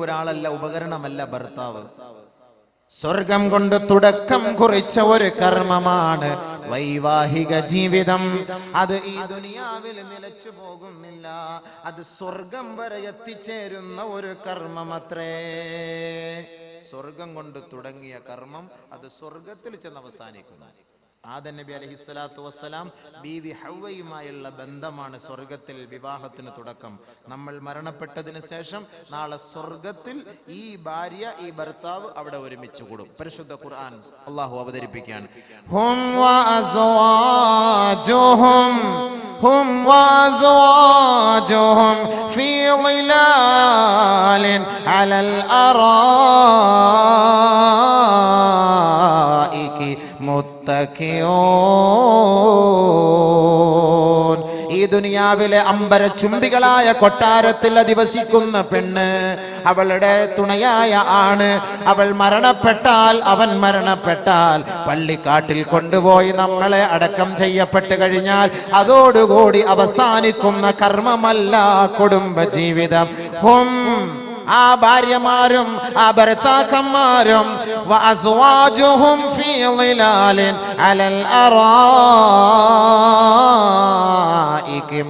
ഒരാളല്ല, ഉപകരണമല്ല ഭർത്താവ്. സ്വർഗം കൊണ്ട് തുടക്കം കുറിച്ച ഒരു കർമ്മമാണ് വൈവാഹിക ജീവിതം. അത് ഈ ദുനിയാവിൽ നിലച്ചു പോകുന്നില്ല, അത് സ്വർഗം വരെ എത്തിച്ചേരുന്ന ഒരു കർമ്മമത്രേ. സ്വർഗം കൊണ്ട് തുടങ്ങിയ കർമ്മം അത് സ്വർഗത്തിൽ ചെന്ന് അവസാനിക്കുന്നു. ആദം നബി അലൈഹിസ്സലാത്തു വസ്സലാം ബീവി ഹവ്വയുമായുള്ള ബന്ധമാണ് സ്വർഗത്തിൽ വിവാഹത്തിന് തുടക്കം. നമ്മൾ മരണപ്പെട്ടതിന് ശേഷം നാളെ സ്വർഗത്തിൽ ഈ ഭാര്യ ഈ ഭർത്താവ് അവിടെ ഒരുമിച്ച് കൂടും. പരിശുദ്ധ ഖുർആൻ അല്ലാഹു അവതരിപ്പിക്കുകയാണ്, ഹും വഅസ്വാജുഹും ഫീ ളിലാലിൻ അലൽ അറായികി മുത്തഖിഊൻ. ഈ ദുനിയാവിലെ അമ്പരചുംബികളായ കൊട്ടാരത്തിൽ അധിവസിക്കുന്ന പെണ്ണ്, അവളുടെ തുണയായ ആണ്, അവൾ മരണപ്പെട്ടാൽ, അവൻ മരണപ്പെട്ടാൽ, പള്ളിക്കാട്ടിൽ കൊണ്ടുപോയി നമ്മളെ അടക്കം ചെയ്യപ്പെട്ട് കഴിഞ്ഞാൽ അതോടുകൂടി അവസാനിക്കുന്ന കർമ്മമല്ല കുടുംബജീവിതം. ഹും, ആ ഭാര്യമാരും ആ ഭർത്താക്കന്മാരും, വഅസ്വാജുഹും ഫീ ളിലാലിൻ അലൽ അറായികി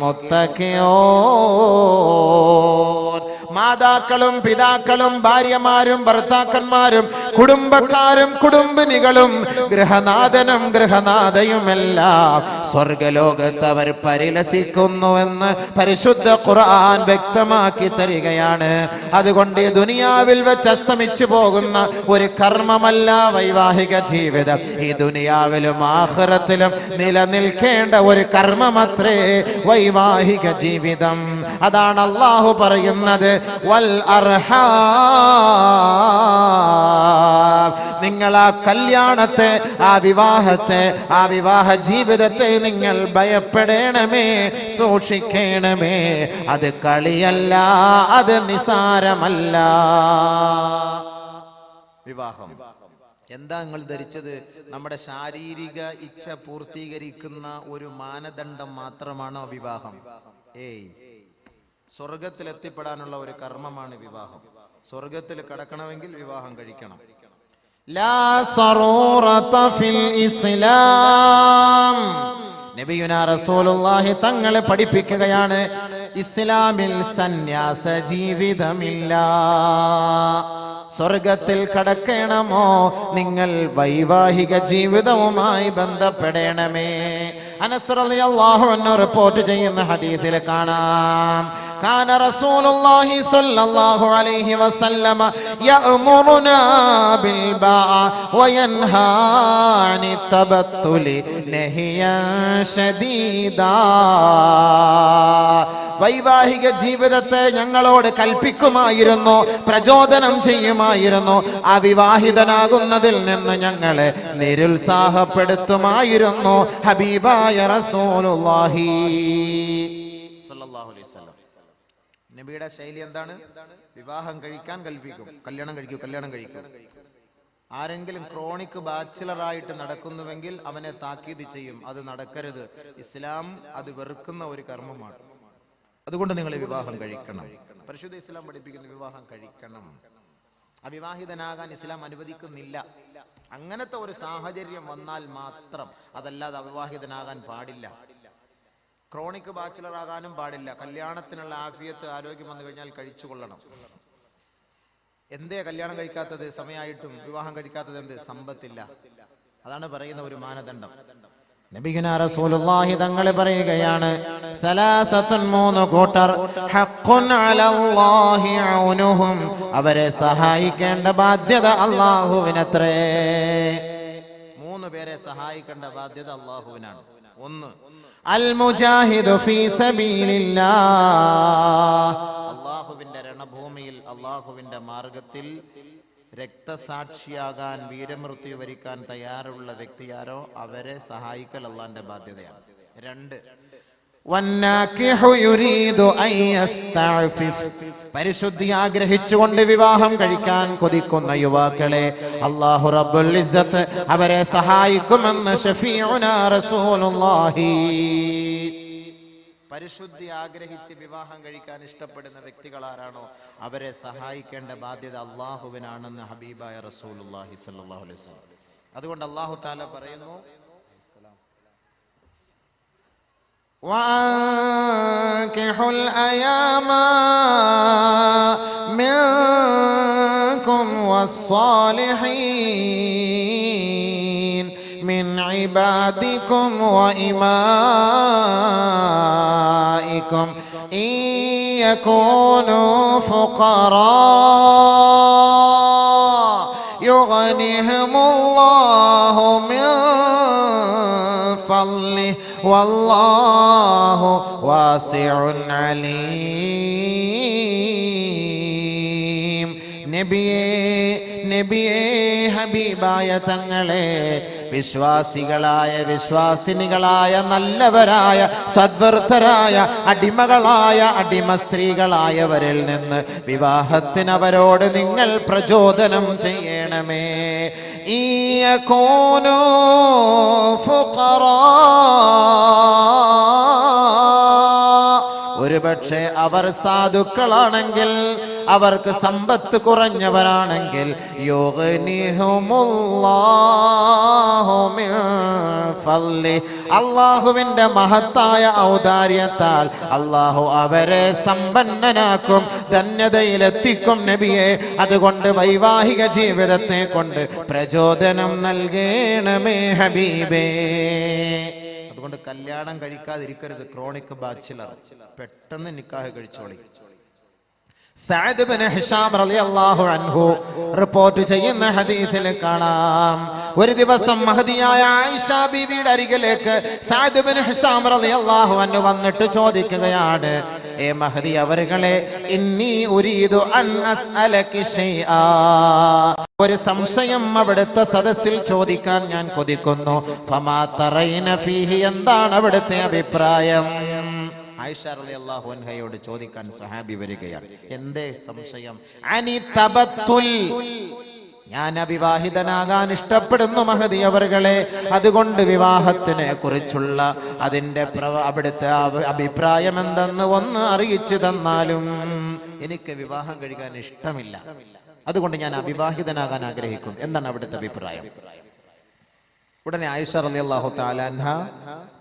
മുത്തഖിഊൻ. മാതാക്കളും പിതാക്കളും ഭാര്യമാരും ഭർത്താക്കന്മാരും കുടുംബക്കാരും കുടുംബിനികളും ഗൃഹനാഥനും ഗൃഹനാഥയുമെല്ലാം സ്വർഗലോകത്ത് അവർ പരിലസിക്കുന്നുവെന്ന് പരിശുദ്ധ ഖുർആൻ വ്യക്തമാക്കി തരികയാണ്. അതുകൊണ്ട് ഈ ദുനിയാവിൽ വെച്ച് അസ്തമിച്ചു പോകുന്ന ഒരു കർമ്മമല്ല വൈവാഹിക ജീവിതം. ഈ ദുനിയാവിലും ആഖിറത്തിലും നിലനിൽക്കേണ്ട ഒരു കർമ്മമത്രേ വൈവാഹിക ജീവിതം. അതാണ് അല്ലാഹു പറയുന്നത്, വൽ അർഹാം. നിങ്ങൾ ആ കല്യാണത്തെ, ആ വിവാഹത്തെ, ആ വിവാഹ ജീവിതത്തെ നിങ്ങൾ ഭയപ്പെടണമേ, സൂക്ഷിക്കണമേ. അത് കളിയല്ല, അത് നിസാരമല്ല. വിവാഹം എന്താ നിങ്ങൾ ധരിച്ചത്? നമ്മുടെ ശാരീരിക ഇച്ഛ പൂർത്തീകരിക്കുന്ന ഒരു മാനദണ്ഡം മാത്രമാണോ വിവാഹം? ഏയ്, സ്വർഗത്തിൽ എത്തിപ്പെടാനുള്ള ഒരു കർമ്മമാണ് വിവാഹം. സ്വർഗത്തിൽ കടക്കണമെങ്കിൽ വിവാഹം കഴിക്കണം. ലാ സറൂറത ഫിൽ ഇസ്ലാം. നബിയുനാ റസൂലുള്ളാഹി തങ്ങളെ പഠിപ്പിക്കുകയാണ്, ഇസ്ലാമിൽ സന്യാസ ജീവിതമില്ല. സ്വർഗത്തിൽ കടക്കണമോ നിങ്ങൾ വൈവാഹിക ജീവിതവുമായി ബന്ധപ്പെടണമേ. അനസ് റളിയല്ലാഹു അൻഹു റിപ്പോർട്ട് ചെയ്യുന്ന ഹദീസിൽ കാണാം, കാന റസൂലുള്ളാഹി സ്വല്ലല്ലാഹു അലൈഹി വസല്ലമ യഅ്മുറുനാ ബിൽ ബഅ വയൻഹാ അനി തബത്തുലി നഹിയൻ ശദീദാ. വൈവാഹിക ജീവിതത്തെ ഞങ്ങളോട് കൽപ്പിക്കുമായിരുന്നു, പ്രചോദനം ചെയ്യുമായിരുന്നു. അവിവാഹിതനാകുന്നതിൽ നിന്ന് ഞങ്ങളെ നിരുത്സാഹപ്പെടുത്തുമായിരുന്നു ഹബീബായ റസൂലുള്ളാഹി സ്വല്ലല്ലാഹു അലൈഹി വസല്ലം. നബിയുടെ ശൈലി എന്താണ്? വിവാഹം കഴിക്കാൻ കൽപ്പിക്കും, കല്യാണം കഴിക്കൂ, കല്യാണം കഴിക്കൂ. ആരെങ്കിലും ക്രോണിക് ബാച്ചിലറായിട്ട് നടക്കുന്നുവെങ്കിൽ അവനെ താക്കീത് ചെയ്യും, അത് നടക്കരുത്. ഇസ്ലാം അത് വെറുക്കുന്ന ഒരു കർമ്മമാണ്. അതുകൊണ്ട് നിങ്ങൾ വിവാഹം കഴിക്കണം. പരിശുദ്ധ ഇസ്ലാം പഠിപ്പിക്കുന്ന വിവാഹം കഴിക്കണം. അവിവാഹിതനാകാൻ ഇസ്ലാം അനുവദിക്കുന്നില്ല. അങ്ങനത്തെ ഒരു സാഹചര്യം വന്നാൽ മാത്രം, അതല്ലാതെ അവിവാഹിതനാകാൻ പാടില്ല. ക്രോണിക് ബാച്ചിലർ ആകാനും പാടില്ല. കല്യാണത്തിനുള്ള ആഫിയത്ത്, ആരോഗ്യം വന്നു കഴിഞ്ഞാൽ കഴിച്ചു കൊള്ളണം. എന്തേ കല്യാണം കഴിക്കാത്തത്? സമയമായിട്ടും വിവാഹം കഴിക്കാത്തത് എന്ത്? സമ്പത്തില്ല. അതാണ് പറയുന്ന ഒരു മാനദണ്ഡം. നബിയുനാ റസൂലുള്ളാഹി തങ്ങൾ പറയുകയാണ്, സലാസത്തുൻ, മൂന്ന് കൂട്ടർ, ഹഖ്ഖുൻ അലല്ലാഹി ഔനുഹും, അവരെ സഹായിക്കേണ്ട ബാധ്യത അല്ലാഹുവിനത്രേ. മൂന്ന് പേരെ സഹായിക്കേണ്ട ബാധ്യത അല്ലാഹുവിനാണ്. ഒന്ന്, അൽ മുജാഹിദു ഫീ സബീലില്ലാഹ്, അല്ലാഹുവിന്റെ രണഭൂമിയിൽ അല്ലാഹുവിന്റെ മാർഗത്തിൽ രക്തസാക്ഷിയാകാൻ, വീരമൃത്യു വരിക്കാൻ തയ്യാറുള്ള വ്യക്തിയാരോ അവരെ സഹായിക്കൽ അല്ലാഹുവിന്റെ ബാധ്യതയാണ്. രണ്ട്, പരിശുദ്ധി ആഗ്രഹിച്ചുകൊണ്ട് വിവാഹം കഴിക്കാൻ കൊതിക്കുന്ന യുവാക്കളെ അല്ലാഹു റബ്ബുൽ ഇസ്സത്ത് അവരെ സഹായിക്കുമെന്ന് ശഫീഉനാ റസൂലുള്ളാഹി. പരിശുദ്ധി ആഗ്രഹിച്ച് വിവാഹം കഴിക്കാൻ ഇഷ്ടപ്പെടുന്ന വ്യക്തികൾ ആരാണോ അവരെ സഹായിക്കേണ്ട ബാധ്യത അള്ളാഹുവിനാണെന്ന് ഹബീബായ റസൂലുള്ളാഹി സ്വല്ലല്ലാഹു അലൈഹി വസല്ലം. അതുകൊണ്ട് അല്ലാഹു തആല പറയുന്നു, وَأَنكِحُوا الْأَيَامَ مِنكُمْ وَالصَّالِحِينَ مِنْ عِبَادِكُمْ وَإِمَائِكُمْ إِنْ يَكُونُوا فُقَرَاءَ يُغْنِهِمُ اللَّهُ مِنْ فَضْلِهِ والله واسع عليم. നബിയേ ഹബീബായ തങ്ങളെ, വിശ്വാസികളായ വിശ്വാസിനികളായ നല്ലവരായ സദ്വൃത്തരായ അടിമകളായ അടിമ സ്ത്രീകളായവരിൽ നിന്ന് വിവാഹത്തിന് അവരോട് നിങ്ങൾ പ്രചോദനം ചെയ്യണമേ. ഇയകൂനു ഫുഖറാ, ഒരുപക്ഷെ അവർ സാധുക്കളാണെങ്കിൽ, അവർക്ക് സമ്പത്ത് കുറഞ്ഞവരാണെങ്കിൽ, യുഗ്നിഹുമുല്ലാഹു മിൻ ഫദ്ലി, അല്ലാഹുവിന്റെ മഹത്തായ ഔദാര്യത്താൽ അല്ലാഹു അവരെ സമ്പന്നനാക്കും, ധന്യതയിലെത്തിക്കും നബിയെ. അതുകൊണ്ട് വൈവാഹിക ജീവിതത്തെ കൊണ്ട് പ്രചോദനം നൽകണമേ ഹബീബേ. അതുകൊണ്ട് കല്യാണം കഴിക്കാതിരിക്കരുത്. ക്രോണിക് ബാച്ചിലർ പെട്ടെന്ന് നിക്കാഹ് കഴിച്ചോളി. സഅദ് ഇബ്നു ഹിശാം റളിയല്ലാഹു അൻഹു റിപ്പോർട്ട് ചെയ്യുന്ന ഹദീസിൽ കാണാം, ഒരു ദിവസം മഹദിയായ ആയിഷ ബീവിയുടെ അരികിലേക്ക് സഅദ് ഇബ്നു ഹിശാം റളിയല്ലാഹു അൻഹു വന്നിട്ട് ചോദിക്കുകയാണ്, ഏ മഹദി അവറുകളെ, ഇന്നി ഉരീദു അൻ അസ്അലകി ശൈആ, ഒരു സംശയം അവിടുത്തെ സദസ്സിൽ ചോദിക്കാൻ ഞാൻ കൊതിക്കുന്നു. ഫമാ തറൈന ഫീഹി, എന്താണ് അവിടുത്തെ അഭിപ്രായം? ആയിഷ റളിയല്ലാഹു അൻഹയോട് ചോദിക്കാൻ സഹാബി വരികയാണ്. എന്തേ സംശയം? അനി തബത്തുൽ, ഞാൻ അവിവാഹിതനാകാൻ ഇഷ്ടപ്പെടുന്നു മഹദി അവറുകളെ, അതുകൊണ്ട് വിവാഹത്തിനെ കുറിച്ചുള്ള അതിന്റെ അവിടുത്തെ അഭിപ്രായം എന്തെന്ന് ഒന്ന് അറിയിച്ചു തന്നാലും. എനിക്ക് വിവാഹം കഴിക്കാൻ ഇഷ്ടമില്ല, അതുകൊണ്ട് ഞാൻ അവിവാഹിതനാകാൻ ആഗ്രഹിക്കും, എന്താണ് അവിടുത്തെ അഭിപ്രായം? ഉടനെ ആയിഷ റളിയല്ലാഹു തആല അൻഹ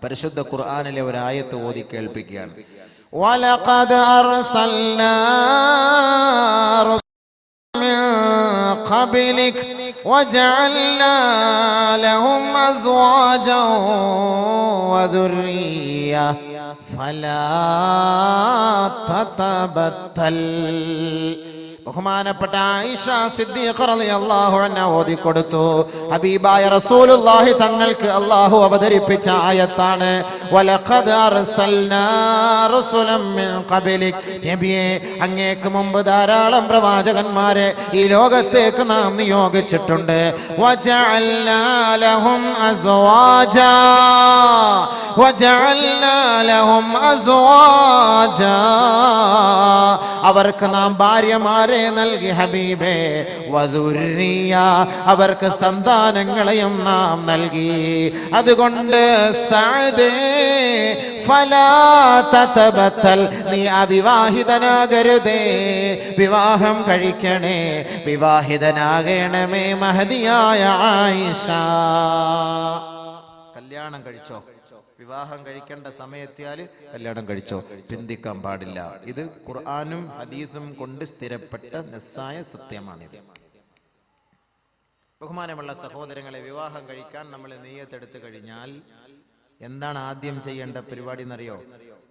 പരിശുദ്ധ ഖുർആനിലെ ഒരു ആയത്ത് ഓതി കേൾപ്പിക്കുകയാണ്. വലഖദ് അർസൽനാ റസൂലൻ മിൻ ഖബ്ലിക വജഅൽനാ ലഹും അസ്വാജൻ വദുർരിയ്യ ഫലാ തതബത്തൽ. ബഹുമാനപ്പെട്ട ആയിഷ സിദ്ദീഖ റളിയല്ലാഹു അൻഹ ഓതി കൊടുത്തു. ഹബീബായ റസൂലുള്ളാഹി തങ്ങൾക്ക് അല്ലാഹു അവതരിപ്പിച്ച ആയത്താണ്. വലഖദ് അർസൽനാ റസൂലൻ മിൻ ഖബ്ലിക്, നബിയേ അങ്ങേക്ക് മുമ്പ് ധാരാളം പ്രവാചകന്മാരെ ഈ ലോകത്തേക്ക് നാം നിയോഗിച്ചിട്ടുണ്ട്. വജഅൽനാ ലഹും അസ്വാജാ, വജഅൽനാ ലഹും അസ്വാജാ, അവർക്ക് നാം ഭാര്യമാരെ നൽകി ഹബീബേ. വദുർരിയ, അവർക്ക് സന്താനങ്ങളെയും നാം നൽകി. അതുകൊണ്ട് സഅദേ ഫലാ തതബത്തൽ, നീ അവിവാഹിതനാകരുതേ, വിവാഹം കഴിക്കണേ, വിവാഹിതനാകണമേ മഹദിയായ ആയിഷ. കല്യാണം കഴിച്ചോ, വിവാഹം കഴിക്കേണ്ട സമയത്തിയാല് കല്യാണം കഴിച്ചോ, ചിന്തിക്കാൻ പാടില്ല. ഇത് ഖുർആനും ഹദീസും കൊണ്ട് സ്ഥിരപ്പെട്ട നിസ്സായ സത്യമാണിത്. ബഹുമാനമുള്ള സഹോദരങ്ങളെ, വിവാഹം കഴിക്കാൻ നമ്മൾ നിയ്യത്തെടുത്തു കഴിഞ്ഞാൽ എന്താണ് ആദ്യം ചെയ്യേണ്ട പരിപാടി എന്നറിയോ?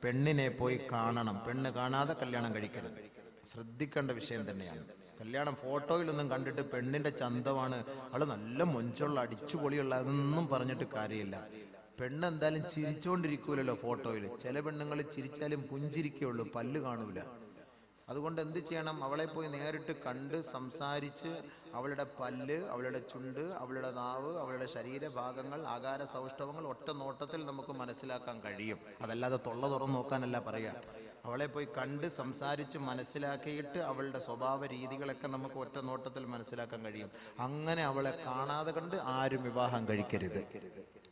പെണ്ണിനെ പോയി കാണണം. പെണ്ണ് കാണാതെ കല്യാണം കഴിക്കരുത്. ശ്രദ്ധിക്കേണ്ട വിഷയം തന്നെയാണ്. കല്യാണം ഫോട്ടോയിലൊന്നും കണ്ടിട്ട് പെണ്ണിന്റെ ചന്തമാണ്, അവള് നല്ല മൊഞ്ചുള്ള അടിച്ചുപൊളിയുള്ള, അതൊന്നും പറഞ്ഞിട്ട് കാര്യമില്ല. പെണ്ണ് എന്തായാലും ചിരിച്ചോണ്ടിരിക്കൂലല്ലോ ഫോട്ടോയിൽ. ചില പെണ്ണുങ്ങൾ ചിരിച്ചാലും പുഞ്ചിരിക്കുള്ളൂ, പല്ല് കാണൂല. അതുകൊണ്ട് എന്ത് ചെയ്യണം? അവളെ പോയി നേരിട്ട് കണ്ട് സംസാരിച്ച് അവളുടെ പല്ല്, അവളുടെ ചുണ്ട്, അവളുടെ നാവ്, അവളുടെ ശരീരഭാഗങ്ങൾ, ആകാര സൗഷ്ഠവങ്ങൾ ഒറ്റ നോട്ടത്തിൽ നമുക്ക് മനസ്സിലാക്കാൻ കഴിയും. അതല്ലാതെ തൊള്ള തുറന്നു നോക്കാനല്ല പറയാ. അവളെ പോയി കണ്ട് സംസാരിച്ച് മനസ്സിലാക്കിയിട്ട് അവളുടെ സ്വഭാവ രീതികളൊക്കെ നമുക്ക് ഒറ്റ നോട്ടത്തിൽ മനസ്സിലാക്കാൻ കഴിയും. അങ്ങനെ അവളെ കാണാതെ കണ്ട് ആരും വിവാഹം കഴിക്കരുത്.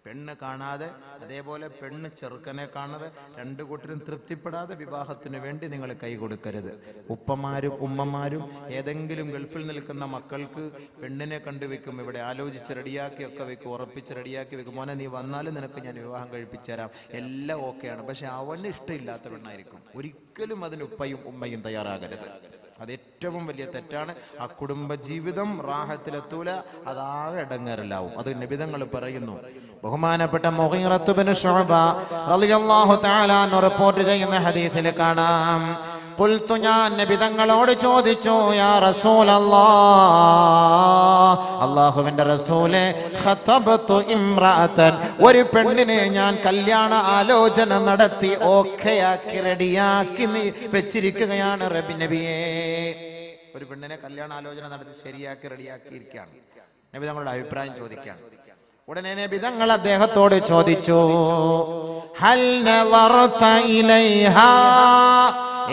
പെണ്ണ് കാണാതെ, അതേപോലെ പെണ്ണ് ചെറുക്കനെ കാണാതെ, രണ്ടു കൂട്ടരും തൃപ്തിപ്പെടാതെ വിവാഹത്തിന് വേണ്ടി നിങ്ങൾ കൈ കൊടുക്കരുത്. ഉപ്പമാരും ഉമ്മമാരും ഏതെങ്കിലും ഗൾഫിൽ നിൽക്കുന്ന മക്കൾക്ക് പെണ്ണിനെ കണ്ടുവെക്കും, ഇവിടെ ആലോചിച്ച് റെഡിയാക്കി ഒക്കെ വെക്കും, ഉറപ്പിച്ച് റെഡിയാക്കി വെക്കും, മോനെ നീ വന്നാലും നിനക്ക് ഞാൻ വിവാഹം കഴിപ്പിച്ചു തരാം, എല്ലാം ഓക്കെയാണ്. പക്ഷെ അവന് ഇഷ്ടമില്ലാത്ത പെണ്ണായിരിക്കും. ഒരിക്കലും അതിന് ഉപ്പയും ഉമ്മയും തയ്യാറാകരുത്. അത് ഏറ്റവും വലിയ തെറ്റാണ്. ആ കുടുംബ ജീവിതം റാഹത്തിലെത്തൂല, അതാകെ ഇടങ്ങേറിലാവും. അത് നബിതങ്ങൾ പറയുന്നു. ബഹുമാനപ്പെട്ട മുഗീറത്ത് ബിൻ ശുഅബ റളിയല്ലാഹു തആല റിപ്പോർട്ട് ചെയ്യുന്ന ഹദീസിൽ കാണാം, ഖുൽതു, ഞാൻ നബിതങ്ങളോട് ചോദിച്ചു, യാ റസൂലല്ലാഹ്, അല്ലാഹുവിന്റെ റസൂലേ, ഖതബതു ഇംറഅതൻ, ഒരു പെണ്ണിനെ ഞാൻ കല്യാണ ആലോചന നടത്തി ഓക്കെയാക്കി റെഡിയാക്കി വെച്ചിരിക്കുകയാണ് നബിയേ. ഒരു പെണ്ണിനെ കല്യാണ ആലോചന നടത്തി ശരിയാക്കി റെഡിയാക്കി ഇരിക്കുകയാണ്. നബി തങ്ങളുടെ അഭിപ്രായം ചോദിക്കുകയാണ്. ഉടനെ നബി തങ്ങൾ അദ്ദേഹത്തോട് ചോദിച്ചു, ഹൽ നളറത ഇലൈഹാ,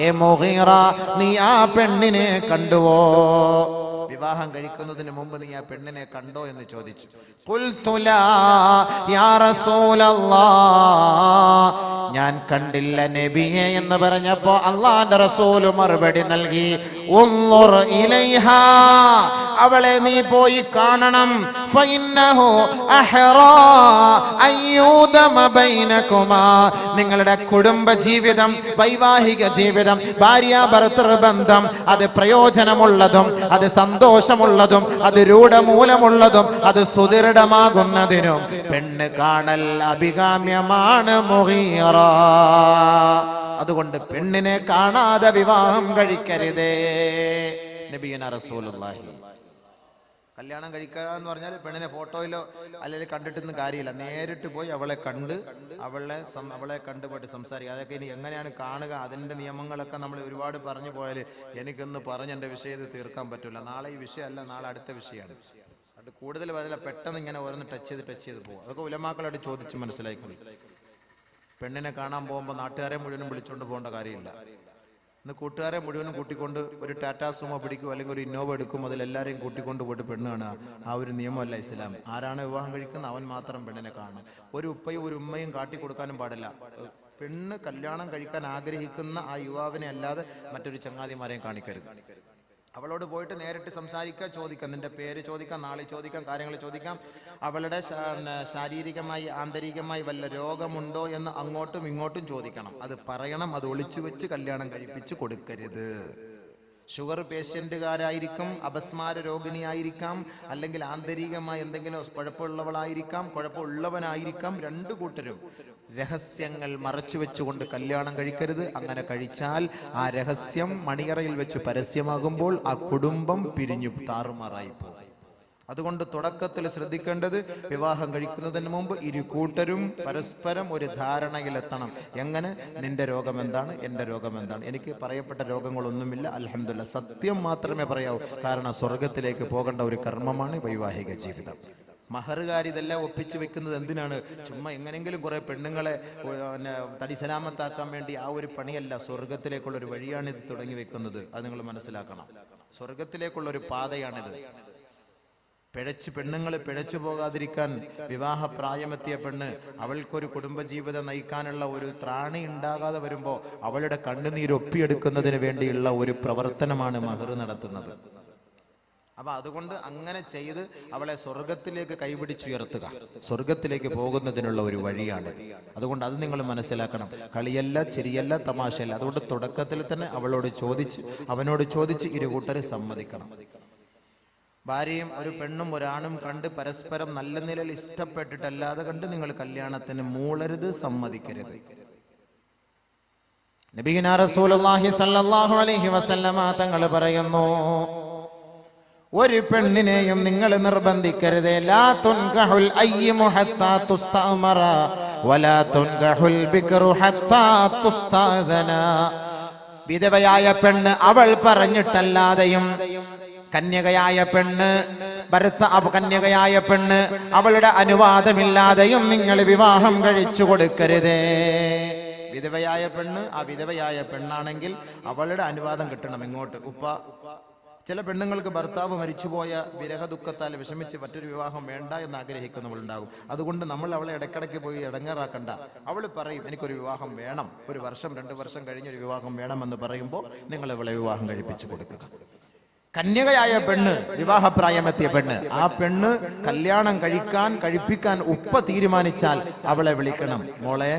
ഏ മുഗീറ, നീ ആ പെണ്ണിനെ കണ്ടുവോ? വിവാഹം കഴിക്കുന്നതിന് മുമ്പ് നീ ആ പെണ്ണിനെ കണ്ടോ എന്ന് ചോദിച്ചു. ഖുൽതു ലാ യാ റസൂലല്ലാഹ്, ഞാൻ കണ്ടില്ല നബിയെ എന്ന് പറഞ്ഞപ്പോ അല്ലാഹുവിന്റെ റസൂൽ മറുപടി നൽകി, ഉൻളുർ ഇലൈഹാ, അവളെ നീ പോയി കാണണം. ഫഇന്നഹു അഹ്റാ അയ്യൂദമ ബൈനകുമാ, നിങ്ങളുടെ കുടുംബ ജീവിതം, വൈവാഹിക ജീവിതം, ഭാര്യ ഭർതൃ ബന്ധം, അത് പ്രയോജനമുള്ളതും അത് സന്തോഷമുള്ളതും അത് രൂഢമൂലമുള്ളതും അത് സുദൃഢമാകുന്നതിനും പെണ്ണ് കാണൽ അഭികാമ്യമാണ് മുഗീറ. അതുകൊണ്ട് പെണ്ണിനെ കാണാതെ വിവാഹം കഴിക്കരുതേ. നബിയുനാ റസൂലുള്ളാഹി. കല്യാണം കഴിക്കുക എന്ന് പറഞ്ഞാൽ പെണ്ണിനെ ഫോട്ടോയിലോ അല്ലെങ്കിൽ കണ്ടിട്ടൊന്നും കാര്യമില്ല. നേരിട്ട് പോയി അവളെ കണ്ട് അവളെ കണ്ടുപോയിട്ട് സംസാരിക്കുക. അതൊക്കെ ഇനി എങ്ങനെയാണ് കാണുക, അതിൻ്റെ നിയമങ്ങളൊക്കെ നമ്മൾ ഒരുപാട് പറഞ്ഞു പോയാൽ എനിക്കൊന്ന് പറഞ്ഞ് എൻ്റെ വിഷയത്തിൽ തീർക്കാൻ പറ്റില്ല. നാളെ ഈ വിഷയമല്ല, നാളെ അടുത്ത വിഷയമാണ്. അത് കൂടുതൽ പറഞ്ഞാൽ പെട്ടെന്ന് ഇങ്ങനെ ഓരോന്ന് ടച്ച് ചെയ്ത് പോകും. അതൊക്കെ ഉലമാക്കളായിട്ട് ചോദിച്ച് മനസ്സിലാക്കി. പെണ്ണിനെ കാണാൻ പോകുമ്പോൾ നാട്ടുകാരെ മുഴുവനും വിളിച്ചുകൊണ്ട് പോകേണ്ട കാര്യമില്ല. ഇന്ന് കൂട്ടുകാരെ മുഴുവനും കൂട്ടിക്കൊണ്ട് ഒരു ടാറ്റാ സുമോ പിടിക്കും, അല്ലെങ്കിൽ ഒരു ഇന്നോവ എടുക്കും, അതിലെല്ലാവരെയും കൂട്ടിക്കൊണ്ട് പോയിട്ട് പെണ്ണ് കാണുക. ആ ഒരു നിയമമല്ല ഇസ്ലാം. ആരാണ് വിവാഹം കഴിക്കുന്നത് അവൻ മാത്രം പെണ്ണിനെ കാണണം. ഒരു ഉപ്പയും ഒരു ഉമ്മയും കാട്ടിക്കൊടുക്കാനും പാടില്ല. പെണ്ണ് കല്യാണം കഴിക്കാൻ ആഗ്രഹിക്കുന്ന ആ യുവാവിനെ അല്ലാതെ മറ്റൊരു ചങ്ങാതിമാരെയും കാണിക്കരുത്. അവളോട് പോയിട്ട് നേരിട്ട് സംസാരിക്കാം, ചോദിക്കാം, നിന്റെ പേര് ചോദിക്കാം, നാളെ ചോദിക്കാം, കാര്യങ്ങൾ ചോദിക്കാം. അവളുടെ ശാരീരികമായി ആന്തരികമായി വല്ല രോഗമുണ്ടോ എന്ന് അങ്ങോട്ടും ഇങ്ങോട്ടും ചോദിക്കണം. അത് പറയണം. അത് ഒളിച്ചു വെച്ച് കല്യാണം കഴിപ്പിച്ച് കൊടുക്കരുത്. ഷുഗർ പേഷ്യന്റുകാരായിരിക്കും, അപസ്മാര രോഗിണിയായിരിക്കാം, അല്ലെങ്കിൽ ആന്തരികമായി എന്തെങ്കിലും കുഴപ്പമുള്ളവളായിരിക്കാം, കുഴപ്പമുള്ളവനായിരിക്കാം. രണ്ടു കൂട്ടരും രഹസ്യങ്ങൾ മറച്ചു വെച്ചുകൊണ്ട് കല്യാണം കഴിക്കരുത്. അങ്ങനെ കഴിച്ചാൽ ആ രഹസ്യം മണിയറയിൽ വെച്ച് പരസ്യമാകുമ്പോൾ ആ കുടുംബം പിരിഞ്ഞു താറുമാറായി പോകും. അതുകൊണ്ട് തുടക്കത്തിൽ ശ്രദ്ധിക്കേണ്ടത്, വിവാഹം കഴിക്കുന്നതിന് മുമ്പ് ഇരു കൂട്ടരും പരസ്പരം ഒരു ധാരണയിലെത്തണം. എങ്ങനെ, നിന്റെ രോഗം എന്താണ്, എൻ്റെ രോഗം എന്താണ്? എനിക്ക് പറയപ്പെട്ട രോഗങ്ങളൊന്നുമില്ല, അൽഹംദുലില്ലാഹ്. സത്യം മാത്രമേ പറയാവൂ. കാരണം സ്വർഗത്തിലേക്ക് പോകേണ്ട ഒരു കർമ്മമാണ് വൈവാഹിക ജീവിതം. മഹറുകാർ ഇതെല്ലാം ഒപ്പിച്ച് വെക്കുന്നത് എന്തിനാണ്? ചുമ്മാ എങ്ങനെങ്കിലും കുറെ പെണ്ണുങ്ങളെ തടി സലാമത്താക്കാൻ വേണ്ടി. ആ ഒരു പണിയല്ല. സ്വർഗത്തിലേക്കുള്ള ഒരു വഴിയാണ് ഇത് തുടങ്ങി വെക്കുന്നത്. അത് നിങ്ങൾ മനസ്സിലാക്കണം. സ്വർഗത്തിലേക്കുള്ള ഒരു പാതയാണിത്. പെണ്ണുങ്ങൾ പിഴച്ചു പോകാതിരിക്കാൻ വിവാഹ പ്രായമെത്തിയ പെണ്ണ്, അവൾക്കൊരു കുടുംബജീവിതം നയിക്കാനുള്ള ഒരു ത്രാണി ഉണ്ടാകാതെ വരുമ്പോൾ അവളുടെ കണ്ണുനീര് ഒപ്പിയെടുക്കുന്നതിന് വേണ്ടിയുള്ള ഒരു പ്രവർത്തനമാണ് മഹർ നടത്തുന്നത്. അപ്പൊ അതുകൊണ്ട് അങ്ങനെ ചെയ്ത് അവളെ സ്വർഗത്തിലേക്ക് കൈപിടിച്ചുയർത്തുക സ്വർഗത്തിലേക്ക് പോകുന്നതിനുള്ള ഒരു വഴിയാണ്. അതുകൊണ്ട് അത് നിങ്ങൾ മനസ്സിലാക്കണം. കളിയല്ല, ചിരിയല്ല, തമാശയല്ല. അതുകൊണ്ട് തുടക്കത്തിൽ തന്നെ അവനോട് ചോദിച്ച് ഇരുകൂട്ടരെ സമ്മതിക്കണം. ഭാര്യയും ഒരു പെണ്ണും ഒരാണും കണ്ട് പരസ്പരം നല്ല നിലയിൽ ഇഷ്ടപ്പെട്ടിട്ടല്ലാതെ കണ്ട് നിങ്ങൾ കല്യാണത്തിന് മൂളരുത്, സമ്മതിക്കരുത്. നബിയുനാ റസൂലുള്ളാഹി സ്വല്ലല്ലാഹു അലൈഹി വസല്ലമ തങ്ങൾ പറയുന്നു, ഒരു പെണ്ണിനെയും നിങ്ങൾ നിർബന്ധിക്കരുത്. ലാ തുൻകഹുൽ അയ്യിമു ഹത്താ തുസ്തഅമറ വലാ തുൻകഹുൽ ബിക്റു ഹത്താ തുസ്തഅദന. വിധവയായ പെണ്ണ് അവൾ പറഞ്ഞിട്ടല്ലാതെയും, കന്യകയായ പെണ്ണ് അവളുടെ അനുവാദമില്ലാതെയും നിങ്ങൾ വിവാഹം കഴിച്ചു കൊടുക്കരുതേ. വിധവയായ പെണ്ണ്, ആ വിധവയായ പെണ്ണാണെങ്കിൽ അവളുടെ അനുവാദം കിട്ടണം ഇങ്ങോട്ട്. ഉപ്പ, ചില പെണ്ണുങ്ങൾക്ക് ഭർത്താവ് മരിച്ചുപോയ വിരഹ ദുഃഖത്താൽ വിഷമിച്ച് മറ്റൊരു വിവാഹം വേണ്ട എന്ന് ആഗ്രഹിക്കുന്നവളുണ്ടാകും. അതുകൊണ്ട് നമ്മൾ അവളെ ഇടയ്ക്കിടയ്ക്ക് പോയി ഇടങ്ങേറാക്കണ്ട. അവൾ പറയും എനിക്കൊരു വിവാഹം വേണം, 1 വർഷം 2 വർഷം കഴിഞ്ഞൊരു വിവാഹം വേണമെന്ന് പറയുമ്പോൾ നിങ്ങൾ അവളെ വിവാഹം കഴിപ്പിച്ചു കൊടുക്കുക. കന്യകയായ പെണ്ണ്, വിവാഹപ്രായമെത്തിയ പെണ്ണ്, ആ പെണ്ണ് കല്യാണം കഴിപ്പിക്കാൻ ഉപ്പ തീരുമാനിച്ചാൽ അവളെ വിളിക്കണം. മോളെ,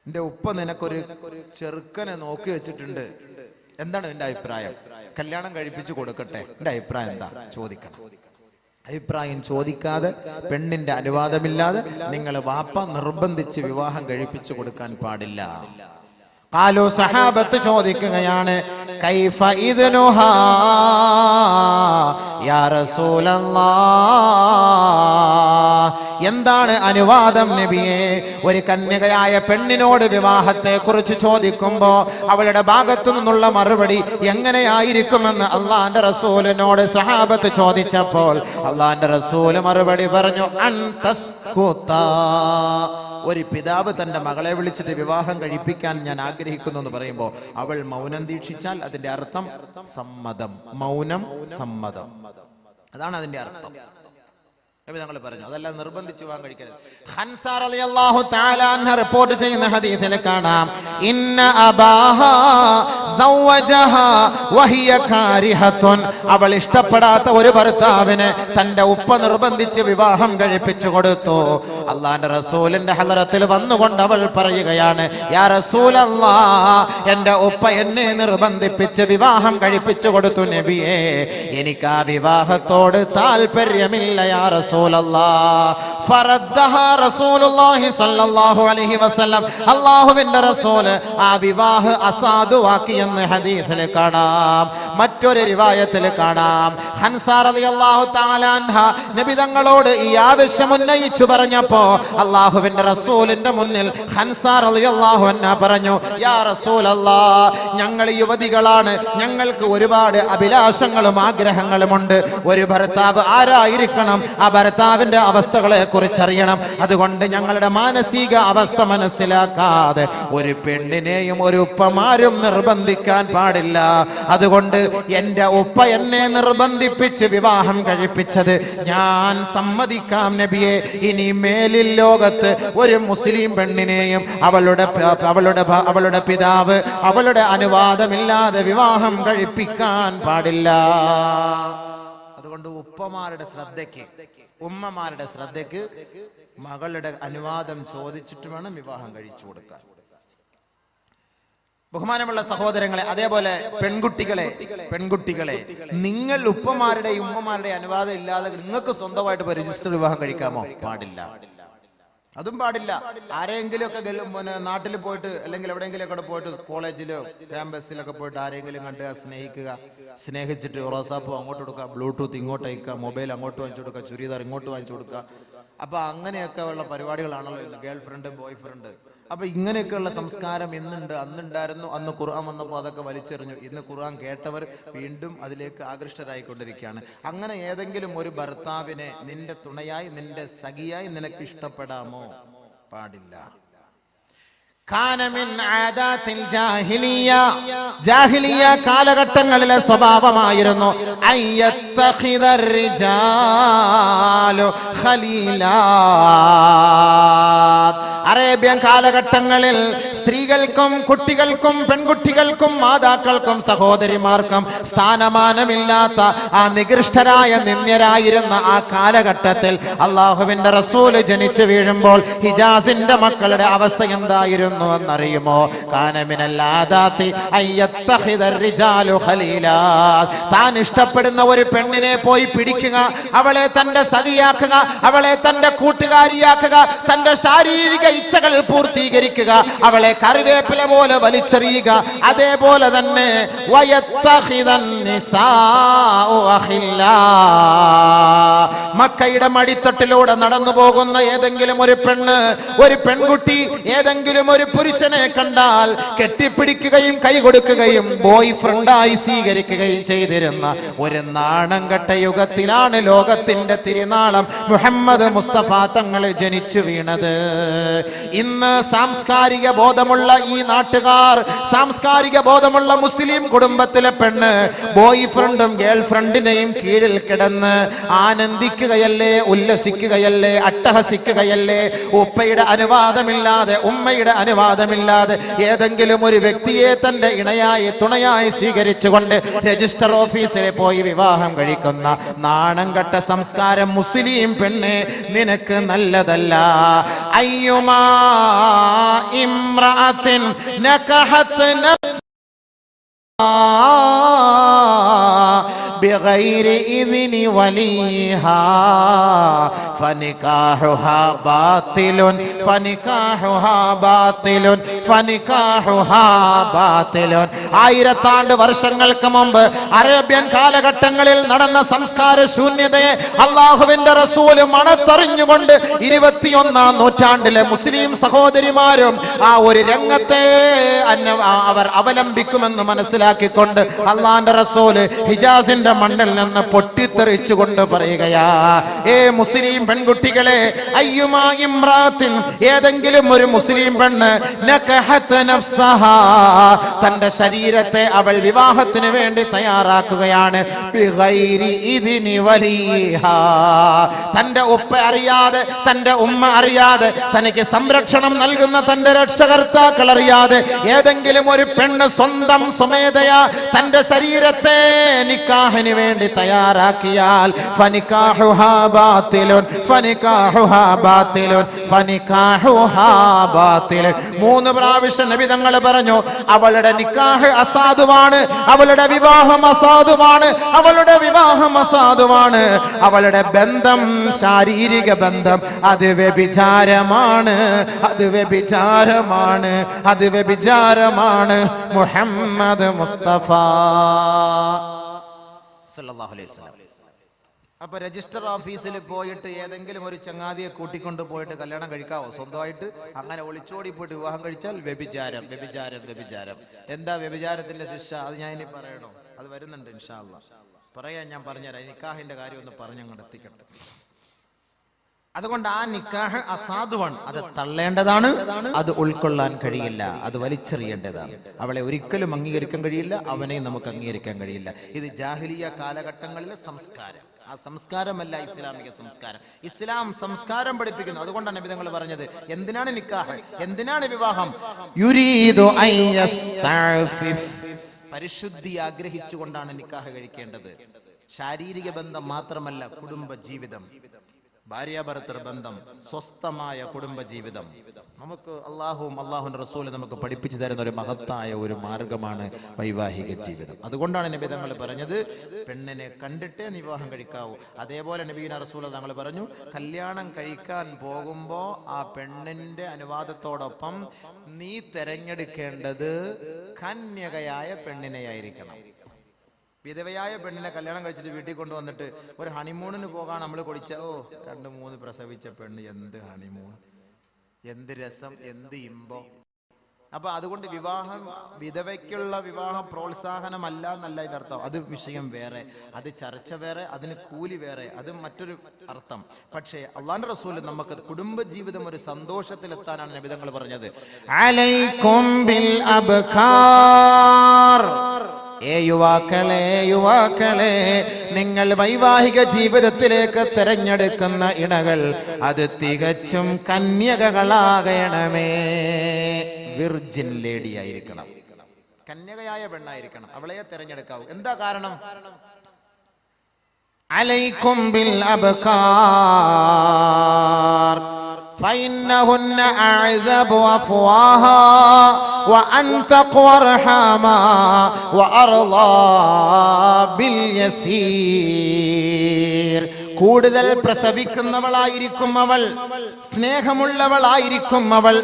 എന്റെ ഉപ്പ നിനക്കൊരു ചെറുക്കനെ നോക്കി വെച്ചിട്ടുണ്ട്, എന്താണ് നിന്റെ അഭിപ്രായം? കല്യാണം കഴിപ്പിച്ചു കൊടുക്കട്ടെ, എന്റെ അഭിപ്രായം എന്താ ചോദിക്കണം. അഭിപ്രായം ചോദിക്കാതെ, പെണ്ണിന്റെ അനുവാദമില്ലാതെ നിങ്ങൾ വാപ്പ നിർബന്ധിച്ച് വിവാഹം കഴിപ്പിച്ചു കൊടുക്കാൻ പാടില്ല. ഖാലു, സഹാബത്ത് ചോദിക്കുകയാണ്, കൈഫ ഇദ്നുഹാ യാ റസൂലല്ലാഹ്, എന്താണ് അനുവാദം നബിയെ? ഒരു കന്യകയായ പെണ്ണിനോട് വിവാഹത്തെ കുറിച്ച് ചോദിക്കുമ്പോ അവളുടെ ഭാഗത്തു നിന്നുള്ള മറുപടി എങ്ങനെയായിരിക്കുമെന്ന് അള്ളാന്റെ റസൂലിനോട് സഹാബത്ത് ചോദിച്ചപ്പോൾ അള്ളാന്റെ റസൂല് മറുപടി പറഞ്ഞു, ഒരു പിതാവ് തന്റെ മകളെ വിളിച്ചിട്ട് വിവാഹം കഴിപ്പിക്കാൻ ഞാൻ ആഗ്രഹിക്കുന്നു എന്ന് പറയുമ്പോൾ അവൾ മൗനം ദീക്ഷിച്ചാൽ അതിന്റെ അർത്ഥം സമ്മതം. മൗനം സമ്മതം, അതാണ് അതിന്റെ അർത്ഥം. നബി തങ്ങൾ പറഞ്ഞു, അതല്ല നിർബന്ധിച്ച് വിവാഹം കഴിക്കരുത്. ഹൻസ റളിയല്ലാഹു തആല അൻഹ റിപ്പോർട്ട് ചെയ്യുന്ന ഹദീസിൽ കാണാം, ഇന്ന അബാഹാ സവ്വജഹാ വഹിയ കാരിഹത്തുൻ, അവൾ ഇഷ്ടപ്പെടാത്ത ഒരു ഭർത്താവിനെ തന്റെ ഉപ്പ നിർബന്ധിച്ച് വിവാഹം കഴിപ്പിച്ചു കൊടുത്തു. അള്ളാന്റെ റസൂലിന്റെ ഹളറത്തിൽ വന്നുകൊണ്ട് അവൾ പറയുകയാണ്, യാ റസൂലല്ലാഹ്, എന്റെ ഉപ്പ എന്നെ നിർബന്ധിപ്പിച്ച് വിവാഹം കഴിപ്പിച്ചു കൊടുത്തു നബിയേ, എനിക്ക് ആ വിവാഹത്തോട് താല്പര്യമില്ല യാ റസൂലല്ലാഹ്. ഫറദ്ദഹാ റസൂലുള്ളാഹി സ്വല്ലല്ലാഹു അലൈഹി വസല്ലം, അല്ലാഹുവിന്റെ റസൂൽ ആ വിവാഹ അസാധുവാക്കി എന്ന് ഹദീസിൽ കാണാം. മറ്റൊരു റിവായത്തിൽ കാണാം, ഹൻസ റളിയല്ലാഹു തആല അൻഹ നബി തങ്ങളോട് ഈ ആവശ്യം ഉന്നയിച്ചു പറഞ്ഞപ്പോ അല്ലാഹുവിന്റെ റസൂലിന്റെ മുന്നിൽ ഹൻസ റളിയല്ലാഹു അൻഹ പറഞ്ഞു, യാ റസൂലല്ലാഹ്, ഞങ്ങൾ യുവതികളാണ്, ഞങ്ങൾക്ക് ഒരുപാട് അഭിലാഷങ്ങളും ആഗ്രഹങ്ങളുമുണ്ട്. ഒരു ഭർത്താവ് ആരായിരിക്കണം, ആ ഭർത്താവിന്റെ അവസ്ഥകളെ കുറിച്ചറിയണം. അതുകൊണ്ട് ഞങ്ങളുടെ മാനസിക അവസ്ഥ മനസ്സിലാക്കാതെ ഒരു പെണ്ണിനെയും ഒരു ഉപ്പമാരും നിർബന്ധിക്കാൻ പാടില്ല. അതുകൊണ്ട് എന്റെ ഉപ്പ എന്നെ നിർബന്ധിപ്പിച്ച് വിവാഹം കഴിപ്പിച്ചത് ഞാൻ സമ്മതിക്കാം നബിയെ. ഇനി മേലിൽ ലോകത്ത് ഒരു മുസ്ലിം പെണ്ണിനെയും അവളുടെ പിതാവ് അവളുടെ അനുവാദമില്ലാതെ വിവാഹം കഴിപ്പിക്കാൻ പാടില്ല. അതുകൊണ്ട് ഉപ്പമാരുടെ ശ്രദ്ധയ്ക്ക്, ഉമ്മമാരുടെ ശ്രദ്ധയ്ക്ക് മകളുടെ അനുവാദം ചോദിച്ചിട്ട് വേണം വിവാഹം കഴിച്ചു കൊടുക്കാൻ. ബഹുമാനമുള്ള സഹോദരങ്ങളെ, അതേപോലെ പെൺകുട്ടികളെ നിങ്ങൾ ഉപ്പമാരുടെയും ഉമ്മമാരുടെയും അനുവാദം ഇല്ലാതെ നിങ്ങൾക്ക് സ്വന്തമായിട്ട് രജിസ്റ്റർ വിവാഹം കഴിക്കാമോ? പാടില്ല, അതും പാടില്ല. ആരെങ്കിലും ഒക്കെ നാട്ടിൽ പോയിട്ട് അല്ലെങ്കിൽ എവിടെയെങ്കിലും ഒക്കെ പോയിട്ട് കോളേജിലോ ക്യാമ്പസിലൊക്കെ പോയിട്ട് ആരെങ്കിലും കണ്ട് സ്നേഹിച്ചിട്ട് റോസാപ്പൂ അങ്ങോട്ട് കൊടുക്കുക, ബ്ലൂടൂത്ത് ഇങ്ങോട്ട് അയക്കുക, മൊബൈൽ അങ്ങോട്ട് വാങ്ങിച്ചു കൊടുക്കുക, ചുരിദാർ ഇങ്ങോട്ട് വാങ്ങിച്ചു കൊടുക്കുക. അപ്പൊ അങ്ങനെയൊക്കെ ഉള്ള പരിപാടികളാണല്ലോ ഇന്ന്, ഗേൾ ഫ്രണ്ട് ബോയ് ഫ്രണ്ട്. അപ്പൊ ഇങ്ങനെയൊക്കെയുള്ള സംസ്കാരം ഇന്നുണ്ട്, അന്നുണ്ടായിരുന്നു. അന്ന് ഖുർആൻ വന്നപ്പോൾ അതൊക്കെ വലിച്ചെറിഞ്ഞു. ഇന്ന് ഖുർആൻ കേട്ടവർ വീണ്ടും അതിലേക്ക് ആകൃഷ്ടരായിക്കൊണ്ടിരിക്കുകയാണ്. അങ്ങനെ ഏതെങ്കിലും ഒരു ഭർത്താവിനെ നിന്റെ തുണയായി, നിന്റെ സഖിയായി നിനക്ക് ഇഷ്ടപ്പെടാമോ? പാടില്ല. ജാഹിലിയ കാലഘട്ടങ്ങളിലെ സ്വഭാവമായിരുന്നു അറേബ്യൻ കാലഘട്ടങ്ങളിൽ സ്ത്രീകൾക്കും കുട്ടികൾക്കും പെൺകുട്ടികൾക്കും മാതാക്കൾക്കും സഹോദരിമാർക്കും സ്ഥാനമാനമില്ലാത്ത ആ നികൃഷ്ടരായ നിന്ദ്യരായിരുന്ന ആ കാലഘട്ടത്തിൽ അള്ളാഹുവിന്റെ റസൂല് ജനിച്ചു വീഴുമ്പോൾ ഹിജാസിന്റെ മക്കളുടെ അവസ്ഥ എന്തായിരുന്നു എന്നറിയുമോ? താൻ ഇഷ്ടപ്പെടുന്ന ഒരു പെണ്ണിനെ പോയി പിടിക്കുക, അവളെ തന്റെ സഖിയാക്കുക, അവളെ തന്റെ കൂട്ടുകാരിയാക്കുക, തന്റെ ശാരീരിക ഇച്ഛകൾ പൂർത്തീകരിക്കുക, അവളെ കറിവേപ്പില പോലെ വലിച്ചെറിയുക. അതേപോലെ തന്നെ മക്കയുടെ മടിത്തട്ടിലൂടെ നടന്നു പോകുന്ന ഏതെങ്കിലും ഒരു പെൺകുട്ടി ഏതെങ്കിലും ഒരു പുരുഷനെ കണ്ടാൽ കെട്ടിപ്പിടിക്കുകയും കൈ കൊടുക്കുകയും ബോയ് ഫ്രണ്ടായി സ്വീകരിക്കുകയും ചെയ്തിരുന്ന ഒരു നാണം കെട്ട യുഗത്തിലാണ് ലോകത്തിന്റെ തിരുനാളം മുഹമ്മദ് മുസ്തഫ തങ്ങൾ ജനിച്ചു വീണത്. ഇന്ന് സാംസ്കാരിക ബോധമുള്ള ഈ നാട്ടുകാർ, സാംസ്കാരിക ബോധമുള്ള മുസ്ലിം കുടുംബത്തിലെ പെണ്ണ് ബോയ് ഫ്രണ്ടും ഗേൾ ഫ്രണ്ടിനെയും കീഴിൽ കിടന്ന് ആനന്ദിക്കുകയല്ലേ, ഉല്ലസിക്കുകയല്ലേ, അട്ടഹസിക്കുകയല്ലേ? ഉപ്പയുടെ അനുവാദമില്ലാതെ, ഉമ്മയുടെ അനുവാദമില്ലാതെ ഏതെങ്കിലും ഒരു വ്യക്തിയെ തന്റെ ഇണയായി തുണയായി സ്വീകരിച്ചുകൊണ്ട് രജിസ്റ്റർ ഓഫീസിൽ പോയി വിവാഹം കഴിക്കുന്ന നാണം കെട്ട സംസ്കാരം മുസ്ലിം പെണ്ണെ നിനക്ക് നല്ലതല്ല. അയ്യുമാ ഇംറഅത്തിൻ നകഹത് بغير إذن وليها فنكاحها باطل فنكاحها باطل فنكاحها باطل. 1000 ആണ്ട് വർഷങ്ങൾക്ക് മുമ്പ് അറേബ്യൻ കാലഘട്ടങ്ങളിൽ നടന്ന സംസ്കാര ശൂന്യതയെ അല്ലാഹുവിന്റെ റസൂൽ മണത്തറിഞ്ഞുകൊണ്ട് 21-ാം നൂറ്റാണ്ടിലെ മുസ്ലിം സഹോദരിമാരും ആ ഒരു രംഗത്തെ അവർ അവലംബിക്കുമെന്ന് മനസ്സിലാക്കിക്കൊണ്ട് അല്ലാഹുവിന്റെ റസൂൽ ഹിജാസിന്റെ മണ്ണിൽ നിന്ന് പൊട്ടിത്തെറിച്ചുകൊണ്ട് പറയുകയാ, ഏ മുസ്ലിം പെൺകുട്ടികളെ, അയ്യുമാ ഇംറാത്തിൻ, ഏതെങ്കിലും ഒരു മുസ്ലിം പെണ്ണ് നകഹത് നഫ്സഹാ, തന്റെ ശരീരത്തെ അവൾ വിവാഹത്തിന് വേണ്ടി തയ്യാറാക്കുകയാണ്, ബിഗൈരി ഇദ്നി വലിഹാ, തന്റെ ഉപ്പ അറിയാതെ, തന്റെ ഉമ്മ അറിയാതെ, തനിക്ക് സംരക്ഷണം നൽകുന്ന തന്റെ രക്ഷകർത്താക്കൾ അറിയാതെ ഏതെങ്കിലും ഒരു പെണ്ണ് സ്വന്തം സ്വമേധയാ തന്റെ ശരീരത്തെ നിക്കാഹിന് വേണ്ടി തയ്യാറാക്കിയാൽ ഫനികാഹുഹാ ബാത്തിലുൻ ഫനികാഹുഹാ ബാത്തിലുൻ ഫനികാഹുഹാ ബാത്തിലുൻ. 3 പ്രാവശ്യം നബി തങ്ങൾ പറഞ്ഞു, അവളുടെ നിക്കാഹ് അസാധുവാണ്, അവളുടെ വിവാഹം അസാധുവാണ്, അവളുടെ വിവാഹം അസാധുവാണ്, അവളുടെ ബന്ധം, ശാരീരിക ബന്ധം അത് വ്യഭിചാരമാണ്, അത് വ്യഭിചാരമാണ്, അത് വ്യഭിചാരമാണ്. മുഹമ്മദ് മുസ്തഫ സല്ലല്ലാഹു അലൈഹി വസല്ലം. അപ്പൊ രജിസ്റ്റർ ഓഫീസിൽ പോയിട്ട് ഏതെങ്കിലും ഒരു ചങ്ങാതിയെ കൂട്ടിക്കൊണ്ട് പോയിട്ട് കല്യാണം കഴിക്കാവോ? സ്വന്തമായിട്ട് അങ്ങനെ ഒളിച്ചോടി പോയിട്ട് വിവാഹം കഴിച്ചാൽ വ്യഭിചാരം, വ്യഭിചാരം, വ്യഭിചാരം. എന്താ വ്യഭിചാരത്തിന്റെ ശിക്ഷ? അത് ഞാൻ ഇനി പറയണോ? അത് വരുന്നുണ്ട് ഇൻഷാ അല്ലാഹ്. പറയാൻ ഞാൻ പറഞ്ഞുതരാം. നിക്കാഹിന്റെ കാര്യം ഒന്ന് പറഞ്ഞങ്ങോട്ട് എത്തിക്കട്ടെ. അതുകൊണ്ട് ആ നിക്കാഹ് അസാധുവാണ്, അത് തള്ളേണ്ടതാണ്, അത് ഉൾക്കൊള്ളാൻ കഴിയില്ല, അത് വലിച്ചെറിയേണ്ടതാണ്. അവളെ ഒരിക്കലും അംഗീകരിക്കാൻ കഴിയില്ല, അവനെ നമുക്ക് അംഗീകരിക്കാൻ കഴിയില്ല. ഇത് ജാഹിലിയ കാലഘട്ടങ്ങളിലെ സംസ്കാരം. ആ സംസ്കാരമല്ല ഇസ്ലാമിക സംസ്കാരം. ഇസ്ലാം സംസ്കാരം പഠിപ്പിക്കുന്നു. അതുകൊണ്ടാണ് നബി തങ്ങൾ പറഞ്ഞത്, എന്തിനാണ് നിക്കാഹ്, എന്തിനാണ് വിവാഹം? യുരീദു അൻ യസ്തഅഫിഫ്, പരിശുദ്ധി ആഗ്രഹിച്ചുകൊണ്ടാണ് നിക്കാഹ് കഴിക്കേണ്ടത്. ശാരീരിക ബന്ധം മാത്രമല്ല, കുടുംബ ജീവിതം, ഭാര്യാഭർത്തൃ ബന്ധം, സ്വസ്ഥമായ കുടുംബ ജീവിതം നമുക്ക് അള്ളാഹുവും അള്ളാഹുവിന്റെ റസൂലും നമുക്ക് പഠിപ്പിച്ചു തരുന്ന ഒരു മഹത്തായ ഒരു മാർഗമാണ് വൈവാഹിക ജീവിതം. അതുകൊണ്ടാണ് നബി തങ്ങൾ പറഞ്ഞത്, പെണ്ണിനെ കണ്ടിട്ടേ വിവാഹം കഴിക്കാവൂ. അതേപോലെ നബീന റസൂൽ തങ്ങൾ പറഞ്ഞു, കല്യാണം കഴിക്കാൻ പോകുമ്പോ ആ പെണ്ണിന്റെ അനുവാദത്തോടൊപ്പം നീ തെരഞ്ഞെടുക്കേണ്ടത് കന്യകയായ പെണ്ണിനെയായിരിക്കണം. വിധവയായ പെണ്ണിനെ കല്യാണം കഴിച്ചിട്ട് വീട്ടിൽ കൊണ്ടുവന്നിട്ട് ഒരു ഹണിമൂണിന് പോകാൻ നമ്മൾ കൊടിച്ച 2-3 പ്രസവിച്ച പെണ്ണ്, എന്ത് ഹണിമൂൺ, എന്ത് രസം, എന്ത് ഇമ്പം. അപ്പൊ അതുകൊണ്ട് വിവാഹം, വിധവയ്ക്കുള്ള വിവാഹം പ്രോത്സാഹനമല്ല എന്നല്ല അതിന്റെ അർത്ഥം. അത് വിഷയം വേറെ, അത് ചർച്ച വേറെ, അതിന് കൂലി വേറെ, അത് മറ്റൊരു അർത്ഥം. പക്ഷേ അല്ലാഹുവിന്റെ റസൂൽ നമുക്ക് കുടുംബ ജീവിതം ഒരു സന്തോഷത്തിലെത്താനാണ് നബി തങ്ങൾ പറഞ്ഞത്, അലൈക്കും ബിൽ അബ്കാർ, യുവാക്കളെ, നിങ്ങൾ വൈവാഹിക ജീവിതത്തിലേക്ക് തിരഞ്ഞെടുക്കുന്ന ഇണകൾ അത് തികച്ചും കന്യകകളാകണമേ. വിർജിൻ ലേഡി ആയിരിക്കണം, കന്യകയായ പെണ്ണായിരിക്കണം, അവളെ തിരഞ്ഞെടുക്കാവൂ. എന്താ കാരണം? അലൈക്കും ബിൽ അബ്കാർ فإنهن أعذب أفواها وأنتق ورحاما وأرضى باليسير. കൂടുതൽ പ്രസവിക്കുന്നവളായിരിക്കും അവൾ, സ്നേഹമുള്ളവളായിരിക്കും അവൾ,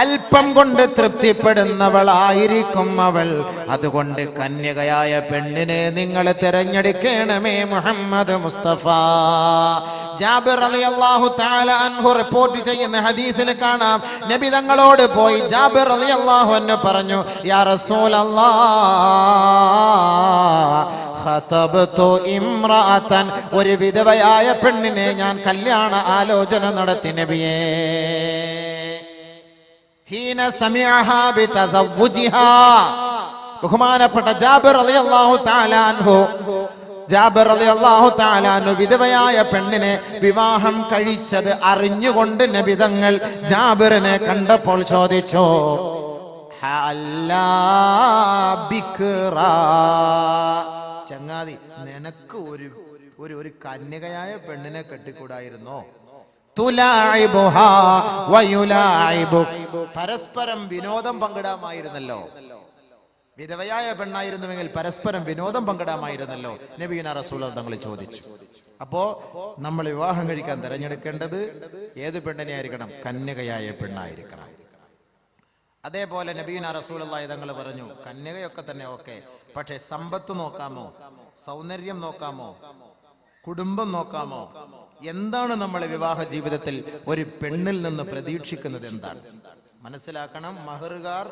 അല്പം കൊണ്ട് തൃപ്തിപ്പെടുന്നവളായിരിക്കും അവൾ. അതുകൊണ്ട് കന്യകയായ പെണ്ണിനെ നിങ്ങൾ തിരഞ്ഞെടുക്കണമേ മുഹമ്മദ് മുസ്തഫ. ജാബിർ റളിയല്ലാഹു തആല അൻഹു റിപ്പോർട്ട് ചെയ്യുന്ന ഹദീസിൽ കാണാം, നബി തങ്ങളോട് പോയി ജാബിർ റളിയല്ലാഹു അൻഹു പറഞ്ഞു, യാ റസൂലല്ലാഹ്, ഖതബ്തു ഇംറഅതൻ, ഒരു വിധവയായ പെണ്ണിനെ ഞാൻ കല്യാണ ആലോചന നടത്തി നബിയേ. ഹീന സമിഅഹാ ബിതസവ്വുജിഹാ, ബഹുമാനപ്പെട്ട ജാബിർ റളിയല്ലാഹു തആല അൻഹു, ജാബിർ റളിയല്ലാഹു തആല അൻഹു വിധവയായ പെണ്ണിനെ വിവാഹം കഴിച്ചത് അറിഞ്ഞുകൊണ്ട് നബി തങ്ങൾ ജാബിറിനെ കണ്ടപ്പോൾ ചോദിച്ചു, ഹല്ലാ ബിക്റ, ചങ്ങാതി നിനക്ക് ഒരു കന്യകയായ പെണ്ണിനെ കെട്ടിക്കൂടായിരുന്നോ? തുലാഇബുഹാ വയുലാഇബുക്, പരസ്പരം വിനോദം പങ്കിടാമായിരുന്നല്ലോ. വിധവയായ പെണ്ണായിരുന്നുവെങ്കിൽ പരസ്പരം വിനോദം പങ്കിടാമായിരുന്നല്ലോ. നബിയുനാ റസൂലുള്ളാഹി തങ്ങൾ ചോദിച്ചു. അപ്പോ നമ്മൾ വിവാഹം കഴിക്കാൻ തിരഞ്ഞെടുക്കേണ്ടത് ഏത് പെണ്ണിനെ ആയിരിക്കണം? കന്യകയായ പെണ്ണായിരിക്കണം. അതേപോലെ നബിയുനാ റസൂലുള്ളാഹി തങ്ങൾ പറഞ്ഞു, കന്യകയൊക്കെ തന്നെ ഓക്കെ, പക്ഷെ സമ്പത്ത് നോക്കാമോ, സൗന്ദര്യം നോക്കാമോ, കുടുംബം നോക്കാമോ? എന്താണ് നമ്മൾ വിവാഹ ജീവിതത്തിൽ ഒരു പെണ്ണിൽ നിന്ന് പ്രതീക്ഷിക്കുന്നത്? എന്താണ് മനസ്സിലാക്കണം. മഹറുകാർ,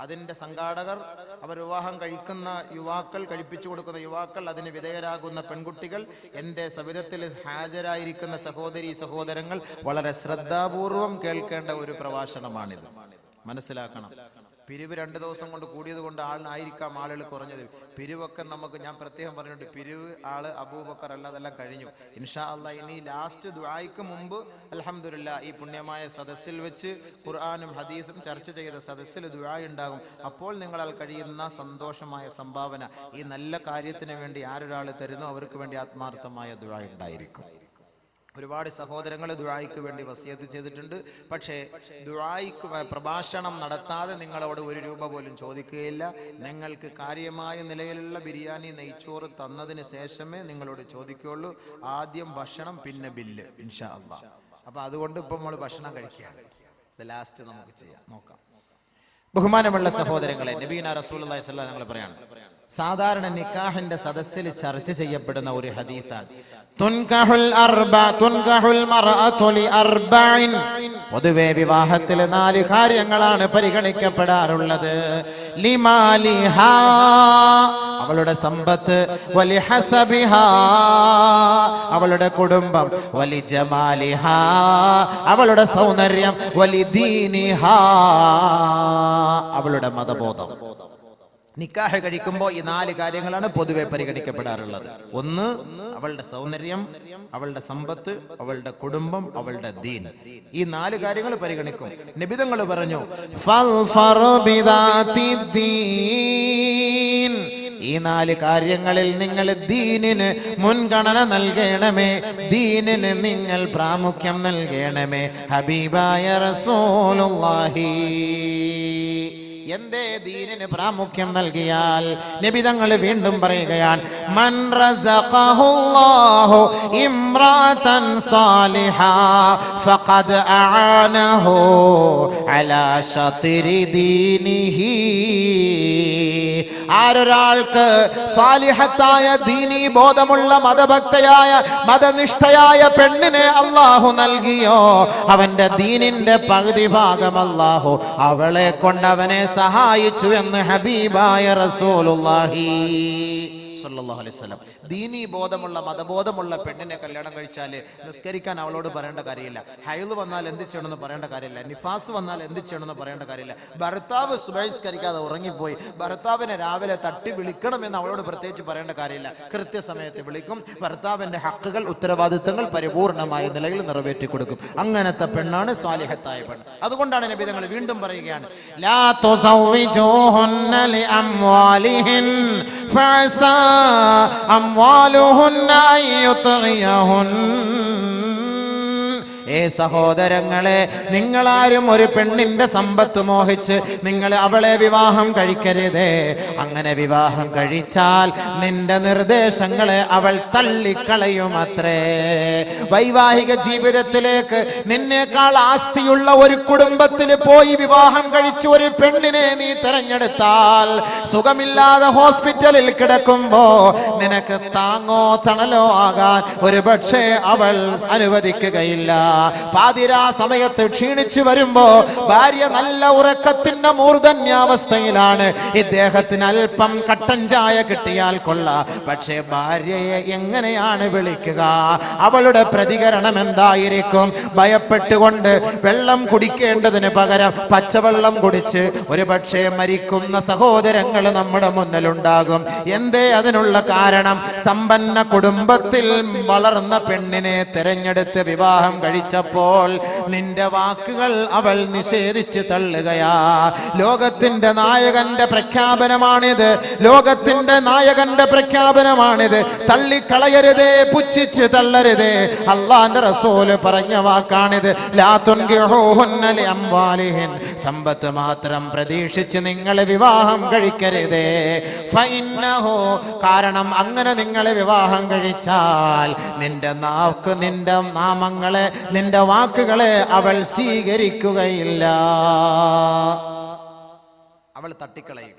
അതിന്റെ സംഘാടകർ, അവർ വിവാഹം കഴിക്കുന്ന യുവാക്കൾ, കഴിപ്പിച്ചു കൊടുക്കുന്ന യുവാക്കൾ, അതിന് വിധേയരാകുന്ന പെൺകുട്ടികൾ, എൻ്റെ സവിധത്തിൽ ഹാജരായിരിക്കുന്ന സഹോദരി സഹോദരങ്ങൾ വളരെ ശ്രദ്ധാപൂർവം കേൾക്കേണ്ട ഒരു പ്രഭാഷണമാണിത്. മനസ്സിലാക്കണം. പിരിവ് 2 ദിവസം കൊണ്ട് കൂടിയത് കൊണ്ട് ആളിനായിരിക്കാം ആളുകൾ കുറഞ്ഞത്. പിരിവൊക്കെ നമുക്ക്, ഞാൻ പ്രത്യേകം പറഞ്ഞിട്ടുണ്ട്, പിരിവ് ആള് അബൂബക്കർ അല്ല, അതെല്ലാം കഴിഞ്ഞു. ഇൻഷാ അല്ലാഹ് ഇനി ലാസ്റ്റ് ദുആയ്ക്ക് മുമ്പ് അൽഹംദുലില്ലാഹ് ഈ പുണ്യമായ സദസ്സിൽ വെച്ച് ഖുർആനും ഹദീസും ചർച്ച ചെയ്ത സദസ്സിൽ ദുആ ഉണ്ടാകും. അപ്പോൾ നിങ്ങളാൽ കഴിയുന്ന സന്തോഷമായ സംഭാവന ഈ നല്ല കാര്യത്തിന് വേണ്ടി ആരൊരാൾ തരുന്നോ അവർക്ക് വേണ്ടി ആത്മാർത്ഥമായ ദുആ ഉണ്ടായിരിക്കും. ഒരുപാട് സഹോദരങ്ങൾ ദുആയ്ക്ക് വേണ്ടി വസിയത്ത് ചെയ്തിട്ടുണ്ട്. പക്ഷേ ദുആയ്ക്ക് പ്രഭാഷണം നടത്താതെ നിങ്ങളോട് 1 രൂപ പോലും ചോദിക്കുകയില്ല. നിങ്ങൾക്ക് കാര്യമായ നിലയിലുള്ള ബിരിയാണി, നെയ്ച്ചോറ് തന്നതിന് ശേഷമേ നിങ്ങളോട് ചോദിക്കുകയുള്ളൂ. ആദ്യം ഭക്ഷണം, പിന്നെ ബില്ല് ഇൻഷാ അല്ലാഹ്. അപ്പൊ അതുകൊണ്ട് ഇപ്പൊ നമ്മൾ ഭക്ഷണം കഴിക്കുകയാണ്. ലാസ്റ്റ് നമുക്ക് ചെയ്യാം, നോക്കാം. ബഹുമാനമുള്ള സഹോദരങ്ങളെ, നബിയുനാ റസൂലുള്ളാഹി സ്വല്ലല്ലാഹു അലൈഹി വസല്ലം പറയാണ്, സാധാരണ നിക്കാഹിന്റെ സദസ്സിൽ ചർച്ച ചെയ്യപ്പെടുന്ന ഒരു ഹദീസാണ്, പൊതുവെ വിവാഹത്തിൽ 4 കാര്യങ്ങളാണ് പരിഗണിക്കപ്പെടാറുള്ളത്. ലിമാലിഹാ, അവളുടെ സമ്പത്ത്, വലിഹസബിഹാ, അവളുടെ കുടുംബം, വലിജമാലിഹാ, അവളുടെ സൗന്ദര്യം, വലിദീനിഹാ, അവളുടെ മതബോധം. നിക്കാഹ് കഴിക്കുമ്പോൾ ഈ 4 കാര്യങ്ങളാണ് പൊതുവെ പരിഗണിക്കപ്പെടാറുള്ളത്. 1 അവളുടെ സൗന്ദര്യം, അവളുടെ സമ്പത്ത്, അവളുടെ കുടുംബം, അവളുടെ ദീൻ. ഈ 4 കാര്യങ്ങൾ പരിഗണിക്കും. നബി തങ്ങൾ പറഞ്ഞു, ഈ 4 കാര്യങ്ങളിൽ നിങ്ങൾ ദീനിന് മുൻഗണന നൽകണമേ, ദീനിന് നിങ്ങൾ പ്രാമുഖ്യം നൽകണമേ. ഹബീബായ റസൂലുള്ളാഹി. എന്തേ ദീനിന് പ്രാമുഖ്യം നൽകിയാൽ? നബി തങ്ങൾ വീണ്ടും പറയുകയാണ്, മൻ റസഖഹുല്ലാഹു ഇംറാതൻ സാലിഹാ ഫഖദ് അആനഹു അലാ ശത്രി ദീനിഹി. ആരൊരാൾക്ക് സാലിഹത്തായ ദീനീ ബോധമുള്ള മതഭക്തയായ മതനിഷ്ഠയായ പെണ്ണിനെ അല്ലാഹു നൽകിയോ, അവന്റെ ദീനിന്റെ പകുതി ഭാഗം അല്ലാഹു അവളെ കൊണ്ട് അവനെ സഹായിച്ചു എന്ന് ഹബീബായ റസൂലുള്ളാഹി സ്വല്ലല്ലാഹു അലൈഹി വസല്ലം. ദീനീ ബോധമുള്ള മതബോധമുള്ള പെണ്ണിനെ കല്യാണം കഴിച്ചാൽ നിസ്കരിക്കാൻ അവളോട് പറയേണ്ട കാര്യമില്ല. ഹൈദ് വന്നാൽ എന്ത് ചെയ്യണമെന്ന് പറയേണ്ട കാര്യമില്ല. നിഫാസ് വന്നാൽ എന്ത് ചെയ്യണമെന്ന് പറയേണ്ട കാര്യമില്ല. ഭർത്താവ് സുബഹിസ്കരിക്കാതെ ഉറങ്ങിപ്പോയി, ഭർത്താവിനെ രാവിലെ തട്ടി വിളിക്കണമെന്ന് അവളോട് പ്രത്യേകിച്ച് പറയേണ്ട കാര്യമില്ല. കൃത്യസമയത്ത് വിളിക്കും. ഭർത്താവിന്റെ ഹക്കുകൾ, ഉത്തരവാദിത്തങ്ങൾ പരിപൂർണമായ നിലയിൽ നിറവേറ്റി കൊടുക്കും. അങ്ങനത്തെ പെണ്ണാണ് സ്വാലിഹത്തായ പെണ്ണ്. അതുകൊണ്ടാണ് നബി തങ്ങൾ വീണ്ടും പറയുകയാണ്, ലാ തുസവ്വിജൂഹുന്ന ലിഅംവാലിഹിൻ ഫഅസാ അംവാലുഹുന്ന അൻ യുത്ഗിയഹുൻ സഹോദരങ്ങളെ, നിങ്ങളാരും ഒരു പെണ്ണിന്റെ സമ്പത്ത് മോഹിച്ച് നിങ്ങൾ അവളെ വിവാഹം കഴിക്കരുതേ. അങ്ങനെ വിവാഹം കഴിച്ചാൽ നിന്റെ നിർദ്ദേശങ്ങളെ അവൾ തള്ളിക്കളയുമത്രേ. വൈവാഹിക ജീവിതത്തിലേക്ക് നിന്നേക്കാൾ ആസ്തിയുള്ള ഒരു കുടുംബത്തിൽ പോയി വിവാഹം കഴിച്ച ഒരു പെണ്ണിനെ നീ തെരഞ്ഞെടുത്താൽ സുഖമില്ലാതെ ഹോസ്പിറ്റലിൽ കിടക്കുമ്പോ നിനക്ക് താങ്ങോ തണലോ ആകാൻ ഒരു പക്ഷേ അവൾ അനുവദിക്കുകയില്ല. പാതിരാ സമയത്ത് ക്ഷീണിച്ചു വരുമ്പോ ഭാര്യ നല്ല ഉറക്കത്തിന്റെ മൂർധന്യാവസ്ഥയിലാണ്. ഇദ്ദേഹത്തിന് അല്പം കട്ടൻ ചായ കിട്ടിയാൽ കൊള്ളാം. പക്ഷേ ഭാര്യയെ എങ്ങനെയാണ് വിളിക്കുക? അവളുടെ പ്രതികരണം എന്തായിരിക്കും? ഭയപ്പെട്ടുകൊണ്ട് വെള്ളം കുടിക്കേണ്ടതിന് പകരം പച്ചവെള്ളം കുടിച്ച് ഒരു പക്ഷേ മരിക്കുന്ന സഹോദരങ്ങൾ നമ്മുടെ മുന്നിലുണ്ടാകും. എന്തേ അതിനുള്ള കാരണം? സമ്പന്ന കുടുംബത്തിൽ വളർന്ന പെണ്ണിനെ തെരഞ്ഞെടുത്ത് വിവാഹം കഴിച്ചപ്പോൾ നിന്റെ വാക്കുകൾ അവൾ നിഷേധിച്ച് തള്ളുകയാ. ലോകത്തിന്റെ നായകന്റെ പ്രഖ്യാപനമാണിത്. ലോകത്തിന്റെ നായകന്റെ പ്രഖ്യാപനമാണിത്. തള്ളിക്കളയരുതേ, പുച്ഛിച്ച് തള്ളരുതേ. അള്ളാന്റെ റസൂല് പറഞ്ഞ വാക്കാണിത്. ലാ തുൻകിഹൂഹുന്ന ലിഅംവാലിഹിൻ, സമ്പത്ത് മാത്രം പ്രതീക്ഷിച്ച് നിങ്ങൾ വിവാഹം കഴിക്കരുതേ. ഫഇന്നഹു, കാരണം അങ്ങനെ നിങ്ങൾ വിവാഹം കഴിച്ചാൽ നിന്റെ നാക്ക്, നിന്റെ നാമങ്ങളെ, നിന്റെ വാക്കുകളെ അവൾ സ്വീകരിക്കുകയില്ല, അവൾ തട്ടിക്കളയും.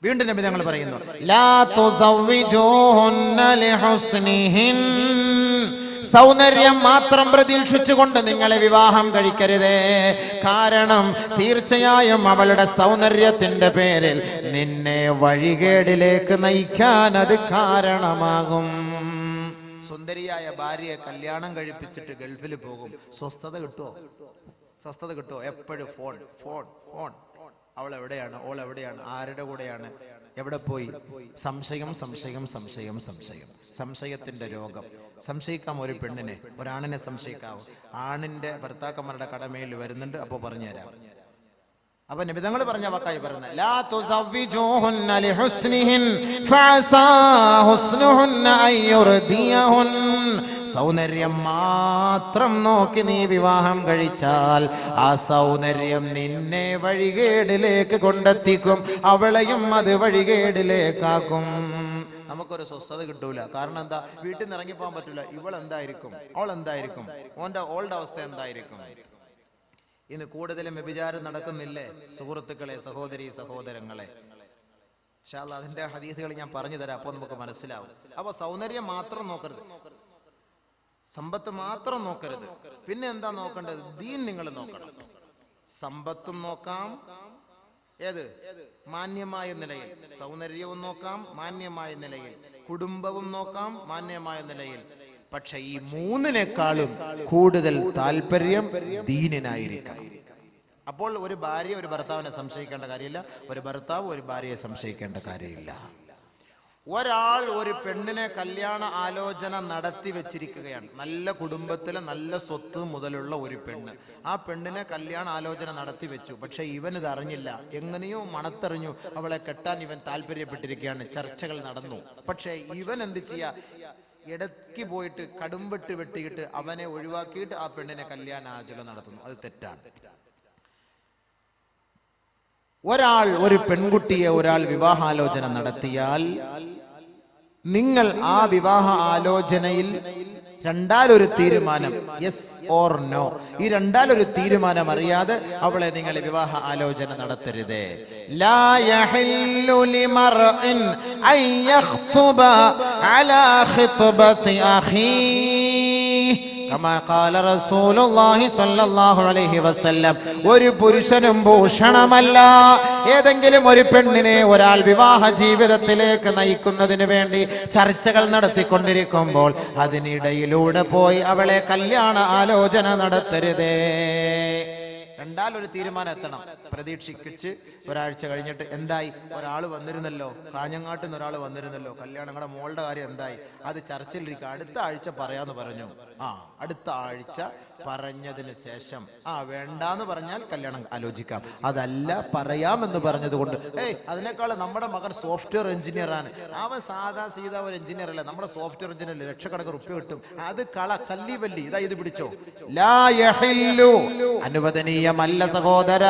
വീണ്ടും നബി തങ്ങൾ പറയുന്നു, ലാ തുസവ്വിജൂഹുന്ന ലിഹുസ്നിഹിൻ, സൗന്ദര്യം മാത്രം പ്രതീക്ഷിച്ചുകൊണ്ട് നിങ്ങളെ വിവാഹം കഴിക്കരുതേ. കാരണം തീർച്ചയായും അവളുടെ സൗന്ദര്യത്തിന്റെ പേരിൽ നിന്നെ വഴികേടിലേക്ക് നയിക്കാൻ അത് കാരണമാകും. സുന്ദരിയായ ഭാര്യയെ കല്യാണം കഴിപ്പിച്ചിട്ട് ഗൾഫിൽ പോകും. സ്വസ്ഥത കിട്ടുമോ? സ്വസ്ഥത കിട്ടുമോ? എപ്പോഴും ഫോൺ ഫോൺ ഫോൺ. അവൾ എവിടെയാണ്? ഓൾ എവിടെയാണ്? ആരുടെ കൂടെയാണ്? എവിടെ പോയി? സംശയം സംശയം സംശയം സംശയം. സംശയത്തിന്റെ രോഗം. സംശയിക്കാം ഒരു പെണ്ണിനെ, ഒരാണിനെ സംശയിക്കാവും. ആണിന്റെ ഭർത്താക്കന്മാരുടെ കടമയിൽ വരുന്നുണ്ട്. അപ്പോ പറഞ്ഞുതരാം. അപ്പൊ നബിതങ്ങൾ പറഞ്ഞ വാക്കായി പറയുന്നത്, ലാ തുസവ്വിജൂഹുന്ന ലിഹുസ്നിഹിൻ ഫഅസാ ഹുസ്നുഹുന്ന അയ്യുർദിയഹുൻ, സൗന്ദര്യം മാത്രം നോക്കി നീ വിവാഹം കഴിച്ചാൽ ആ സൗന്ദര്യം നിന്നെ വഴികേടിലേക്ക് കൊണ്ടെത്തിക്കും, അവളെയും അത് വഴികേടിലേക്കാക്കും. നമുക്കൊരു സ്വസ്ഥത കിട്ടൂല. കാരണം എന്താ? വീട്ടിൽ നിന്ന് ഇറങ്ങിപ്പോകാൻ പറ്റൂല. ഇവൾ എന്തായിരിക്കും? ഓൾ എന്തായിരിക്കും? ഓളുടെ അവസ്ഥ എന്തായിരിക്കും? ഇന്ന് കൂടുതലും വ്യഭിചാരം നടക്കുന്നില്ലേ സുഹൃത്തുക്കളെ, സഹോദരി സഹോദരങ്ങളെ? ഇൻഷാ അല്ലാഹ് അതിന്റെ ഹദീസുകൾ ഞാൻ പറഞ്ഞു തരാം, അപ്പോൾ നമുക്ക് മനസ്സിലാവും. അപ്പൊ സൗന്ദര്യം മാത്രം നോക്കരുത്, സമ്പത്ത് മാത്രം നോക്കരുത്. പിന്നെ എന്താ നോക്കേണ്ടത്? ദീൻ നിങ്ങൾ നോക്കണം. സമ്പത്തും നോക്കാം, ഏത് മാന്യമായ നിലയിൽ. സൗന്ദര്യവും നോക്കാം മാന്യമായ നിലയിൽ. കുടുംബവും നോക്കാം മാന്യമായ നിലയിൽ. പക്ഷെ ഈ മൂന്നിനേക്കാളും കൂടുതൽ താല്പര്യം ദീനിനായിരിക്കണം. അപ്പോൾ ഒരു ഭാര്യ ഒരു ഭർത്താവിനെ സംശയിക്കേണ്ട കാര്യമില്ല, ഒരു ഭർത്താവ് ഒരു ഭാര്യയെ സംശയിക്കേണ്ട കാര്യമില്ല. ഒരാൾ ഒരു പെണ്ണിനെ കല്യാണ ആലോചന നടത്തി വെച്ചിരിക്കുകയാണ്. നല്ല കുടുംബത്തിലെ നല്ല സ്വത്ത് മുതലുള്ള ഒരു പെണ്ണ്. ആ പെണ്ണിനെ കല്യാണ ആലോചന നടത്തി വെച്ചു. പക്ഷെ ഇവനിത് അറിഞ്ഞില്ല. എങ്ങനെയോ മണത്തെറിഞ്ഞു അവളെ കെട്ടാൻ ഇവൻ താല്പര്യപ്പെട്ടിരിക്കുകയാണ്. ചർച്ചകൾ നടന്നു. പക്ഷെ ഇവൻ എന്ത് ചെയ്യാ? ഇടയ്ക്ക് പോയിട്ട് കടുംവെട്ട് വെട്ടിയിട്ട് അവനെ ഒഴിവാക്കിയിട്ട് ആ പെണ്ണിനെ കല്യാണാലോചന നടത്തുന്നു. അത് തെറ്റാണ്. ഒരാൾ ഒരു പെൺകുട്ടിയെ ഒരാൾ വിവാഹാലോചന നടത്തിയാൽ നിങ്ങൾ ആ വിവാഹ ആലോചനയിൽ രണ്ടാലൊരു തീരുമാനം, യെസ് ഓർ നോ, ഈ രണ്ടാലൊരു തീരുമാനം അറിയാതെ അവളെ നിങ്ങൾ വിവാഹ ആലോചന നടത്തരുത്. ലാ യഹില്ലു ലിമർഇൻ അൻ യഖ്തുബ അലാ ഖിത്ബതി അഖീഹി കമാ ഖാല റസൂലുള്ളാഹി സ്വല്ലല്ലാഹു അലൈഹി വസല്ലം. ഒരു പുരുഷനും ഭൂഷണമല്ല ഏതെങ്കിലും ഒരു പെണ്ണിനെ ഒരാൾ വിവാഹ ജീവിതത്തിലേക്ക് നയിക്കുന്നതിന് വേണ്ടി ചർച്ചകൾ നടത്തിക്കൊണ്ടിരിക്കുമ്പോൾ അതിനിടയിലൂടെ പോയി അവളെ കല്യാണ ആലോചന നടത്തരുതേ. രണ്ടാലൊരു തീരുമാനം എത്തണം. പ്രതീക്ഷിച്ച് ഒരാഴ്ച കഴിഞ്ഞിട്ട് എന്തായി, ഒരാൾ വന്നിരുന്നല്ലോ, കാഞ്ഞങ്ങാട്ട് നിന്ന് ഒരാൾ വന്നിരുന്നല്ലോ, കല്യാണം ഞങ്ങളുടെ മോളുടെ കാര്യം എന്തായി, അത് ചർച്ചയിലിരിക്കുക, അടുത്ത ആഴ്ച പറയാന്ന് പറഞ്ഞു. അടുത്ത ആഴ്ച പറഞ്ഞതിന് ശേഷം വേണ്ടാന്ന് പറഞ്ഞാൽ കല്യാണം ആലോചിക്കാം. അതല്ല പറയാമെന്ന് പറഞ്ഞത് കൊണ്ട് അതിനേക്കാൾ നമ്മുടെ മകൻ സോഫ്റ്റ്വെയർ എഞ്ചിനീയർ ആണ്, അവൻ സാധാ സീതാ ഒരു എഞ്ചിനീയർ അല്ല, നമ്മുടെ സോഫ്റ്റ്വെയർ എഞ്ചിനീയർ ലക്ഷക്കണക്കിന് റുപ്യ കിട്ടും, അത് കല്ലി ഇതാ ഇത് പിടിച്ചോ. ലാ യഹില്ലു, അനുവദനീയമല്ല സഹോദര,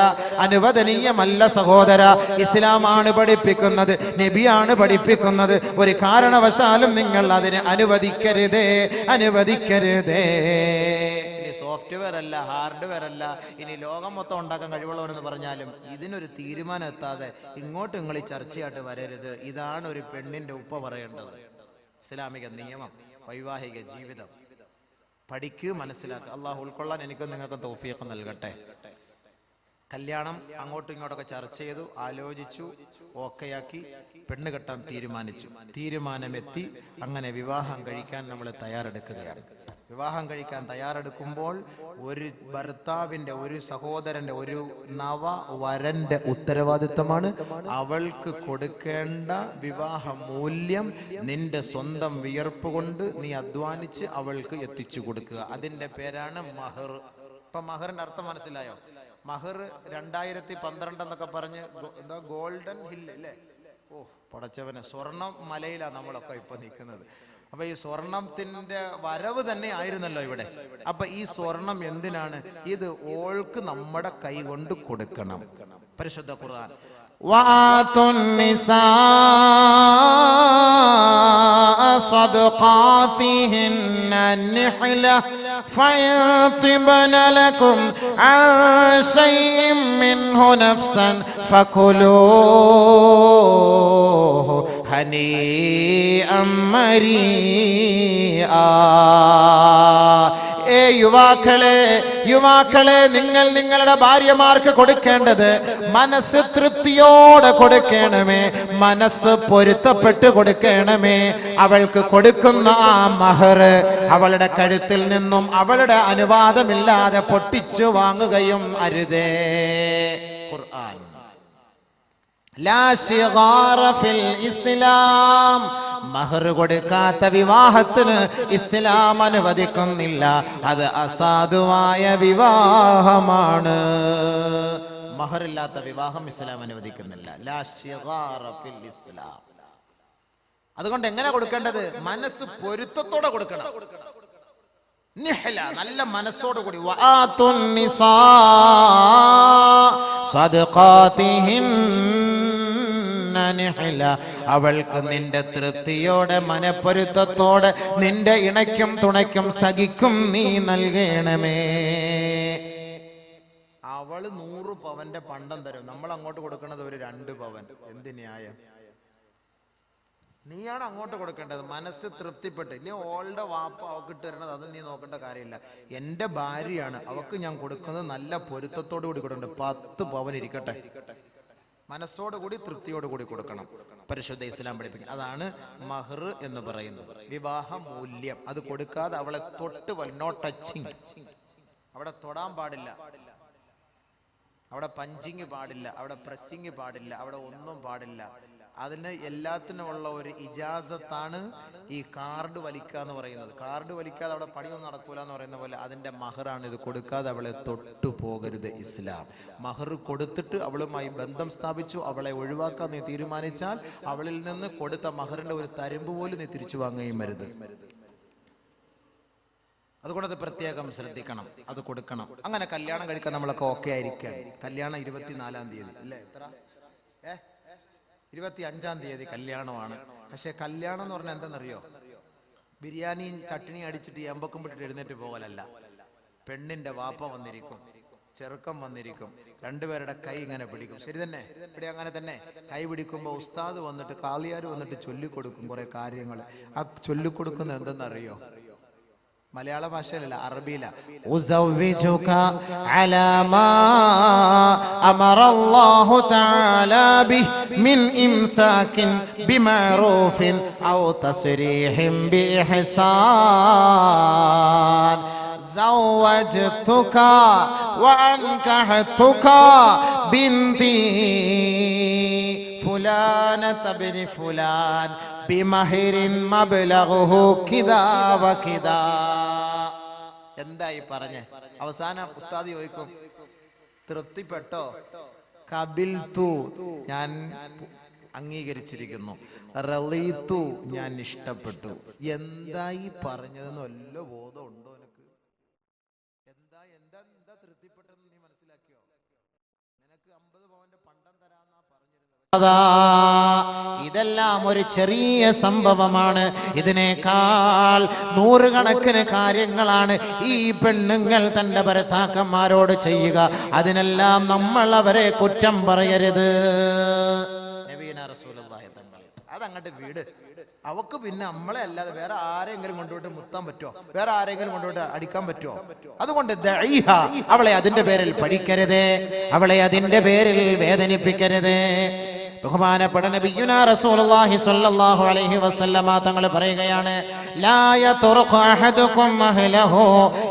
അനുവദനീയമല്ല സഹോദര. ഇസ്ലാമാണ് പഠിപ്പിക്കുന്നത്, നബിയാണ് പഠിപ്പിക്കുന്നത്. ഒരു കാരണവശാലും നിങ്ങൾ അതിനെ അനുവദിക്കരുതേ, അനുവദിക്കരുതേ. സോഫ്റ്റ്വെയർ അല്ല, ഹാർഡ്വെയർ അല്ല, ഇനി ലോകം മൊത്തം ഉണ്ടാക്കാൻ കഴിവുള്ളവരെന്ന് പറഞ്ഞാലും ഇതിനൊരു തീരുമാനം എത്താതെ ഇങ്ങോട്ട് നിങ്ങൾ ഈ ചർച്ചയായിട്ട് വരരുത്. ഇതാണ് ഒരു പെണ്ണിന്റെ ഉപ്പ പറയേണ്ടത്. ഇസ്ലാമിക നിയമം, വൈവാഹിക ജീവിതം പഠിക്കൂ, മനസ്സിലാക്കുക. അള്ളാഹു ഉൾക്കൊള്ളാൻ എനിക്കും നിങ്ങൾക്ക് തൗഫീഖ് നൽകട്ടെ. കല്യാണം അങ്ങോട്ടും ഇങ്ങോട്ടൊക്കെ ചർച്ച ചെയ്തു, ആലോചിച്ചു, ഓക്കെയാക്കി, പെണ്ണ് കെട്ടാൻ തീരുമാനിച്ചു. തീരുമാനമെത്തി, അങ്ങനെ വിവാഹം കഴിക്കാൻ നമ്മൾ തയ്യാറെടുക്കുകയാണ്. വിവാഹം കഴിക്കാൻ തയ്യാറെടുക്കുമ്പോൾ ഒരു ഭർത്താവിന്റെ, ഒരു സഹോദരന്റെ, ഒരു നവവരന്റെ ഉത്തരവാദിത്തമാണ് അവൾക്ക് കൊടുക്കേണ്ട വിവാഹ മൂല്യം നിന്റെ സ്വന്തം വിയർപ്പ് കൊണ്ട് നീ അധ്വാനിച്ച് അവൾക്ക് എത്തിച്ചു കൊടുക്കുക. അതിന്റെ പേരാണ് മഹർ. ഇപ്പൊ മഹറിന്റെ അർത്ഥം മനസ്സിലായോ? മഹർ 2012 എന്നൊക്കെ പറഞ്ഞ് എന്താ ഗോൾഡൻ ഹില്ല് അല്ലേ? പടച്ചവനെ, സ്വർണം മലയിലാണ് നമ്മളൊക്കെ ഇപ്പൊ നിൽക്കുന്നത്. അപ്പൊ ഈ സ്വർണത്തിന്റെ വരവ് തന്നെ ആയിരുന്നല്ലോ ഇവിടെ. അപ്പൊ ഈ സ്വർണം എന്തിനാണ്? ഇത് ഓൾക്ക് നമ്മുടെ കൈ കൊണ്ട് കൊടുക്കണം. പരിശുദ്ധ ഖുർആൻ وَآتُوا النِّسَاءَ صَدُقَاتِهِنَّ نِحْلَةً فَإِن طِبْنَ لَكُمْ عَن شَيْءٍ مِّنْهُ نَفْسًا فَكُلُوهُ هَنِيئًا مَرِيئًا. യുവാക്കളെ നിങ്ങൾ നിങ്ങളുടെ ഭാര്യമാർക്ക് കൊടുക്കേണ്ടത് മനസ്സ് തൃപ്തിയോടെ കൊടുക്കണമേ, മനസ്സ് പൊരുത്തപ്പെട്ട് കൊടുക്കണമേ. അവൾക്ക് കൊടുക്കുന്ന ആ മഹർ അവളുടെ കഴുത്തിൽ നിന്നും അവളുടെ അനുവാദമില്ലാതെ പൊട്ടിച്ചു വാങ്ങുകയും അരുതേ. ഖുർആൻ ലാ ശിഗാറ ഫിൽ ഇസ്ലാം. മഹർ കൊടുക്കാത്ത വിവാഹത്തിന് ഇസ്ലാം അനുവദിക്കുന്നില്ല. അത് അസാധുവായ വിവാഹമാണ്. മഹറില്ലാത്ത വിവാഹം ഇസ്ലാം അനുവദിക്കുന്നില്ല. ലാ ശിഗാറ ഫിൽ ഇസ്ലാം. അതുകൊണ്ട് എങ്ങനെ കൊടുക്കേണ്ടത്? മനസ്സ് പൊരുത്തത്തോടെ കൊടുക്കണം. നിഹ്ല, നല്ല മനസ്സോട് കൂടി. വആതുൻ നിസാ സദഖാതിഹിന്ന നിഹ്ല. അവൾക്ക് നിന്റെ തൃപ്തിയോടെ, മനപ്പൊരുത്തത്തോടെ, നിന്റെ ഇണയ്ക്കും തുണയ്ക്കും സഖിക്കും നീ നൽകണമേ. അവള് 100 പവന്റെ പണ്ടം തരും, നമ്മൾ അങ്ങോട്ട് കൊടുക്കുന്നത് ഒരു 2 പവൻ. എന്ത് ന്യായം? നീയാണ് അങ്ങോട്ട് കൊടുക്കേണ്ടത്. മനസ്സ് തൃപ്തിപ്പെട്ട്. ഇനി ഓളുടെ വാപ്പ അവൾക്ക് ഇട്ട് തരണത് അത് നീ നോക്കേണ്ട കാര്യമില്ല. എൻ്റെ ഭാര്യയാണ്, അവക്ക് ഞാൻ കൊടുക്കുന്നത് നല്ല പൊരുത്തത്തോടു കൂടി കൊടുക്കണ്ട. 10 പവൻ ഇരിക്കട്ടെ, മനസ്സോടുകൂടി തൃപ്തിയോടുകൂടി കൊടുക്കണം. പരിശുദ്ധ ഇസ്ലാം പഠിപ്പിക്കും. അതാണ് മഹർ എന്ന് പറയുന്നത്, വിവാഹ മൂല്യം. അത് കൊടുക്കാതെ അവളെ തൊട്ട് നോ ടച്ചിങ്. അവിടെ തൊടാൻ പാടില്ല, അവിടെ പഞ്ചിങ് പാടില്ല, അവിടെ പ്രസ്സിങ് പാടില്ല, അവിടെ ഒന്നും പാടില്ല. അതിന് എല്ലാത്തിനുമുള്ള ഒരു ഇജാസത്താണ് ഈ കാർഡ് വലിക്കുക എന്ന് പറയുന്നത്. കാർഡ് വലിക്കാതെ അവിടെ പണിയൊന്നും നടക്കൂല എന്ന് പറയുന്ന പോലെ അതിന്റെ മഹറാണ്. ഇത് കൊടുക്കാതെ അവളെ തൊട്ടു പോകരുത് ഇസ്ലാം. മഹർ കൊടുത്തിട്ട് അവളുമായി ബന്ധം സ്ഥാപിച്ചു അവളെ ഒഴിവാക്കാൻ നീ തീരുമാനിച്ചാൽ അവളിൽ നിന്ന് കൊടുത്ത മഹറിന്റെ ഒരു തരുമ്പ് പോലും നീ തിരിച്ചു വാങ്ങുകയും വരുത്. അതുകൊണ്ട് അത് പ്രത്യേകം ശ്രദ്ധിക്കണം, അത് കൊടുക്കണം. അങ്ങനെ കല്യാണം കഴിക്കാൻ നമ്മളൊക്കെ ഓക്കെ ആയിരിക്കാം. കല്യാണം 24-ാം തീയതി അല്ലേ? എത്ര 25-ാം തീയതി കല്യാണമാണ്. പക്ഷെ കല്യാണം എന്ന് പറഞ്ഞാൽ എന്താണെന്നറിയോ? ബിരിയാണിയും ചട്നിയും അടിച്ചിട്ട് എമ്പക്കം വിട്ടിട്ട് എഴുന്നേറ്റ് പോകലല്ല. പെണ്ണിന്റെ വാപ്പ വന്നിരിക്കും, ചെറുക്കം വന്നിരിക്കും, രണ്ടുപേരുടെ കൈ ഇങ്ങനെ പിടിക്കും. ശരി തന്നെ? ഇവിടെ അങ്ങനെ തന്നെ കൈ പിടിക്കുമ്പോൾ ഉസ്താദ് വന്നിട്ട്, കാളിയാർ വന്നിട്ട് ചൊല്ലിക്കൊടുക്കും കുറെ കാര്യങ്ങൾ. ആ ചൊല്ലിക്കൊടുക്കുന്നത് എന്തെന്നറിയോ? മലയാള ഭാഷയിലല്ല, അറബിയില. ഉസവ്വിജുക അലാ മാ അമറല്ലാഹു തആല ബിഹി മിൻ ഇംസാകിൻ ബിമഅറൂഫിൻ ഔ തസ്രീഹിൻ ബിഇഹ്സാൻ. സൗവജ്തുക വഅൻകഹതുക ബിൻതി ഫുലാനത ബിൻ ഫുലാൻ ബിമഹരിൻ മബ്ലഗുഹു കിദാ വകിദാ. എന്തായി പറഞ്ഞേ? അവസാനം ഉസ്താദ് ചോദിക്കും, തൃപ്തിപ്പെട്ടോ? കബിൽതു, ഞാൻ അംഗീകരിച്ചിരിക്കുന്നു. റളീതു, ഞാൻ ഇഷ്ടപ്പെട്ടു. എന്തായി പറഞ്ഞതെന്ന് വല്ല ബോധം ഉണ്ടോ നിനക്ക്? എന്താ എന്താ എന്താ തൃപ്തിപ്പെട്ടെന്ന് നീ മനസ്സിലാക്കിയോ? നിനക്ക് 50 പവന്റെ പണ്ടം തരാന്നാ പറഞ്ഞിരുന്നത്. ഇതെല്ലാം ഒരു ചെറിയ സംഭവമാണ്. ഇതിനേക്കാൾ നൂറുകണക്കിന് കാര്യങ്ങളാണ് ഈ പെണ്ണുങ്ങൾ തന്റെ ഭർത്താക്കന്മാരോട് ചെയ്യുക. അതിനെല്ലാം നമ്മൾ അവരെ കുറ്റം പറയരുത്. നബീന റസൂലുള്ളാഹി തങ്ങൾ അതങ്ങോട്ട് വീട്. അവക്ക് പിന്നെ നമ്മളെ അല്ലാതെ വേറെ ആരെങ്കിലും കൊണ്ടുപോയിട്ട് മുത്താൻ പറ്റുമോ? വേറെ ആരെങ്കിലും കൊണ്ടുപോയിട്ട് അടിക്കാൻ പറ്റുമോ? അതുകൊണ്ട് ദഈഹ, അവളെ അതിന്റെ പേരിൽ പഠിക്കരുത്, അവളെ അതിന്റെ പേരിൽ വേദനിപ്പിക്കരുത്. ബഹുമാനപ്പെട്ട നബിയുനാ റസൂലുള്ളാഹി സ്വല്ലല്ലാഹു അലൈഹി വസല്ലമ തങ്ങൾ പറയുകയാണ്, ലാ യതുറഖു അഹദുകും അഹ്ലഹു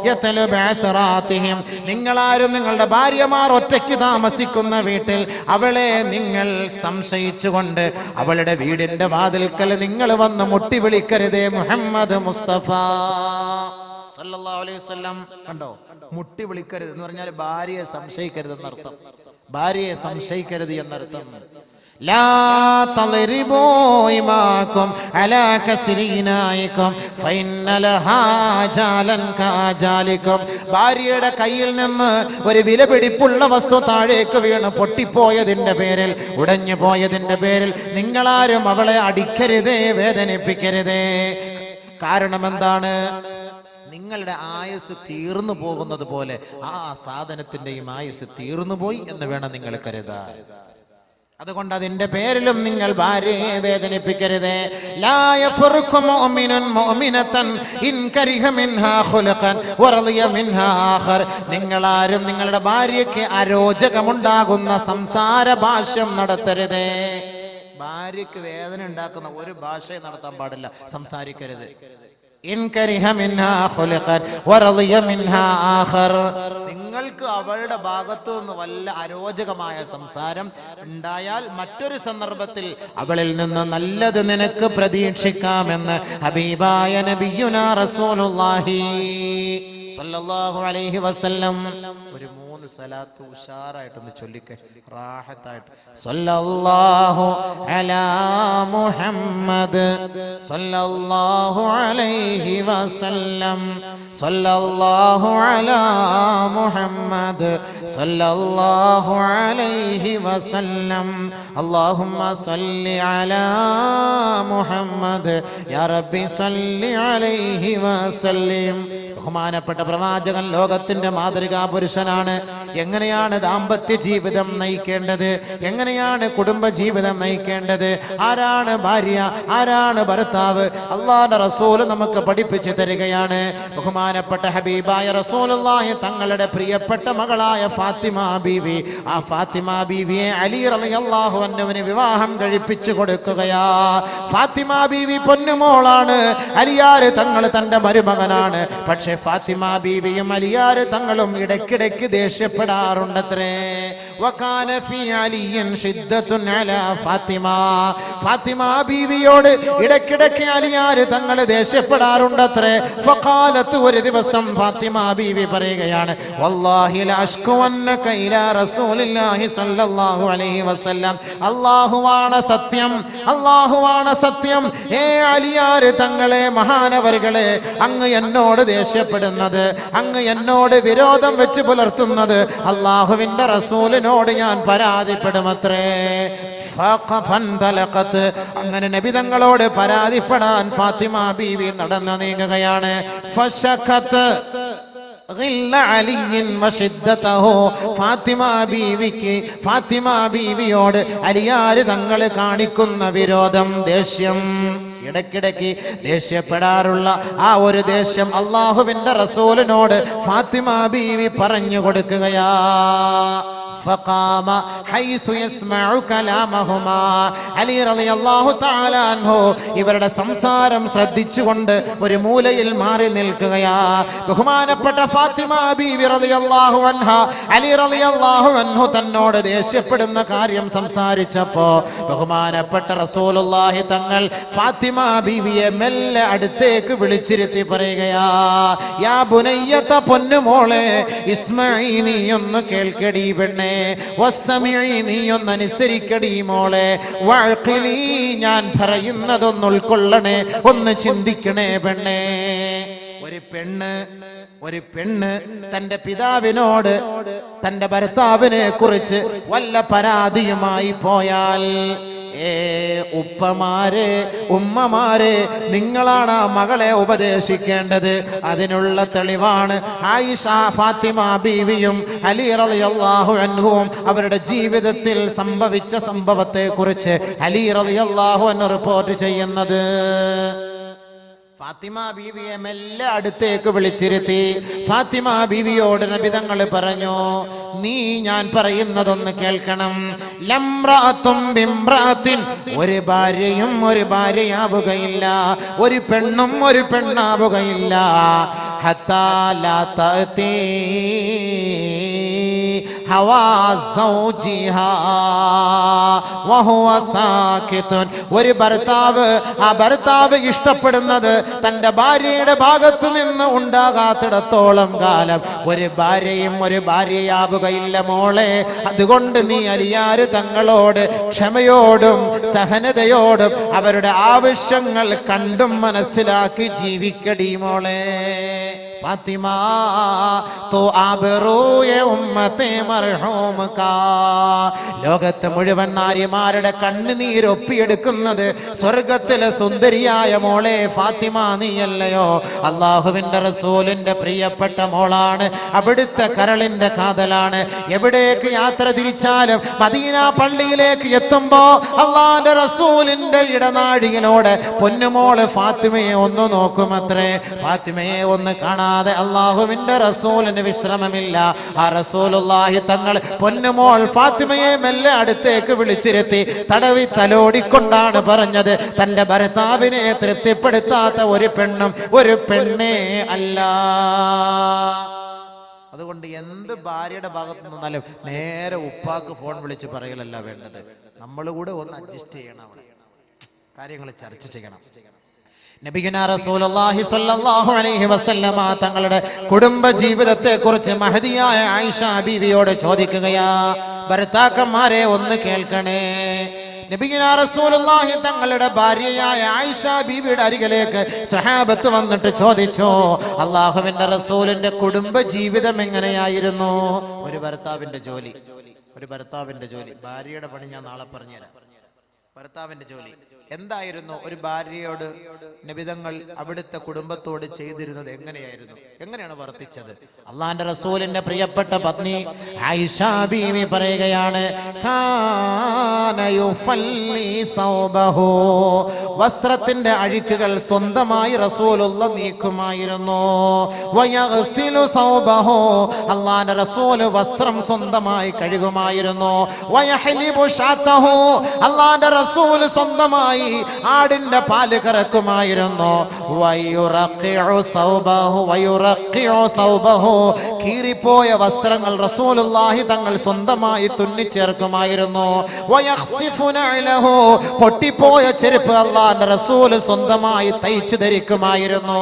യത്ലബു അസ്റാതിഹിം. നിങ്ങളാരും നിങ്ങളുടെ ഭാര്യമാർ ഒറ്റയ്ക്ക് താമസിക്കുന്ന വീട്ടിൽ അവളെ നിങ്ങൾ സംശയിച്ചുകൊണ്ട് അവളുടെ വീടിന്റെ വാതിൽക്കൽ നിങ്ങൾ വന്ന് മുട്ടി വിളിക്കരുതേ. മുഹമ്മദ് മുസ്തഫ സല്ലല്ലാഹു അലൈഹി വസല്ലം കണ്ടോ, മുട്ടി വിളിക്കരുത് എന്ന് പറഞ്ഞാൽ ഭാര്യയെ സംശയിക്കരുത് എന്നർത്ഥം. ഭാര്യയെ സംശയിക്കരുത് എന്നർത്ഥം. ലാ തളിരിബൂ ഇമാകും അലാ കസ്രീനായികും ഫഇന്നലഹാ ജാലൻ കാജാലികും. ഭാര്യയുടെ കയ്യിൽ നിന്ന് ഒരു വിലപിടിപ്പുള്ള വസ്തു താഴേക്ക് വീണ് പൊട്ടിപ്പോയതിന്റെ പേരിൽ, ഉടഞ്ഞു പോയതിന്റെ പേരിൽ നിങ്ങളാരും അവളെ അടിക്കരുതേ, വേദനിപ്പിക്കരുതേ. കാരണം എന്താണ്? നിങ്ങളുടെ ആയുസ് തീർന്നു പോകുന്നത് പോലെ ആ സാധനത്തിന്റെയും ആയുസ് തീർന്നു പോയി എന്ന് വേണം നിങ്ങൾ കരുതാൻ. അതുകൊണ്ട് അതിന്റെ പേരിലും നിങ്ങൾ ഭാര്യയെ വേദനിപ്പിക്കരുത്. ലാ യഫറുഖു മുഅ്മിനുൻ മുഅ്മിനതൻ ഇൻ കരിഹ മിൻഹാ ഖുലഖൻ വറളിയ മിൻഹാ ആഖർ. നിങ്ങളാരും നിങ്ങളുടെ ഭാര്യയ്ക്ക് അരോചകമുണ്ടാകുന്ന സംസാര ഭാഷ്യം നടത്തരുത്. ഭാര്യയ്ക്ക് വേദന ഉണ്ടാക്കുന്ന ഒരു ഭാഷയും നടത്താൻ പാടില്ല, സംസാരിക്കരുത്. നിങ്ങൾക്ക് അവളുടെ ഭാഗത്തു നിന്ന് വല്ല അരോചകമായ സംസാരം ഉണ്ടായാൽ മറ്റൊരു സന്ദർഭത്തിൽ അവളിൽ നിന്ന് നല്ലത് നിനക്ക് പ്രതീക്ഷിക്കാമെന്ന് ഹബീബായ നബിയുനാ റസൂലുള്ളാഹി സ്വല്ലല്ലാഹു അലൈഹി വസല്ലം. ഒരു 3 സലാത്ത് ഉഷാറായിട്ടൊന്ന് ചൊല്ലിക്കെ, റാഹത്തായിട്ട്. സ്വല്ലല്ലാഹു അലാ മുഹമ്മദ് സ്വല്ലല്ലാഹു അലൈഹി വസല്ലം. സ്വല്ലല്ലാഹു അലാ മുഹമ്മദ് സ്വല്ലല്ലാഹു അലൈഹി വസല്ലം. അല്ലാഹുമ്മ സ്വല്ലി അലാ മുഹമ്മദ് യാ റബ്ബി സ്വല്ലി അലൈഹി വസല്ലം. ബഹുമാനപ്പെട്ട പ്രവാചകൻ ലോകത്തിന്റെ മാതൃകാ പുരുഷനാണ്. എങ്ങനെയാണ് ദാമ്പത്യ ജീവിതം നയിക്കേണ്ടത്, എങ്ങനെയാണ് കുടുംബ ജീവിതം നയിക്കേണ്ടത്, ആരാണ് ഭാര്യ, ആരാണ് ഭർത്താവ്, അല്ലാഹുവിന്റെ റസൂൽ നമുക്ക് പഠിപ്പിച്ചു തരികയാണ്. ബഹുമാനപ്പെട്ട ഹബീബായ റസൂലുള്ളാഹി തങ്ങളുടെ പ്രിയപ്പെട്ട മകളായ ഫാത്തിമ ബീവി, ആ ഫാത്തിമ ബീവിയെ അലി റളിയല്ലാഹു അൻഹുവിന് വിവാഹം കഴിപ്പിച്ചു കൊടുക്കുകയാ. ഫാത്തിമ ബീവി പൊന്നുമോളാണ്, അലിയാർ തങ്ങൾ തന്റെ മരുമകനാണ്. പക്ഷെ ഫാത്തിമ ബീവിയും അലിയാർ തങ്ങളും ഇടയ്ക്കിടയ്ക്ക് ദേഷ്യപ്പെടാറുണ്ടത്രേ. വകാന ഫീ അലിയിൻ ശിദ്ദത്തുൻ അലാ ഫാത്തിമ. ഫാത്തിമ ബീവിയോട് ഇടയ്ക്കിടയ്ക്ക് അലിയാർ തങ്ങൾ ദേഷ്യപ്പെടാറുണ്ടത്രേ. ഫഖാലത്ത്, ഒരു ദിവസം ഫാത്തിമ ബീവി പറയുകയാണ്, വല്ലാഹി ലാ അഷ്കുവന്നക ഇലാ റസൂലില്ലാഹി സ്വല്ലല്ലാഹു അലൈഹി വസല്ലം. അല്ലാഹുവാണ് സത്യം, അല്ലാഹുവാണ് സത്യം. ഏ അലിയാർ തങ്ങളെ, മഹാനവറുകളെ, അങ്ങ് എന്നോട് ദേഷ്യപ്പെടുന്നത്, അങ്ങ് എന്നോട് വിരോധം വെച്ച് പുലർത്തുന്നത് അല്ലാഹുവിന്റെ റസൂലിനോട് ഞാൻ പരാതിപ്പെടുമത്രേ. അങ്ങനെ നബി തങ്ങളോട് പരാതിപ്പെടാൻ ഫാത്തിമ ബീവി നടന്നു നീങ്ങുകയാണ്. ഫാത്തിമ ബീവിയോട് അലിയാർ തങ്ങൾ കാണിക്കുന്ന വിരോധം, ദേഷ്യം, ഇടയ്ക്കിടയ്ക്ക് ദേഷ്യപ്പെടാറുള്ള ആ ഒരു ദേഷ്യം അള്ളാഹുവിന്റെ റസൂലിനോട് ഫാത്തിമ ബീവി പറഞ്ഞു കൊടുക്കുകയാ. فقام حيث يسمع كلامهما. അലി റളിയല്ലാഹു തആല അൻഹു ഇവരുടെ സംസാരം ശ്രദ്ധിച്ചുകൊണ്ട് ഒരു മൂലയിൽ മാറി നിൽക്കുകയാ. ബഹുമാനപ്പെട്ട ഫാത്തിമ ബീവി റളിയല്ലാഹു അൻഹ അലി റളിയല്ലാഹു അൻഹു തന്നോട് ദേഷ്യപ്പെടുന്ന കാര്യം സംസാരിച്ചപ്പോ ബഹുമാനപ്പെട്ട റസൂലുള്ളാഹി തങ്ങൾ ഫാത്തിമ ബീവിയെ മെല്ലെ അടുത്തേക്ക് വിളിച്ചിരുത്തി പറയുകയാ, യാ ബുനയ്യത പൊന്നുമോളെ, ഇസ്മഈ നീ ഒന്ന് കേൾക്കടി പെണ്ണേ, വസ്തമിഈ നീ ഒന്ന് അനുസരിക്കടി മോളെ, വഅഖിലി ഞാൻ പറയുന്നതൊന്ന് ഉൾക്കൊള്ളണേ, ഒന്ന് ചിന്തിക്കണേ പെണ്ണേ. ഒരു പെണ്ണ് തന്റെ പിതാവിനോട് തന്റെ ഭർത്താവിനെ കുറിച്ച് വല്ല പരാതിയുമായി പോയാൽ, ഉപ്പമാരെ ഉമ്മമാരെ നിങ്ങളാണ് ആ മകളെ ഉപദേശിക്കേണ്ടത്. അതിനുള്ള തെളിവാണ് ആയിഷ ഫാത്തിമ ബീവിയും അലി റളിയല്ലാഹു അൻഹുവും അവരുടെ ജീവിതത്തിൽ സംഭവിച്ച സംഭവത്തെ കുറിച്ച് അലി റളിയല്ലാഹു അൻഹു റിപ്പോർട്ട് ചെയ്യുന്നത്. ഫാത്തിമ ബീവിയെ മെല്ലെ അടുത്തേക്ക് വിളിച്ചിരുത്തി ഫാത്തിമ ബീവിയോട് നബി തങ്ങൾ പറഞ്ഞു, നീ ഞാൻ പറയുന്നതൊന്ന് കേൾക്കണം. ലംറഅത്തും ബിംറഅത്തിൻ, ഒരു ഭാര്യയും ഒരു ഭാര്യയാവുകയില്ല, ഒരു പെണ്ണും ഒരു പെണ്ണാവുകയില്ല. ഹത്താ ലാ തഅതി ഹവാ സൗജിഹാ വഹുവ സാകിതുൻ. ഒരു ഭർത്താവ് ഇഷ്ടപ്പെടുന്നത് തന്റെ ഭാര്യയുടെ ഭാഗത്തു നിന്ന് ഉണ്ടാകാത്തിടത്തോളം കാലം ഒരു ഭാര്യയും ഒരു ഭാര്യയാവുകയില്ല മോളെ. അതുകൊണ്ട് നീ അലിയാര് തങ്ങളോട് ക്ഷമയോടും സഹനതയോടും അവരുടെ ആവശ്യങ്ങൾ കണ്ടും മനസ്സിലാക്കി ജീവിക്കടി മോളെ. ഫാത്തിമ തോ ആബറൂയെ ഉമ്മത്തെ മർഹൂം കാ. ലോകത്ത് മുഴുവൻ നാരിമാരുടെ കണ്ണുനീരൊപ്പിയെടുക്കുന്നത് സ്വർഗത്തിലെ സുന്ദരിയായ മോളെ ഫാത്തിമ നീയല്ലയോ? അള്ളാഹുവിന്റെ റസൂലിന്റെ പ്രിയപ്പെട്ട മോളാണ്, അവിടുത്തെ കരളിന്റെ കാതലാണ്. എവിടേക്ക് യാത്ര തിരിച്ചാലും മദീന പള്ളിയിലേക്ക് എത്തുമ്പോ അള്ളാഹുവിന്റെ റസൂലിന്റെ ഇടനാഴിയിലൂടെ പൊന്നുമോള് ഫാത്തിമയെ ഒന്ന് നോക്കുമത്രേ. ഫാത്തിമയെ ഒന്ന് കാണാതെ അള്ളാഹുവിന്റെ റസൂലിന് വിശ്രമമില്ല. ആ റസൂലുള്ളാഹി തങ്ങൾ പൊന്നുമോൾ ഫാത്തിമയെ മെല്ലെ അടുത്തേക്ക് വിളിച്ചിരുത്തി തടവി തലോടിക്കൊണ്ടാണ് പറഞ്ഞത്, തന്റെ ഭർത്താവിനെ തൃപ്തിപ്പെടുത്താത്ത ഒരു പെണ്ണും ഒരു പെണ്ണേ അല്ല. അതുകൊണ്ട് എന്ത് ഭാര്യയുടെ ഭാഗത്ത് നിന്നാലും നേരെ ഉപ്പാക്ക് ഫോൺ വിളിച്ച് പറയലല്ല വേണ്ടത്. നമ്മൾ കൂടെ ഒന്ന് അഡ്ജസ്റ്റ് ചെയ്യണം, കാര്യങ്ങൾ ചർച്ച ചെയ്യണം. നബിയുനാ റസൂലുള്ളാഹി സ്വല്ലല്ലാഹു അലൈഹി വസല്ലമ തങ്ങളുടെ കുടുംബ ജീവിതത്തെ കുറിച്ച് മഹദിയായ ആയിഷ ബീവിയോട് ചോദിക്കുകയാ, ഭർത്താക്കന്മാരെ ഒന്ന് കേൾക്കണേ. നബിയുനാ റസൂലുള്ളാഹി തങ്ങളുടെ ഭാര്യയായ ആയിഷ ബീവിയുടെ അരികിലേക്ക് സഹാബത്ത് വന്നിട്ട് ചോദിച്ചു, അല്ലാഹുവിന്റെ റസൂലിന്റെ കുടുംബ ജീവിതം എങ്ങനെയായിരുന്നു? ഒരു ഭർത്താവിന്റെ ജോലി, ഭാര്യയുടെ പണി ഞാൻ നാളെ പറഞ്ഞുതരാം. ഭർത്താവിന്റെ ജോലി എന്തായിരുന്നു? ഒരു ഭാര്യയോട് നബിതങ്ങൾ അവിടുത്തെ കുടുംബത്തോട് ചെയ്തിരുന്നത് എങ്ങനെയാണ് വർത്തിച്ചത്? അള്ളാന്റെ റസൂലിന്റെ പ്രിയപ്പെട്ട പത്നി ആയിഷ ബീവി പറയുകയാണ്, വസ്ത്രത്തിന്റെ അഴുക്കുകൾ സ്വന്തമായി റസൂലുള്ള നീക്കുമായിരുന്നു. അള്ളാന്റെ റസൂല് വസ്ത്രം സ്വന്തമായി കഴുകുമായിരുന്നു. അള്ളാന്റെ റസൂല് സ്വന്തമായി ആടിന്റെ പാല് കറക്കുമായിരുന്നു. കീറിപ്പോയ വസ്ത്രങ്ങൾ റസൂലുള്ളാഹി തങ്ങൾ സ്വന്തമായി തുന്നിച്ചേർക്കുമായിരുന്നു. പൊട്ടിപ്പോയ ചെരുപ്പ് അല്ലാഹുവിന്റെ റസൂല് സ്വന്തമായി തയ്ച്ചു ധരിക്കുമായിരുന്നു.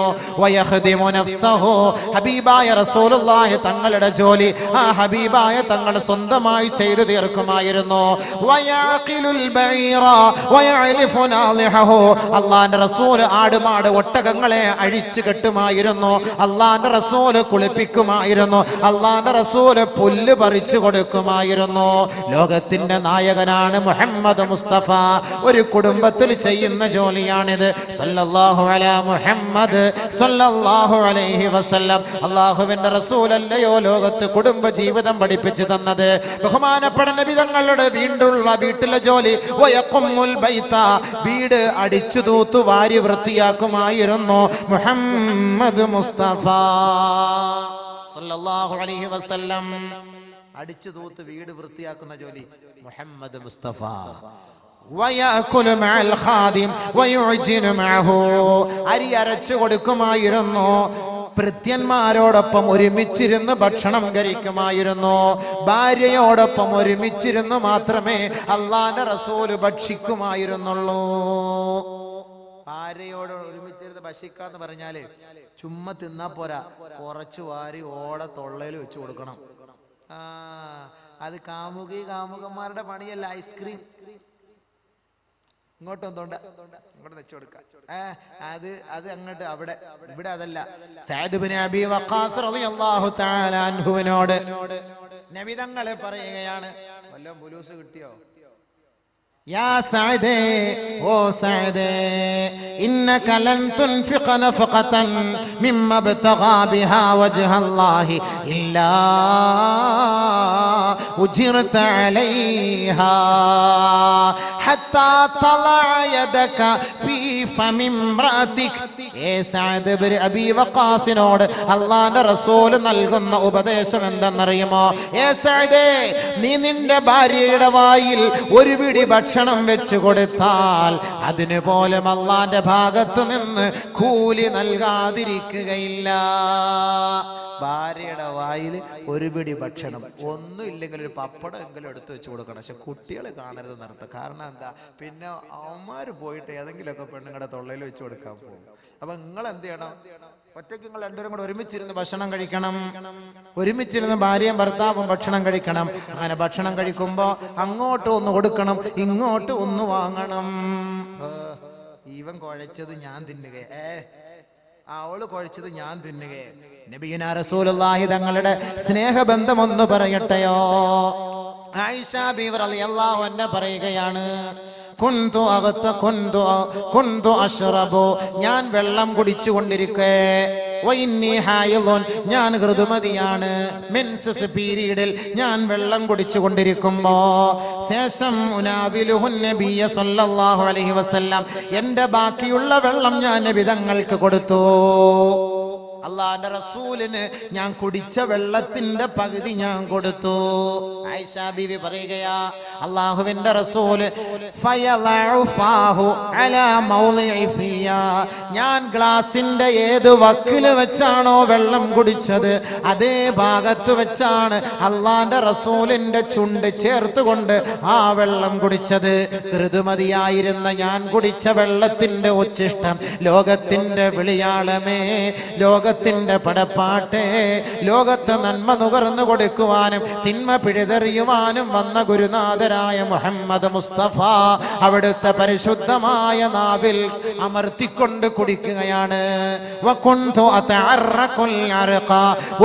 ഹബീബായ റസൂലുള്ളാഹി തങ്ങളുടെ ജോലി ആ ഹബീബായ തങ്ങൾ സ്വന്തമായി ചെയ്തു തീർക്കുമായിരുന്നു. അള്ളാന്റെ റസൂല് ആടുമാട് ഒട്ടകങ്ങളെ അഴിച്ചു കെട്ടുമായിരുന്നു. അള്ളാന്റെ റസൂല് കുളിപ്പിക്കുമായിരുന്നു. അള്ളാന്റെ റസൂല് പുല്ല് പറിച്ചു കൊടുക്കുമായിരുന്നു. ലോകത്തിന്റെ നായകനാണ് മുഹമ്മദ് മുസ്തഫ. ഒരു കുടുംബത്തിൽ ചെയ്യുന്ന ജോലിയാണിത്. സല്ലല്ലാഹു അലാ മുഹമ്മദ് സല്ലല്ലാഹു അലൈഹി വസല്ലം. അള്ളാഹുവിന്റെ റസൂലല്ലയോ ലോകത്ത് കുടുംബ ജീവിതം പഠിപ്പിച്ചു തന്നത്? ബഹുമാനപ്പെട്ട നബി തങ്ങളുടെ വീട്ടിലെ ജോലി വീട് അടിച്ചു തൂത്തു വാരി വൃത്തിയാക്കുമായിരുന്നു മുഹമ്മദ് മുസ്തഫ സല്ലല്ലാഹു അലൈഹി വസല്ലം. അടിച്ചു തൂത്ത് വീട് വൃത്തിയാക്കുന്ന ജോലി മുഹമ്മദ് മുസ്തഫ. അരി അരച്ചു കൊടുക്കുമായിരുന്നു, ഭൃത്യന്മാരോടൊപ്പം ഒരുമിച്ചിരുന്ന് ഭക്ഷണം കഴിക്കുമായിരുന്നു, ഭാര്യയോടൊപ്പം ഒരുമിച്ചിരുന്ന് മാത്രമേ അള്ളാന്റെ റസൂല് ഭക്ഷിക്കുമായിരുന്നുള്ളൂ. ഭാര്യയോട് ഒരുമിച്ചിരുന്ന് ഭക്ഷിക്കാന്ന് പറഞ്ഞാല് ചുമ്മാ തിന്നാ പോരാ, കുറച്ചു വാരി ഓടെ തൊള്ളയിൽ വെച്ച് കൊടുക്കണം. അത് കാമുകന്മാരുടെ പണിയല്ല. ഐസ്ക്രീം ഇങ്ങോട്ട് ഇങ്ങോട്ട് വെച്ചു കൊടുക്ക, അത് അങ്ങോട്ട് അവിടെ. ഇവിടെ അതല്ല. സഅദ് ഇബ്നു അബീ വഖാസ് റളിയല്ലാഹു തആല അൻഹുവിനോട് നബി തങ്ങളെ പറയുകയാണ്, വല്ലതും ബുലൂസ് കിട്ടിയോ? യാ സഅദേ, ഓ സഅദേ, ഇന്നക ലൻ തുൻഫിഖ നഫഖതൻ മിമ്മ ബതഗാ ബിഹാ വജ്ഹല്ലാഹി ഇല്ലാ ഉജിർത അലൈഹാ ഹത്താ തളഅ യദക ഫീ ഫമി ഇംറഅതിക. ഏ സഅദ് ഇബ്നു അബീ വഖാസിനോട് അല്ലാഹുവിന്റെ റസൂൽ നൽകുന്ന ഉപദേശം എന്തെന്നറിയുമോ? ഏ സഅദേ, നീ നിന്റെ ഭാര്യയുടെ വായിൽ ഒരു പിടി ഭക്ഷണം വെച്ചു കൊടുത്താൽ അതിനു പോലും അല്ലാഹുവിന്റെ ഭാഗത്ത് നിന്ന് കൂലി നൽകാതിരിക്കുകയില്ല. ഭാര്യയുടെ വായിൽ ഒരു പിടി ഭക്ഷണം, ഒന്നും ഇല്ലെങ്കിൽ ഒരു പപ്പടം എങ്കിലും എടുത്തു വെച്ച് കൊടുക്കണം. പക്ഷെ കുട്ടികൾ കാണരുത് നിർത്തുക. കാരണം എന്താ? പിന്നെ അവന്മാര് പോയിട്ട് ഏതെങ്കിലുമൊക്കെ പെണ്ണുങ്ങളുടെ തൊള്ളയിൽ വെച്ച് കൊടുക്കാൻ പോകും. അപ്പൊ നിങ്ങൾ എന്ത് ചെയ്യണം? ഒറ്റയ്ക്ക് നിങ്ങൾ രണ്ടുപേരും കൂടെ ഒരുമിച്ചിരുന്ന് ഭക്ഷണം കഴിക്കണം. ഒരുമിച്ചിരുന്ന് ഭാര്യയും ഭർത്താവും ഭക്ഷണം കഴിക്കണം. അങ്ങനെ ഭക്ഷണം കഴിക്കുമ്പോ അങ്ങോട്ട് ഒന്ന് കൊടുക്കണം, ഇങ്ങോട്ട് ഒന്ന് വാങ്ങണം. ഇവൻ കുഴച്ചത് ഞാൻ തിന്നുക, അവള് കുഴച്ചത് ഞാൻ തിന്നുക. നബിയുനാ റസൂലുള്ളാഹി തങ്ങളുടെ സ്നേഹബന്ധം ഒന്ന് പറയട്ടെയോ? ആയിഷ ബീവി റളിയല്ലാഹു അൻഹ പറയുകയാണ്, ഞാൻ വെള്ളം കുടിച്ചുകൊണ്ടിരിക്കെ, ഞാൻ ഋതുമതിയാണ്, മെൻസസ് പീരീഡിൽ ഞാൻ വെള്ളം കുടിച്ചുകൊണ്ടിരിക്കുമ്പോ ശേഷം എന്റെ ബാക്കിയുള്ള വെള്ളം ഞാൻ നബി തങ്ങൾക്ക് കൊടുത്തു. അള്ളാഹുവിന്റെ റസൂലിന് ഞാൻ കുടിച്ച വെള്ളത്തിന്റെ പകുതി ഞാൻ കൊടുത്തു. ആയിഷ ബീവി പറയുകയാ, അള്ളാഹുവിന്റെ റസൂല് ഞാൻ ഗ്ലാസിന്റെ ഏത് വക്കില് വെച്ചാണോ വെള്ളം കുടിച്ചത് അതേ ഭാഗത്ത് വെച്ചാണ് അള്ളാഹുവിന്റെ റസൂലിന്റെ ചുണ്ട് ചേർത്തുകൊണ്ട് ആ വെള്ളം കുടിച്ചത്. ഋതുമതിയായിരുന്ന ഞാൻ കുടിച്ച വെള്ളത്തിന്റെ ഉച്ഛിഷ്ടം ലോകത്തിന്റെ വിളിയാളമേ, ലോകത്തിന്റെ പടപ്പാട്ടെ, ലോകത്ത് നന്മ നുകർന്നു കൊടുക്കുവാനും തിന്മ പിഴുതെറിയുവാനും വന്ന ഗുരുനാഥരായ മുഹമ്മദ് മുസ്തഫ അവിടുത്തെ പരിശുദ്ധമായ നാവിൽ അമർത്തിക്കൊണ്ട് കുടിക്കുകയാണ്.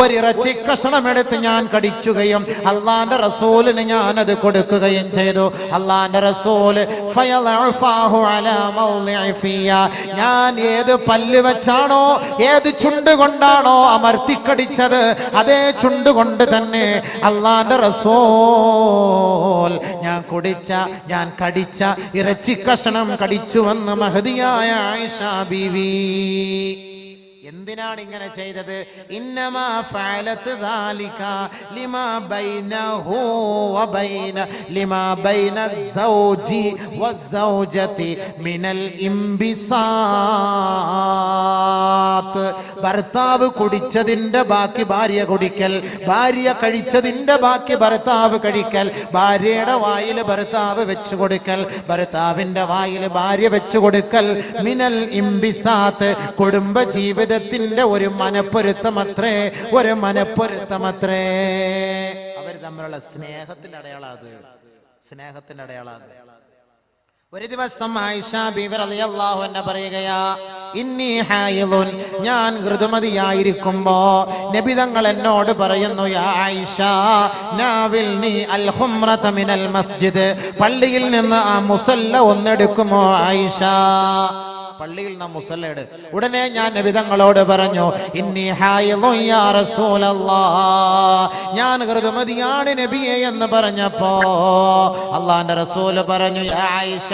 ഒരിറച്ചി കഷണമെടുത്ത് ഞാൻ കടിക്കുകയും അള്ളാന്റെ റസൂലിന് ഞാൻ അത് കൊടുക്കുകയും ചെയ്തു. അള്ളാന്റെ റസൂല് ഞാൻ ഏത് പല്ല് വെച്ചാണോ ഏത് ചുണ്ട് കൊണ്ടാണോ അമർത്തിക്കടിച്ചത് അതേ ചുണ്ട് കൊണ്ട് തന്നെ അള്ളാന്റെ റസൂൽ ഞാൻ കടിച്ച ഇറച്ചി കഷണം കടിച്ചുവെന്ന് മഹദിയായ ആയിഷ ബീവി. എന്തിനാണ് ഇങ്ങനെ ചെയ്തത്? ഇന്നമാ ഫഅലത് ദാലിക ലിമാ ബൈനഹു വബൈന ലിമാ ബൈന സൗജി വസൗജതി മിനൽ ഇംബിസാത്ത്. ഭർത്താവ് കുടിച്ചതിന്റെ ബാക്കി ഭാര്യ കുടിക്കൽ, ഭാര്യ കഴിച്ചതിന്റെ ബാക്കി ഭർത്താവ് കഴിക്കൽ, ഭാര്യയുടെ വായിൽ ഭർത്താവ് വെച്ചു കൊടുക്കൽ, ഭർത്താവിന്റെ വായിൽ ഭാര്യ വെച്ചു കൊടുക്കൽ. മിനൽ ഇംബിസാത്ത്, കുടുംബ ജീവിതത്തിന്റെ ഒരു മനപ്പൊരുത്തമത്രേ, ഒരു മനപ്പൊരുത്തമത്രേ. അവർ തമ്മിലുള്ള സ്നേഹത്തിന്റെ അടയാളം അത്, സ്നേഹത്തിന്റെ അടയാളം അത്. ഒരു ദിവസം ആയിഷ ബീവി റളിയല്ലാഹു അൻഹ പറയുകയാ, ഇന്നി ഹായിദുൻ, ഞാൻ ഋതുമതിയായിരിക്കുമ്പോ നബി തങ്ങൾ എന്നോട് പറയുന്നു, യാ ആയിഷ നാവിൽനി അൽ ഖുംറത മിനൽ മസ്ജിദ്, പള്ളിയിൽ നിന്ന് ആ മുസല്ല ഒന്നെടുക്കുമോ ആയിഷ? പള്ളിയിൽ നാം മുസല്ലയുടെ ഉടനെ ഞാൻ നബി തങ്ങളോട് പറഞ്ഞു, ഇന്നി ഹായിദുൻ യാ റസൂലല്ലാഹ്, ഞാൻ ഋതുമതിയാണ് നബിയെ എന്ന് പറഞ്ഞപ്പോ അല്ലാഹുവിന്റെ റസൂൽ പറഞ്ഞു, യാ ആയിഷ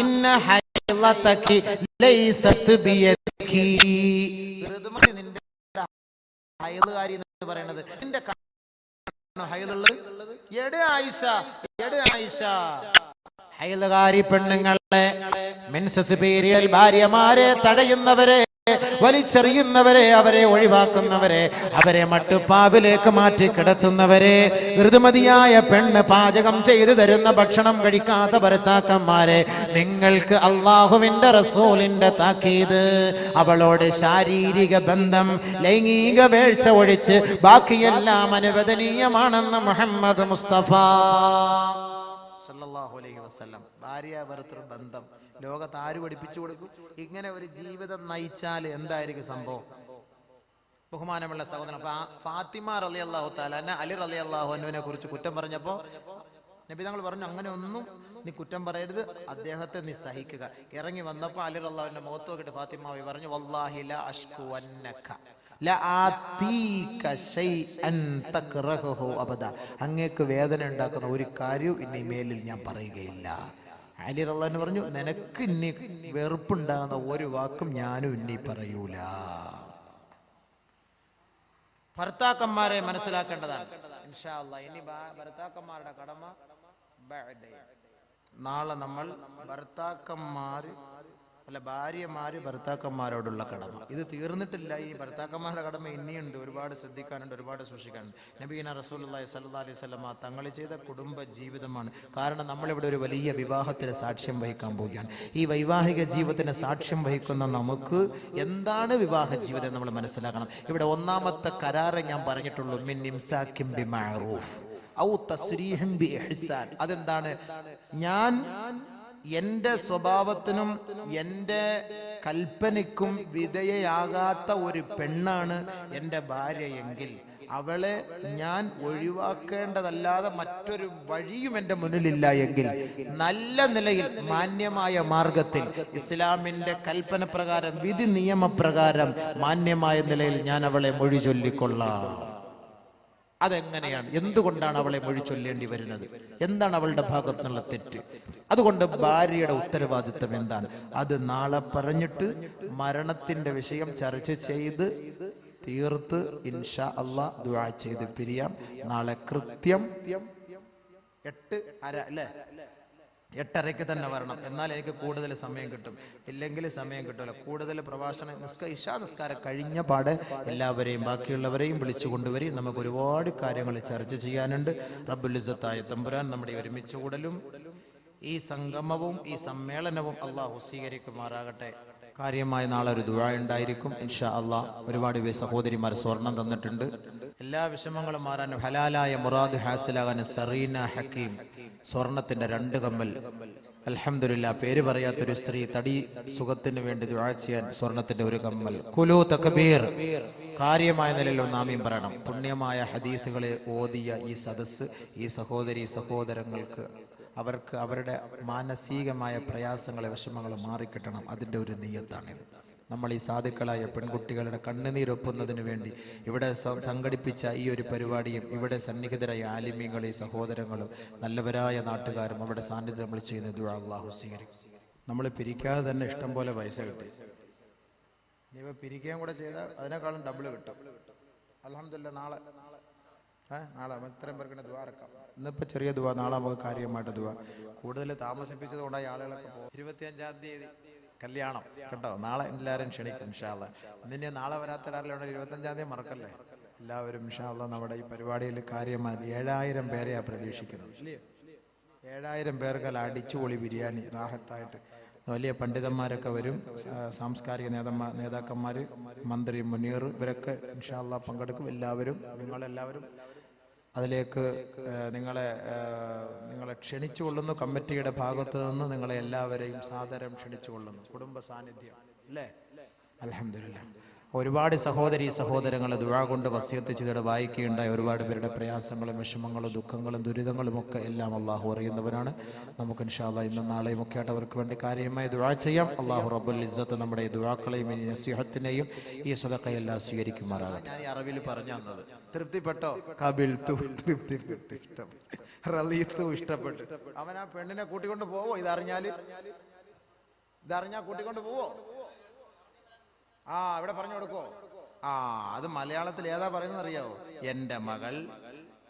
ഇന്ന ഹൈളതകി ലൈസത് ബിയദികി. ഋതുമതി നിന്റെ ഹൈളുകാരി എന്ന് പറയുന്നത് നിന്റെ ഹൈലുള്ളത്? എടെ ആയിഷ, എടെ ആയിഷ, ഹൈലുകാരി പെണ്ണുങ്ങളെ, മെൻസസ് പീരിയൽ ഭാര്യമാരെ തടയുന്നവരെ, വലിച്ചെറിയുന്നവരെ, അവരെ ഒഴിവാക്കുന്നവരെ, അവരെ മട്ടുപ്പാവിലേക്ക് മാറ്റി കിടത്തുന്നവരെ, ഋതുമതിയായ പെണ്ണ് പാചകം ചെയ്തു തരുന്ന ഭക്ഷണം കഴിക്കാത്ത ഭർത്താക്കന്മാരെ, നിങ്ങൾക്ക് അള്ളാഹുവിന്റെ റസൂലിന്റെ താക്കീത്, അവളോട് ശാരീരിക ബന്ധം, ലൈംഗിക വീഴ്ച ഒഴിച്ച് ബാക്കിയെല്ലാം അനുവദനീയമാണെന്ന് മുഹമ്മദ് മുസ്തഫ സല്ലല്ലാഹു അലൈഹി വസല്ലം. ഭാര്യ ഭർത്തൃ ബന്ധം ലോകത്ത് ആര് പഠിപ്പിച്ചു കൊടുക്കും? ഇങ്ങനെ ഒരു ജീവിതം നയിച്ചാൽ എന്തായിരിക്കും സംഭവം? ബഹുമാനമുള്ള സഹോദരൻ, ഫാത്തിമ റളിയല്ലാഹു തആല അലി റളിയല്ലാഹു അൻഹുവിനെ കുറിച്ച് കുറ്റം പറഞ്ഞപ്പോൾ നബി തങ്ങൾ പറഞ്ഞു, അങ്ങനെ ഒന്നും നീ കുറ്റം പറയരുത്, അദ്ദേഹത്തെ നീ സഹിക്കുക. ഇറങ്ങി വന്നപ്പോൾ അലി റളിയല്ലാഹുവിന്റെ മുഖത്ത് നോക്കിയിട്ട് ഫാത്തിമ പറഞ്ഞു, വല്ലാഹി ലാ അഷ്കു അന്നക അങ്ങേക്ക് വേദന ഉണ്ടാക്കുന്ന ഒരു കാര്യവും ഇനി മേലിൽ ഞാൻ പറയുകയില്ല. അലി റളിയല്ലാഹു പറഞ്ഞു, നിനക്ക് ഇനി വെറുപ്പുണ്ടാകുന്ന ഒരു വാക്കും ഞാനും ഇനി പറയൂല. ഭർത്താക്കന്മാരെ മനസ്സിലാക്കേണ്ടതാണ്. ഇൻഷാ അല്ലാഹ് ഇനി ഭർത്താക്കന്മാരുടെ കടമ നാളെ നമ്മൾ ഭാര്യമാര് ഭർത്താക്കന്മാരോടുള്ള കടമ ഇത് തീർന്നിട്ടില്ല. ഈ ഭർത്താക്കന്മാരുടെ കടമ ഇനിയുണ്ട്, ഒരുപാട് ശ്രദ്ധിക്കാനുണ്ട്, ഒരുപാട് സൂക്ഷിക്കാനുണ്ട്. നബിയിന റസൂലുള്ളാഹി സ്വല്ലല്ലാഹി അലൈഹി വസല്ലം തങ്ങൾ ചെയ്ത കുടുംബ ജീവിതമാണ്. കാരണം നമ്മളിവിടെ ഒരു വലിയ വിവാഹത്തിന് സാക്ഷ്യം വഹിക്കാൻ പോവുകയാണ്. ഈ വൈവാഹിക ജീവിതത്തിന് സാക്ഷ്യം വഹിക്കുന്ന നമുക്ക് എന്താണ് വിവാഹ ജീവിതം നമ്മൾ മനസ്സിലാക്കണം. ഇവിടെ ഒന്നാമത്തെ കരാറ് ഞാൻ പറഞ്ഞിട്ടുള്ളൂ, മിൻ ഇംസാക്കിൻ ബിമഅറൂഫ് ഔ തസ്രീഹിൻ ബിഇഹ്സാൻ. അതെന്താണ്? ഞാൻ എന്റെ സ്വഭാവത്തിനും എന്റെ കൽപ്പനയ്ക്കും വിധേയയാകാത്ത ഒരു പെണ്ണാണ് എന്റെ ഭാര്യയെങ്കിൽ അവളെ ഞാൻ ഒഴിവാക്കേണ്ടതല്ലാതെ മറ്റൊരു വഴിയും എന്റെ മുന്നിലില്ല എങ്കിൽ നല്ല നിലയിൽ മാന്യമായ മാർഗത്തിൽ ഇസ്ലാമിന്റെ കൽപ്പന പ്രകാരം വിധി നിയമപ്രകാരം മാന്യമായ നിലയിൽ ഞാൻ അവളെ മൊഴി ചൊല്ലിക്കൊള്ളാം. അതെങ്ങനെയാണ്? എന്തുകൊണ്ടാണ് അവളെ മൊഴി ചൊല്ലേണ്ടി വരുന്നത്? എന്താണ് അവളുടെ ഭാഗത്തു നിന്നുള്ള തെറ്റ്? അതുകൊണ്ട് ഭാര്യയുടെ ഉത്തരവാദിത്വം എന്താണ്? അത് നാളെ പറഞ്ഞിട്ട് മരണത്തിന്റെ വിഷയം ചർച്ച ചെയ്ത് തീർത്ത് ഇൻഷാ അല്ലാഹ് ദുആ ചെയ്ത് പിരിയാം. നാളെ കൃത്യം 8:30 അല്ലേ? 8:30 തന്നെ വരണം. എന്നാൽ എനിക്ക് കൂടുതൽ സമയം കിട്ടും, ഇല്ലെങ്കിൽ സമയം കിട്ടില്ല. കൂടുതൽ പ്രഭാഷണം ഇശാ നിസ്കാരം കഴിഞ്ഞ പാടെ എല്ലാവരെയും ബാക്കിയുള്ളവരെയും വിളിച്ചു കൊണ്ടുവരും. നമുക്ക് ഒരുപാട് കാര്യങ്ങൾ ചർച്ച ചെയ്യാനുണ്ട്. റബ്ബുൽ ഇസ്സത്തായ തമ്പുരാൻ നമ്മുടെ ഒരുമിച്ച് കൂടലും ഈ സംഗമവും ഈ സമ്മേളനവും അള്ളാഹു സ്വീകരിക്കുമാറാകട്ടെ. കാര്യമായി നാളെ ഒരു ദുആ ഉണ്ടായിരിക്കും ഇൻഷാ അല്ലാഹ്. ഒരുപാട് സഹോദരിമാർ സ്വർണം തന്നിട്ടുണ്ട്. എല്ലാ വിഷമങ്ങളും മാറാനും ഹലാലായ മുറാദ് ഹാസിലാകാൻ സറീന ഹക്കീം സ്വർണത്തിന്റെ 2 കമ്മൽ. അൽഹംദുലില്ലാ, പേര് പറയാത്തൊരു സ്ത്രീ തടി സുഖത്തിന് വേണ്ടി ദുആ ചെയ്യാൻ സ്വർണത്തിന്റെ 1 കമ്മൽ. കുലു തക്ബീർ. കാര്യമായ നിലയിൽ നാമീം പറയണം. പുണ്യമായ ഹദീസുകളെ ഓതിയ ഈ സദസ്സ് ഈ സഹോദരി സഹോദരങ്ങൾക്ക് അവർക്ക് അവരുടെ മാനസികമായ പ്രയാസങ്ങളെ വിഷമങ്ങൾ മാറിക്കിട്ടണം. അതിൻ്റെ ഒരു നിയ്യത്താണിത്. നമ്മൾ ഈ സാധുക്കളായ പെൺകുട്ടികളുടെ കണ്ണുനീരൊപ്പുന്നതിന് വേണ്ടി ഇവിടെ സംഘടിപ്പിച്ച ഈ ഒരു പരിപാടിയും ഇവിടെ സന്നിഹിതരായ ആലിമീങ്ങളും സഹോദരങ്ങളും നല്ലവരായ നാട്ടുകാരും അവിടെ സാന്നിധ്യം നമ്മൾ ചെയ്യുന്ന ദുആ അല്ലാഹു സ്വീകരിക്കും. നമ്മൾ പിരിക്കാതെ തന്നെ ഇഷ്ടം പോലെ പൈസ കിട്ടി. ഇനിയിപ്പോൾ പിരിക്കുകയും കൂടെ ചെയ്താൽ അതിനേക്കാളും ഡബിൾ കിട്ടും. അൽഹംദുലില്ലാ, നാളെ ഇത്രയും പേർക്ക് ദുആ ഇറക്കാം. ഇന്നിപ്പോൾ ചെറിയ ദുആ, നാളെ നമുക്ക് കാര്യമായിട്ട് ദുആ. കൂടുതൽ താമസിപ്പിച്ചത് കൊണ്ടാണ് ആളുകളൊക്കെ പോകും. 25-ാം തീയതി കല്യാണം കേട്ടോ. നാളെ എല്ലാവരും ക്ഷണിക്കും ഇൻഷാ അല്ലാഹ്. ഇതിന് നാളെ വരാത്തവരാരെല്ലാം 25-ാം തീയതി മറക്കല്ലേ. എല്ലാവരും ഇൻഷാ അല്ലാഹ് നമ്മുടെ ഈ പരിപാടിയിൽ കാര്യമായി 7000 പേരെയാണ് പ്രതീക്ഷിക്കുന്നത്. 7000 പേർക്കല്ല അടിച്ചുപൊളി ബിരിയാണി റാഹത്തായിട്ട്. വലിയ പണ്ഡിതന്മാരൊക്കെ വരും, സാംസ്കാരിക നേതാക്കന്മാർ, മന്ത്രി മുനീർ, ഇവരൊക്കെ ഇൻഷാ അല്ലാഹ് പങ്കെടുക്കും. എല്ലാവരും നിങ്ങളെല്ലാവരും അതിലേക്ക് നിങ്ങളെ ക്ഷണിച്ചുകൊള്ളുന്നു. കമ്മിറ്റിയുടെ ഭാഗത്ത് നിന്ന് നിങ്ങളെ എല്ലാവരെയും സാദരം ക്ഷണിച്ചുകൊള്ളുന്നു. കുടുംബ സാന്നിധ്യം അല്ലേ? അൽഹംദുലില്ലാ. ഒരുപാട് സഹോദരി സഹോദരങ്ങൾ ദുആ കൊണ്ട് വസിയത്ത് ചെയ്തിട്ട് വായിക്കുകയുണ്ടായ ഒരുപാട് പേരുടെ പ്രയാസങ്ങളും വിഷമങ്ങളും ദുഃഖങ്ങളും ദുരിതങ്ങളും ഒക്കെ എല്ലാം അള്ളാഹു അറിയുന്നവരാണ്. നമുക്ക് ഇൻഷാ അല്ലാഹ് ഇന്നും നാളെയും ഒക്കെ ആയിട്ട് അവർക്ക് വേണ്ടി കാര്യമായി ദുആ ചെയ്യാം. അള്ളാഹു റബ്ബുൽ ഇസ്സത്ത് നമ്മുടെ ഈ ദുആക്കളെയും ഈ നസീഹത്തിനെയും ഈ സദഖയെല്ലാം സ്വീകരിക്കുമാറാകട്ടെ. ഞാൻ ഈ അറബിയിൽ പറഞ്ഞു തന്നത് തൃപ്തിപ്പെട്ടോ? ഖബിൽതു, തൃപ്തിപ്പെട്ടു, ഇഷ്ടപ്പെട്ടു, റളീതു, ഇഷ്ടപ്പെട്ടു. അവൻ ആ പെണ്ണിനെ കൂട്ടിക്കൊണ്ട് പോവോ? ഇതറിഞ്ഞാൽ കൂട്ടിക്കൊണ്ട് പോവോ? ഇവിടെ പറഞ്ഞു കൊടുക്കോ? അത് മലയാളത്തിൽ ഏതാ പറയുന്നത് അറിയാവോ? എന്റെ മകൾ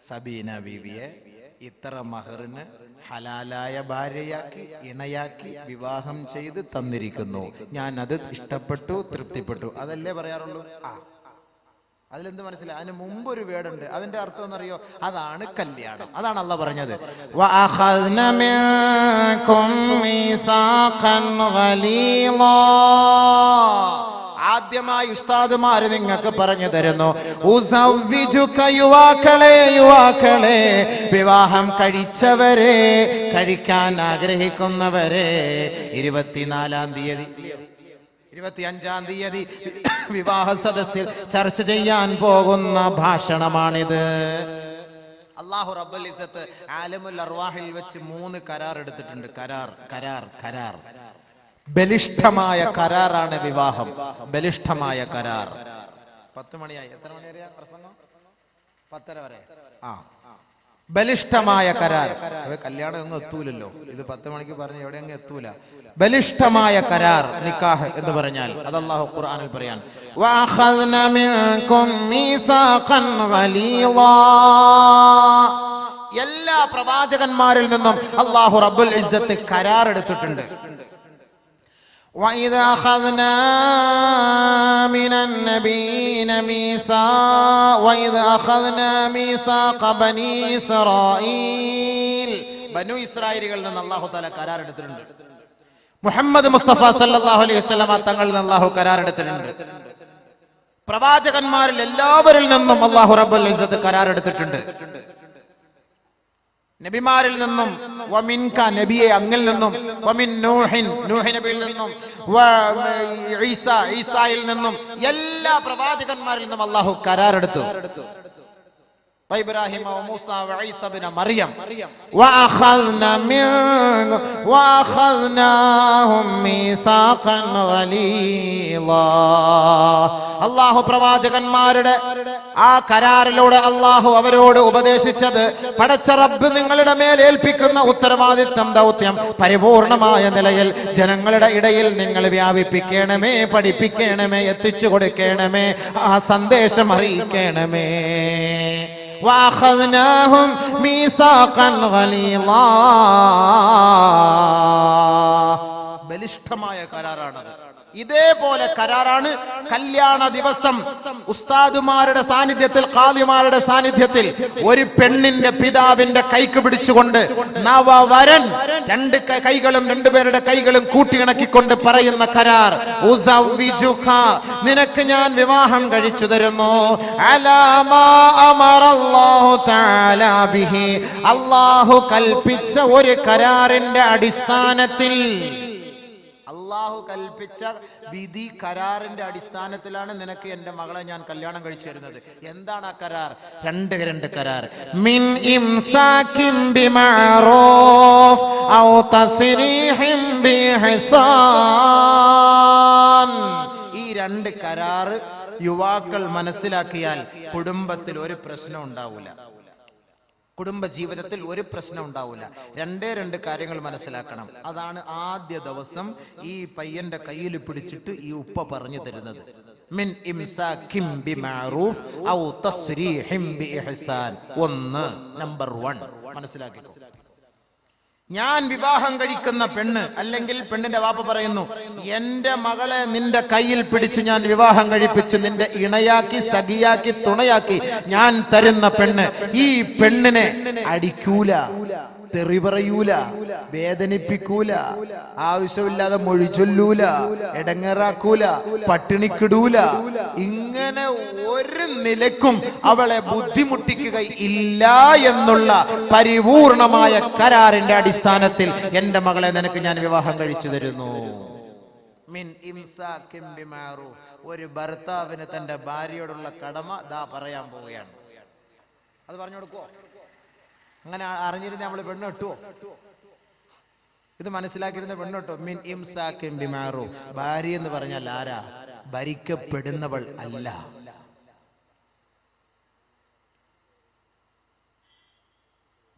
സബീന ബീവിയെ ഇത്ര മഹറിന് ഹലാലായ ഭാര്യയാക്കി ഇണയാക്കി വിവാഹം ചെയ്ത് തന്നിരിക്കുന്നു. ഞാൻ അത് ഇഷ്ടപ്പെട്ടു, തൃപ്തിപ്പെട്ടു. അതല്ലേ പറയാറുള്ളൂ. അതിലെന്ത് മനസ്സിലായി? അതിന് മുമ്പ് ഒരു വേടുണ്ട്. അതിന്റെ അർത്ഥം എന്നറിയോ? അതാണ് കല്യാണം. അതാണ് അള്ളാഹ് പറഞ്ഞത്. ആദ്യമായി ഉസ്താദുമാര് നിങ്ങൾക്ക് പറഞ്ഞു തരുന്നു, യുവാക്കളെ, വിവാഹം കഴിച്ചവരെ, കഴിക്കാൻ ആഗ്രഹിക്കുന്നവരെ, 24-ാം തീയതി 25-ാം തീയതി വിവാഹ സദസ്സിൽ ചർച്ച ചെയ്യാൻ പോകുന്ന ഭാഷണമാണിത്. അല്ലാഹു റബ്ബുൽ ഇസ്സത്ത് ആലമുൽ അർവാഹിൽ വെച്ച് 3 കരാർ എടുത്തിട്ടുണ്ട്. കരാർ ബലിഷ്ഠമായ കരാറാണ് വിവാഹം. ബലിഷ്ഠമായ കരാർ. 10 മണിയായി. എത്ര മണി വരെയാ പ്രസംഗം? 10:30 വരെ. ബലിഷ്ഠമായ കരാർ. കല്യാണം ഒന്നും എത്തൂലല്ലോ. ഇത് 10 മണിക്ക് പറഞ്ഞ് എവിടെ അങ്ങ് എത്തൂല. ബലിഷ്ഠമായ കരാർ, നിക്കാഹ് എന്ന് പറഞ്ഞാൽ അത് അല്ലാഹു ഖുർആനിൽ പറയാൻ, വഅഖദ്ന മിൻകും മീസാഖൻ ഗലീളാ. എല്ലാ പ്രവാചകന്മാരിൽ നിന്നും അല്ലാഹു റബ്ബുൽ ഇസ്സത്ത് കരാർ എടുത്തിട്ടുണ്ട്. وَإِذَا أَخَذْنَا مِنَ النَّبِيِّينَ وَإِذَا أَخَذْنَا مِيثَاقَ بَنِي إِسْرَائِيلَ. ബനു ഇസ്രായേലികളിൽ നിന്ന് അല്ലാഹു തആല കരാർ എടുത്തിട്ടുണ്ട്. മുഹമ്മദ് മുസ്തഫ സല്ലല്ലാഹു അലൈഹി വസല്ലമ തങ്ങളിൽ നിന്ന് അല്ലാഹു കരാർ എടുത്തിട്ടുണ്ട്. പ്രവാചകന്മാരിൽ എല്ലാവരിൽ നിന്നും അല്ലാഹു റബ്ബുൽ ഇസ്സത്ത് കരാർ എടുത്തിട്ടുണ്ട്. നബിമാരിൽ നിന്നും, വമിൻക നബിയെ അങ്ങിൽ നിന്നും, വമിൻ നൂഹിൻ നൂഹ് നബിയിൽ നിന്നും, ഈസായിൽ നിന്നും, എല്ലാ പ്രവാചകന്മാരിൽ നിന്നും അല്ലാഹു കരാർ എടുത്തു. ഇബ്രാഹിം, മൂസ, ഈസ ഇബ്നു മറിയം. വഅഖദ്നാഹും മീസാഖൻ ഗലീളാ. അല്ലാഹു പ്രവാചകന്മാരുടെ ആ കരാറിലൂടെ അല്ലാഹു അവരോട് ഉപദേശിച്ചത്, പടച്ച റബ്ബ് നിങ്ങളുടെ മേൽ ഏൽപ്പിക്കുന്ന ഉത്തരവാദിത്വം, ദൗത്യം പരിപൂർണമായ നിലയിൽ ജനങ്ങളുടെ ഇടയിൽ നിങ്ങൾ വ്യാപിപ്പിക്കണമേ, പഠിപ്പിക്കണമേ, എത്തിച്ചു കൊടുക്കണമേ, ആ സന്ദേശം അറിയിക്കണമേ. وَأَخَذْنَاهُمْ مِيثَاقًا غَلِيظًا. ബലിഷ്ഠമായ കരാറാണത്. ഇതേപോലെ കരാറാണ് കല്യാണ ദിവസം ഉസ്താദുമാരുടെ സാന്നിധ്യത്തിൽ, ഖാദിമാരുടെ സാന്നിധ്യത്തിൽ ഒരു പെണ്ണിന്റെ പിതാവിന്റെ കൈക്ക് പിടിച്ചുകൊണ്ട് നവവരൻ രണ്ടുപേരുടെ കൈകളും കൂട്ടിയിണക്കിക്കൊണ്ട് പറയുന്ന കരാർ, ഉസവ്വിജുക, നിനക്ക് ഞാൻ വിവാഹം കഴിച്ചു തരുന്നു, അലാ മാ അമറല്ലാഹു തആല ബിഹി, അല്ലാഹു കൽപ്പിച്ച ഒരു കരാറിന്റെ അടിസ്ഥാനത്തിൽ. അല്ലാഹു കൽപ്പിച്ച വിധി കരാറിന്റെ അടിസ്ഥാനത്തിലാണ് നിനക്ക് എന്റെ മകളെ ഞാൻ കല്യാണം കഴിച്ചു തരുന്നത്. എന്താണ് ആ കരാർ? രണ്ട് കരാർ. മിൻ ഇംസാകിൻ ബിമഅറൂഫ് ഔ തസ്രീഹിൻ ബിഇഹ്സാൻ. ഈ 2 കരാർ യുവാക്കൾ മനസ്സിലാക്കിയാൽ കുടുംബത്തിൽ ഒരു പ്രശ്നം ഉണ്ടാവില്ല. കുടുംബ ജീവിതത്തിൽ ഒരു പ്രശ്നം ഉണ്ടാവില്ല. 2 കാര്യങ്ങൾ മനസ്സിലാക്കണം. അതാണ് ആദ്യ ദിവസം ഈ പയ്യന്റെ കയ്യിൽ പിടിച്ചിട്ട് ഈ ഉപ്പ പറഞ്ഞു തരുന്നത്. മിൻ ഇംസാകിൻ ബിമഅറൂഫ് ഔ തസ്രീഹിൻ ബിഇഹ്സാൻ. നമ്പർ 1 മനസ്സിലാക്കിക്കോ. ഞാൻ വിവാഹം കഴിക്കുന്ന പെണ്ണ്, അല്ലെങ്കിൽ പെണ്ണിന്റെ വാപ്പ പറയുന്നു, എന്റെ മകളെ നിന്റെ കയ്യിൽ പിടിച്ച് ഞാൻ വിവാഹം കഴിപ്പിച്ച് നിന്റെ ഇണയാക്കി, സഖിയാക്കി, തുണയാക്കി ഞാൻ തരുന്ന പെണ്ണ്, ഈ പെണ്ണിനെ അടിക്കൂല, തെറി പറയൂല, വേദനിപ്പിക്കൂല, ആവശ്യമില്ലാതെ മൊഴി ചൊല്ലൂല, എടങ്ങേറാക്കൂല, പട്ടിണിക്കിടൂല. ഇങ്ങനെ ഒരു നിലക്കും അവളെ ബുദ്ധിമുട്ടിക്കുകയില്ല എന്നുള്ള പരിപൂർണമായ കരാറിന്റെ അടിസ്ഥാനത്തിൽ എന്റെ മകളെ നിനക്ക് ഞാൻ വിവാഹം കഴിച്ചു തരുന്നു. മിൻ ഇംസാകിൻ ബിമഅറൂഫ്. ഒരു ഭർത്താവിന് തന്റെ ഭാര്യയോടുള്ള കടമ ദാ പറയാൻ പോവുകയാണ്. അത് പറഞ്ഞു കൊടുക്കോ? അങ്ങനെ അറിഞ്ഞിരുന്ന നമ്മള് പെണ്ണ് കെട്ടുവോ? ഇത് മനസ്സിലാക്കിയിരുന്ന പെണ്ണ് കെട്ടോ? മിൻ ഇംസാകിൻ ബിമഅറൂഫ്. ഭാര്യ എന്ന് പറഞ്ഞാൽ ആരാ? ഭരിക്കപ്പെടുന്നവൾ അല്ല.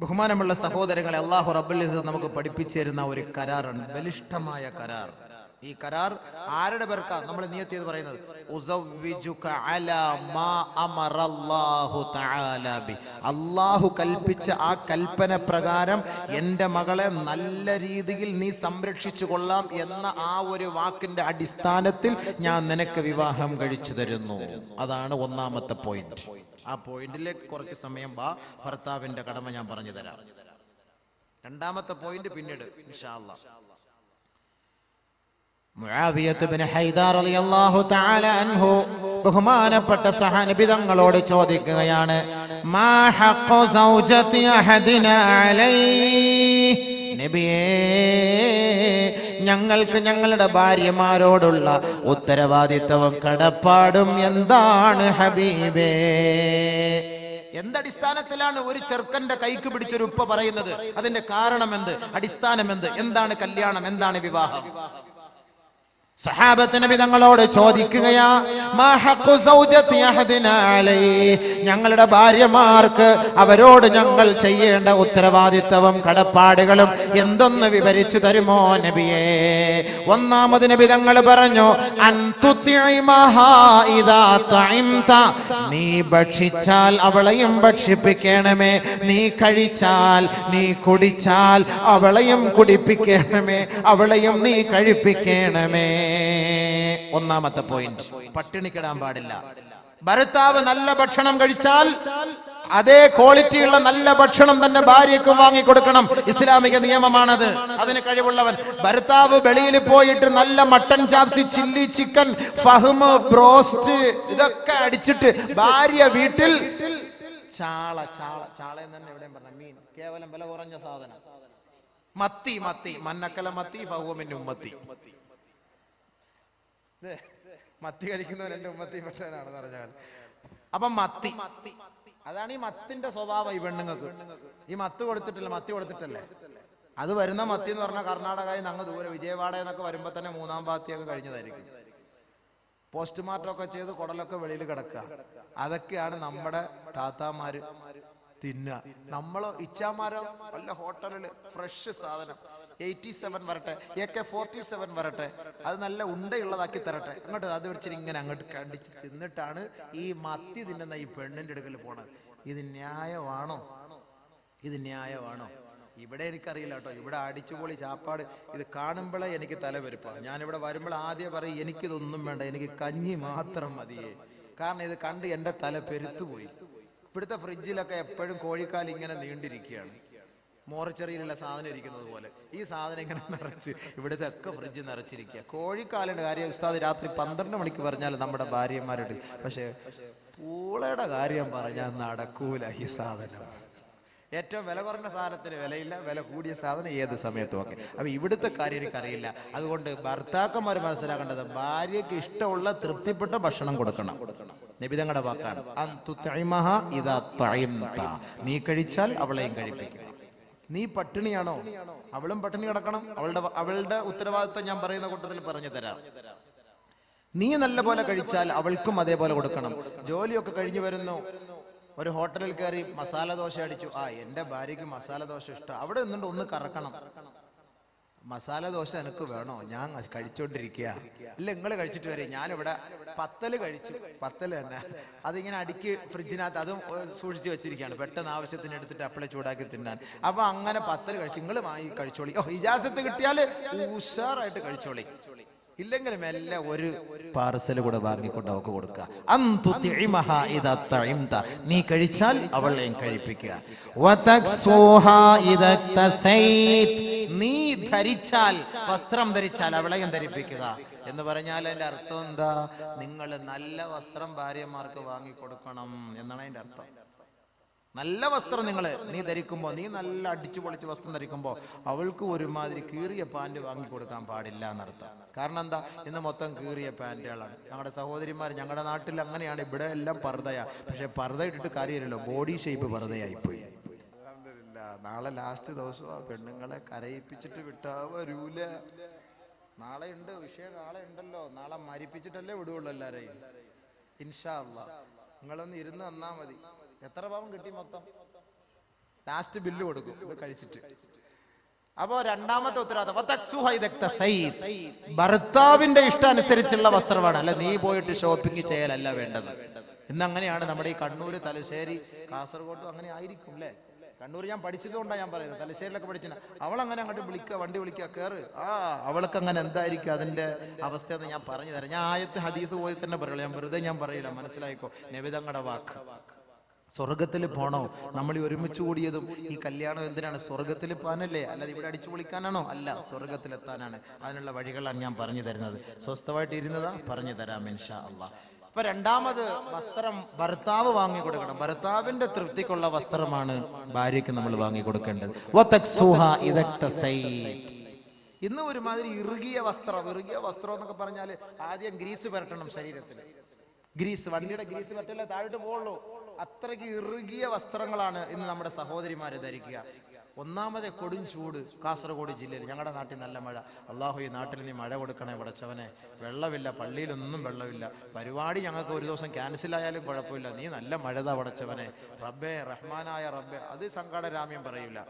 ബഹുമാനമുള്ള സഹോദരങ്ങളെ, അല്ലാഹു റബ്ബുൽ ഇസ്സത്ത് നമുക്ക് പഠിപ്പിച്ചു തരുന്ന ഒരു കരാറാണ് ബലിഷ്ഠമായ കരാർ. ഈ കരാർ ആരുടെ പേർക്കാ നമ്മൾ നിയത്ത് ചെയ്ത് പറയുന്നത്? ഉസവ്വിജുക അലാ മാ അമറല്ലാഹു തആല ബി. അല്ലാഹു കൽപ്പിച്ച ആ കൽപ്പന പ്രകാരം എൻ്റെ മകളെ നല്ല രീതിയിൽ നീ സംരക്ഷിച്ചു കൊള്ളാം എന്ന ആ ഒരു വാക്കിന്റെ അടിസ്ഥാനത്തിൽ ഞാൻ നിനക്ക് വിവാഹം കഴിച്ചു തരുന്നു. അതാണ് ഒന്നാമത്തെ പോയിന്റ്. ആ പോയിന്റിലേക്ക് കുറച്ച് സമയം ഭർത്താവിന്റെ കടമ ഞാൻ പറഞ്ഞു തരാം. രണ്ടാമത്തെ പോയിന്റ് പിന്നീട് ഇൻഷാ അല്ലാഹ്. മുആവിയത്ത് ഇബ്നു ഹൈദാ റളിയല്ലാഹു തആല അൻഹു ബഹുമാനപ്പെട്ട സഹാബി തങ്ങളോട് ചോദിക്കുകയാണ്, മാ ഹഖ്ഖു സൗജതി അഹദിനാ അലൈഹി. നബിയേ, ഞങ്ങൾക്ക് ഞങ്ങളുടെ ഭാര്യമാരോടുള്ള ഉത്തരവാദിത്വവും കടപ്പാടും എന്താണ് ഹബീബേ? എന്തടിസ്ഥാനത്തിലാണ് ഒരു ചെറുക്കന്റെ കൈക്ക് പിടിച്ചൊരു ഉപ്പ പറയുന്നത്? അതിന്റെ കാരണം എന്ത്? അടിസ്ഥാനം എന്ത്? എന്താണ് കല്യാണം? എന്താണ് വിവാഹം? സഹാബത്ത് നബി തങ്ങളോട് ചോദിക്കുകയാ, മാ ഹഖ്ഖു സൗജതി അഹദിനാ അലൈഹി. ഞങ്ങളുടെ ഭാര്യമാർക്ക് അവരോട് ഞങ്ങൾ ചെയ്യേണ്ട ഉത്തരവാദിത്തവും കടപ്പാടുകളും എന്തൊന്ന് വിവരിച്ചു തരുമോ നബിയേ? ഒന്നാമത് നബി തങ്ങൾ പറഞ്ഞു, അൻ തുതിഇമഹാ ഇദാ തഇംത. നീ ഭക്ഷിച്ചാൽ അവളെയും ഭക്ഷിപ്പിക്കണമേ, നീ കഴിച്ചാൽ നീ കുടിച്ചാൽ അവളെയും കുടിപ്പിക്കണമേ, അവളെയും നീ കഴിപ്പിക്കണമേ. ഒന്നാമത്തെ പോയിന്റ്, പട്ടിണിക്കിടാൻ പാടില്ല. ഭർത്താവ് നല്ല ഭക്ഷണം കഴിച്ചാൽ അതേ ക്വാളിറ്റിയുള്ള നല്ല ഭക്ഷണം തന്നെ ഭാര്യയ്ക്ക് വാങ്ങിക്കൊടുക്കണം. ഇസ്ലാമിക നിയമമാണത്. അതിന് കഴിവുള്ളവൻ. ഭർത്താവ് വെളിയിൽ പോയിട്ട് നല്ല മട്ടൻ ചാപ്സി, ചില്ലി ചിക്കൻ, ഫഹ്മ്, ബ്രോസ്റ്റ് ഇതൊക്കെ അടിച്ചിട്ട് ഭാര്യ വീട്ടിൽ ചാള എന്ന് തന്നെ എവിടെയും പറഞ്ഞ മീൻ, കേവലം വില കുറഞ്ഞ സാധനം, മത്തി മന്നക്കല മത്തി ഫഹ്മിൻ ഉമ്മത്തി. മത്തി കഴിക്കുന്നവൻ എന്റെ ഉമ്മത്തി പെട്ടവനാണെന്ന് പറഞ്ഞാൽ. അപ്പൊ മത്തി, അതാണ് ഈ മത്തിന്റെ സ്വഭാവം. ഈ പെണ്ണുങ്ങൾക്ക് ഈ മത്തി കൊടുത്തിട്ടല്ലേ അത് വരുന്ന മത്തി എന്ന് പറഞ്ഞാൽ കർണാടകയിൽ അങ്ങ് ദൂരെ വിജയവാഡ എന്നൊക്കെ വരുമ്പോ തന്നെ മൂന്നാം പാത്തിയൊക്കെ കഴിഞ്ഞതായിരിക്കും. പോസ്റ്റ്മോർട്ടം ഒക്കെ ചെയ്ത് കുടലൊക്കെ വെളിയിൽ കിടക്കുക. അതൊക്കെയാണ് നമ്മുടെ താത്താമാര് തിന്നുക. നമ്മളോ ഇച്ചാമാരോ വല്ല ഹോട്ടലില് ഫ്രഷ് സാധനം 87 വരട്ടെ, AK-47 വരട്ടെ, അത് നല്ല ഉണ്ടയുള്ളതാക്കി തരട്ടെ, അങ്ങോട്ട് അത് വെച്ചിട്ട് ഇങ്ങനെ അങ്ങോട്ട് കണ്ടിച്ച് തിന്നിട്ടാണ് ഈ മത്തി തിന്നുന്ന ഈ പെണ്ണിന്റെ അടുക്കൽ പോണത്. ഇത് ന്യായമാണോ? ഇവിടെ എനിക്കറിയില്ല കേട്ടോ. ഇവിടെ അടിച്ചുപൊളി ചാപ്പാട് ഇത് കാണുമ്പോഴേ എനിക്ക് തലവെരുപ്പാണ്. ഞാനിവിടെ വരുമ്പോൾ ആദ്യം പറയും, എനിക്കിതൊന്നും വേണ്ട, എനിക്ക് കഞ്ഞി മാത്രം മതിയേ. കാരണം ഇത് കണ്ട് എൻ്റെ തല പെരുത്തുപോയി. ഇവിടുത്തെ ഫ്രിഡ്ജിലൊക്കെ എപ്പോഴും കോഴിക്കാൽ ഇങ്ങനെ നീണ്ടിരിക്കുകയാണ്, മോർച്ചറിയിലുള്ള സാധനം ഇരിക്കുന്നത് പോലെ. ഈ സാധനം ഇങ്ങനെ നിറച്ച് ഇവിടുത്തെ ഒക്കെ ഫ്രിഡ്ജ് നിറച്ചിരിക്കുക. കോഴിക്കാലിന്റെ കാര്യം ഉസ്താദ് രാത്രി 12 മണിക്ക് പറഞ്ഞാൽ നമ്മുടെ ഭാര്യമാരോട്, പക്ഷെ പൂളയുടെ കാര്യം പറഞ്ഞാൽ നടക്കൂല. ഈ സാധനം ഏറ്റവും വില കുറഞ്ഞ സാധനത്തിന് വിലയില്ല, വില കൂടിയ സാധനം ഏത് സമയത്തും ഒക്കെ. അപ്പൊ ഇവിടുത്തെ കാര്യം എനിക്കറിയില്ല. അതുകൊണ്ട് ഭർത്താക്കന്മാർ മനസ്സിലാക്കേണ്ടത്, ഭാര്യയ്ക്ക് ഇഷ്ടമുള്ള തൃപ്തിപ്പെട്ട ഭക്ഷണം കൊടുക്കണം. നബി തങ്ങളുടെ വാക്കാണ്, നീ കഴിച്ചാൽ അവളെയും കഴിപ്പിക്കും. നീ പട്ടിണിയാണോ, അവളും പട്ടിണി കിടക്കണം. അവളുടെ ഉത്തരവാദിത്തം ഞാൻ പറയുന്ന കൂട്ടത്തിൽ പറഞ്ഞു തരാം. നീ നല്ല പോലെ കഴിച്ചാൽ അവൾക്കും അതേപോലെ കൊടുക്കണം. ജോലിയൊക്കെ കഴിഞ്ഞു വരുന്നു, ഒരു ഹോട്ടലിൽ കയറി മസാല ദോശ അടിച്ചു. എന്റെ ഭാര്യയ്ക്ക് മസാല ദോശ ഇഷ്ടം. അവിടെ നിന്നുകൊണ്ട് ഒന്ന് കറക്കണം. മസാല ദോശ എനിക്ക് വേണോ? ഞാൻ കഴിച്ചോണ്ടിരിക്കുക. ഇല്ല, നിങ്ങൾ കഴിച്ചിട്ട് വരെ. ഞാനിവിടെ പത്തല് കഴിച്ചു. പത്തല് തന്നെ അതിങ്ങനെ അടുക്കി ഫ്രിഡ്ജിനകത്ത് അതും സൂക്ഷിച്ചു വെച്ചിരിക്കുകയാണ്, പെട്ടെന്ന് ആവശ്യത്തിന് എടുത്തിട്ട് അപ്പളെ ചൂടാക്കി തിന്നാൻ. അപ്പൊ അങ്ങനെ പത്തല് കഴിച്ചു. നിങ്ങൾ വാങ്ങി കഴിച്ചോളി. ഇജാസത്ത് കിട്ടിയാല് ഉഷാറായിട്ട് കഴിച്ചോളി. ഇല്ലെങ്കിൽ മെല്ലെ ഒരു പാർസൽ കൂടെ വാങ്ങിക്കൊണ്ട് അവക്ക് കൊടുക്കുക. നീ കഴിച്ചാൽ അവളെയും കഴിപ്പിക്കുക. നീ ധരിച്ചാൽ, വസ്ത്രം ധരിച്ചാൽ അവളെയും ധരിപ്പിക്കുക എന്ന് പറഞ്ഞാൽ അതിന്റെ അർത്ഥം എന്താ? നിങ്ങൾ നല്ല വസ്ത്രം ഭാര്യമാർക്ക് വാങ്ങിക്കൊടുക്കണം എന്നാണ് അതിന്റെ അർത്ഥം. നല്ല വസ്ത്രം നീ ധരിക്കുമ്പോ, നീ നല്ല അടിച്ചു പൊളിച്ച് വസ്ത്രം ധരിക്കുമ്പോ അവൾക്ക് ഒരുമാതിരി കീറിയ പാന്റ് വാങ്ങിക്കൊടുക്കാൻ പാടില്ല എന്നർത്ഥം. കാരണം എന്താ? ഇന്ന് മൊത്തം കീറിയ പാന്റുകളാണ്. ഞങ്ങളുടെ സഹോദരിമാർ, ഞങ്ങളുടെ നാട്ടിൽ അങ്ങനെയാണ്. ഇവിടെ എല്ലാം പർദ്ദയാ. പക്ഷെ പർദ്ദ ഇട്ടിട്ട് കാര്യമില്ലല്ലോ, ബോഡി ഷേപ്പ് പർദ്ദയായി പോയി. നാളെ ലാസ്റ്റ് ദിവസം പെണ്ണുങ്ങളെ കരയിപ്പിച്ചിട്ട് വിട്ടാ വരൂല. നാളെ ഉണ്ട് വിഷയം, നാളെ ഉണ്ടല്ലോ. നാളെ മരിപ്പിച്ചിട്ടല്ലേ വിടുള്ളൂ എല്ലാരെയും. ഇൻഷാ അല്ലാഹ് നിങ്ങളൊന്ന് ഇരുന്ന് തന്നാ മതി. എത്ര പാവം കിട്ടി? മൊത്തം ലാസ്റ്റ് ബില്ല് കൊടുക്കും ഇത് കഴിച്ചിട്ട്. അപ്പോ രണ്ടാമത്തെ ഉത്തരവാദിത്തം ഭർത്താവിന്റെ ഇഷ്ടം അനുസരിച്ചുള്ള വസ്ത്രമാണ്. അല്ല നീ പോയിട്ട് ഷോപ്പിംഗ് ചെയ്യലല്ല വേണ്ടത്. ഇന്നങ്ങനെയാണ് നമ്മുടെ ഈ കണ്ണൂര്, തലശ്ശേരി, കാസർഗോഡ് അങ്ങനെ ആയിരിക്കും അല്ലേ. കണ്ണൂർ ഞാൻ പഠിച്ചതുകൊണ്ടാണ് ഞാൻ പറയുന്നത്. തലശ്ശേരിയിലൊക്കെ പഠിച്ചില്ല. അവളങ്ങനെ അങ്ങോട്ട് വിളിക്കുക, വണ്ടി വിളിക്കുക, കയറ്. അവൾക്ക് അങ്ങനെ എന്തായിരിക്കും അതിന്റെ അവസ്ഥയെന്ന് ഞാൻ പറഞ്ഞു തരാം. ഞാൻ ആയത്ത് ഹദീസ് പോയി തന്നെ പറയുള്ളൂ, ഞാൻ വെറുതെ ഞാൻ പറയില്ല. മനസ്സിലായിക്കോ, നബിതങ്ങളുടെ വാക്ക്. സ്വർഗത്തിൽ പോണോ? നമ്മൾ ഈ ഒരുമിച്ച് കൂടിയതും ഈ കല്യാണം എന്തിനാണ്? സ്വർഗത്തിൽ പോകാനല്ലേ, അല്ലാതെ ഇവിടെ അടിച്ചു പൊളിക്കാനാണോ? അല്ല, സ്വർഗത്തിലെത്താനാണ്. അതിനുള്ള വഴികളാണ് ഞാൻ പറഞ്ഞു തരുന്നത്. സ്വസ്ഥമായിട്ട് ഇരുന്നതാ പറഞ്ഞു തരാം ഇൻഷാ അല്ലാഹ്. അപ്പൊ രണ്ടാമത് വസ്ത്രം ഭർത്താവ് വാങ്ങിക്കൊടുക്കണം. ഭർത്താവിന്റെ തൃപ്തിക്കുള്ള വസ്ത്രമാണ് ഭാര്യയ്ക്ക് നമ്മൾ വാങ്ങിക്കൊടുക്കേണ്ടത്. ഇന്ന് ഒരുമാതിരി ഇറുകിയ വസ്ത്രം എന്നൊക്കെ പറഞ്ഞാല് ആദ്യം ഗ്രീസ് പുരട്ടണം ശരീരത്തിൽ. ഗ്രീസ്, വണ്ടിയുടെ ഗ്രീസ് പറ്റല്ലേ താഴോട്ട് പോകുള്ളൂ. അത്രയ്ക്ക് ഇറുകിയ വസ്ത്രങ്ങളാണ് ഇന്ന് നമ്മുടെ സഹോദരിമാര് ധരിക്കുക. ഒന്നാമത് കൊടും ചൂട്. കാസർഗോഡ് ജില്ലയിൽ, ഞങ്ങളുടെ നാട്ടിൽ നല്ല മഴ. അള്ളാഹു ഈ നാട്ടിൽ നീ മഴ കൊടുക്കണേ പടച്ചവനെ. വെള്ളമില്ല, പള്ളിയിലൊന്നും വെള്ളമില്ല. പരിപാടി ഞങ്ങൾക്ക് ഒരു ദിവസം ക്യാൻസൽ ആയാലും കുഴപ്പമില്ല, നീ നല്ല മഴതാ പടച്ചവനെ. റബ്ബേ, റഹ്മാനായ റബ്ബേ. അത് സങ്കടരാമ്യം പറയൂല.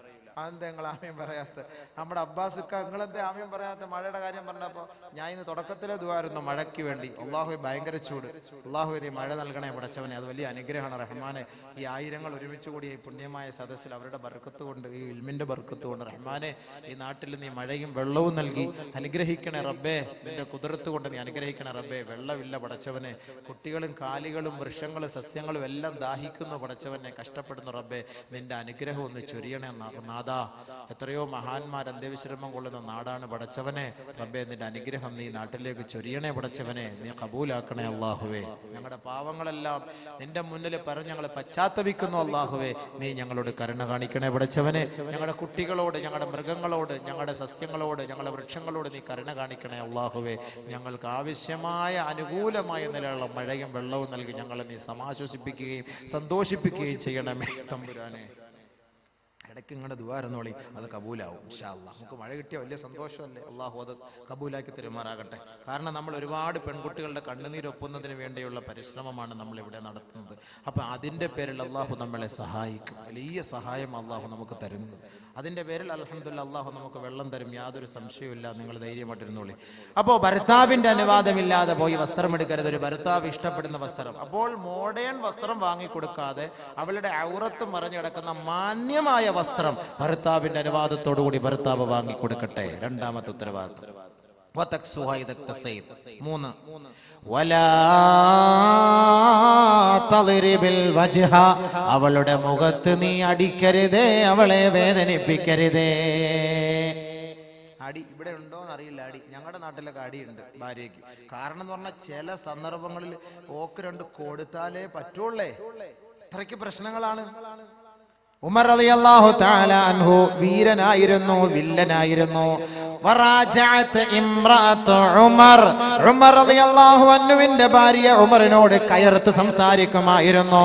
അതെന്താ നിങ്ങൾ ആമ്യം പറയാത്ത? നമ്മുടെ അബ്ബാസിക്ക നിങ്ങളെന്താ ആമ്യം പറയാത്ത? മഴയുടെ കാര്യം പറഞ്ഞപ്പോ ഞാൻ ഇന്ന് തുടക്കത്തിലെ ദുആയിരുന്നു മഴയ്ക്ക് വേണ്ടി. അള്ളാഹു ഭയങ്കര ചൂട്, അള്ളാഹു നീ മഴ നൽകണേ പടച്ചവനെ. അത് വലിയ അനുഗ്രഹമാണ് റഹ്മാനെ. ഈ ആയിരങ്ങൾ ഒരുമിച്ച് കൂടിയ ഈ പുണ്യമായ സദസ്സിൽ അവരുടെ ബർക്കത്ത് കൊണ്ട്, ഈ ഇൽമിന്റെ ബർക്കത്ത് കൊണ്ട് റഹ്മാനെ ഈ നാട്ടിൽ നീ മഴയും വെള്ളവും നൽകി അനുഗ്രഹിക്കണേ റബ്ബേ. നിന്റെ കുതിർത്ത് കൊണ്ട് നീ അനുഗ്രഹിക്കണേ റബ്ബേ. വെള്ളമില്ല പടച്ചവനെ. കുട്ടികളും കാലികളും വൃക്ഷങ്ങളും സസ്യങ്ങളും എല്ലാം ദാഹിക്കുന്നു പടച്ചവനെ, കഷ്ടപ്പെടുന്നു റബ്ബേ. നിന്റെ അനുഗ്രഹം ഒന്ന് ചൊരിയണേ നാദാ. എത്രയോ മഹാന്മാർ അന്ത്യവിശ്രമം കൊള്ളുന്ന നാടാണ് പടച്ചവനെ. റബ്ബേ, നിന്റെ അനുഗ്രഹം നീ നാട്ടിലേക്ക് ചൊരിയണേ പടച്ചവനെ. നീ കബൂലാക്കണേ അല്ലാഹുവേ. ഞങ്ങളുടെ പാവങ്ങളെല്ലാം നിന്റെ മുന്നിൽ പറഞ്ഞ് ഞങ്ങൾ പശ്ചാത്തപിക്കുന്നു അല്ലാഹുവേ. നീ ഞങ്ങളോട് കരുണ കാണിക്കണേ പടച്ചവനെ. ഞങ്ങളുടെ കുട്ടികളോട്, ഞങ്ങളുടെ മൃഗങ്ങളോട്, ഞങ്ങളുടെ സസ്യങ്ങളോട്, ഞങ്ങളുടെ വൃക്ഷങ്ങളോട് നീ കരുണ കാണിക്കണേ അല്ലാഹുവേ. ഞങ്ങൾക്ക് ആവശ്യമായ അനുകൂലമായ നിലയുള്ള മഴയും വെള്ളവും നൽകി ഞങ്ങളെ നീ സമാശ്വസിപ്പിക്കുകയും സന്തോഷിപ്പിക്കുകയും ചെയ്യണമേ തമ്പുരാനെ. ഇടയ്ക്ക് ഇങ്ങനെ ദുആയിരുന്നോളി, അത് കബൂലാവും ഇൻഷാ അല്ലാഹ്. നമുക്ക് മഴ കിട്ടിയ വലിയ സന്തോഷമല്ലേ. അള്ളാഹു അത് കബൂലാക്കി തെരുമാറാകട്ടെ. കാരണം നമ്മൾ ഒരുപാട് പെൺകുട്ടികളുടെ കണ്ണുനീരൊപ്പുന്നതിന് വേണ്ടിയുള്ള പരിശ്രമമാണ് നമ്മൾ ഇവിടെ നടത്തുന്നത്. അപ്പൊ അതിന്റെ പേരിൽ അള്ളാഹു നമ്മളെ സഹായിക്കും. വലിയ സഹായം അള്ളാഹു നമുക്ക് തരുന്നു. അതിന്റെ പേരിൽ അൽഹംദുലില്ലാഹ് അള്ളാഹു നമുക്ക് വെള്ളം തരും, യാതൊരു സംശയവുമില്ല. നിങ്ങൾ ധൈര്യമായിട്ടിരുന്നോളി. അപ്പോൾ ഭർത്താവിന്റെ അനുവാദമില്ലാതെ പോയി വസ്ത്രം എടുക്കരുത്. ഒരു ഭർത്താവ് ഇഷ്ടപ്പെടുന്ന വസ്ത്രം. അപ്പോൾ മോഡേൺ വസ്ത്രം വാങ്ങിക്കൊടുക്കാതെ അവളുടെ ഔറത്ത് മറഞ്ഞു കിടക്കുന്ന മാന്യമായ വസ്ത്രം ഭർത്താവിന്റെ അനുവാദത്തോടുകൂടി ഭർത്താവ് വാങ്ങിക്കൊടുക്കട്ടെ. രണ്ടാമത്തെ ഉത്തരവാദിത്വം. അവളുടെ മുഖത്ത് നീ അടിക്കരുതേ, അവളെ വേദനിപ്പിക്കരുതേ. അടി ഇവിടെ ഉണ്ടോന്ന് അറിയില്ല. അടി ഞങ്ങളുടെ നാട്ടിലൊക്കെ അടിയുണ്ട് ഭാര്യയ്ക്ക്. കാരണം എന്ന് പറഞ്ഞാൽ ചില സന്ദർഭങ്ങളിൽ ഓക്ക് രണ്ട് കൊടുത്താലേ പറ്റുള്ളേ. അത്രയ്ക്ക് പ്രശ്നങ്ങളാണ്. ഉമർ റളിയല്ലാഹു തആല അൻഹു വീരനായിരുന്നു, വില്ലനായിരുന്നു. ഉമർ റളിയല്ലാഹു അൻഹുവിന്റെ ഭാര്യ ഉമറിനോട് കയർത്ത് സംസാരിക്കുമായിരുന്നു.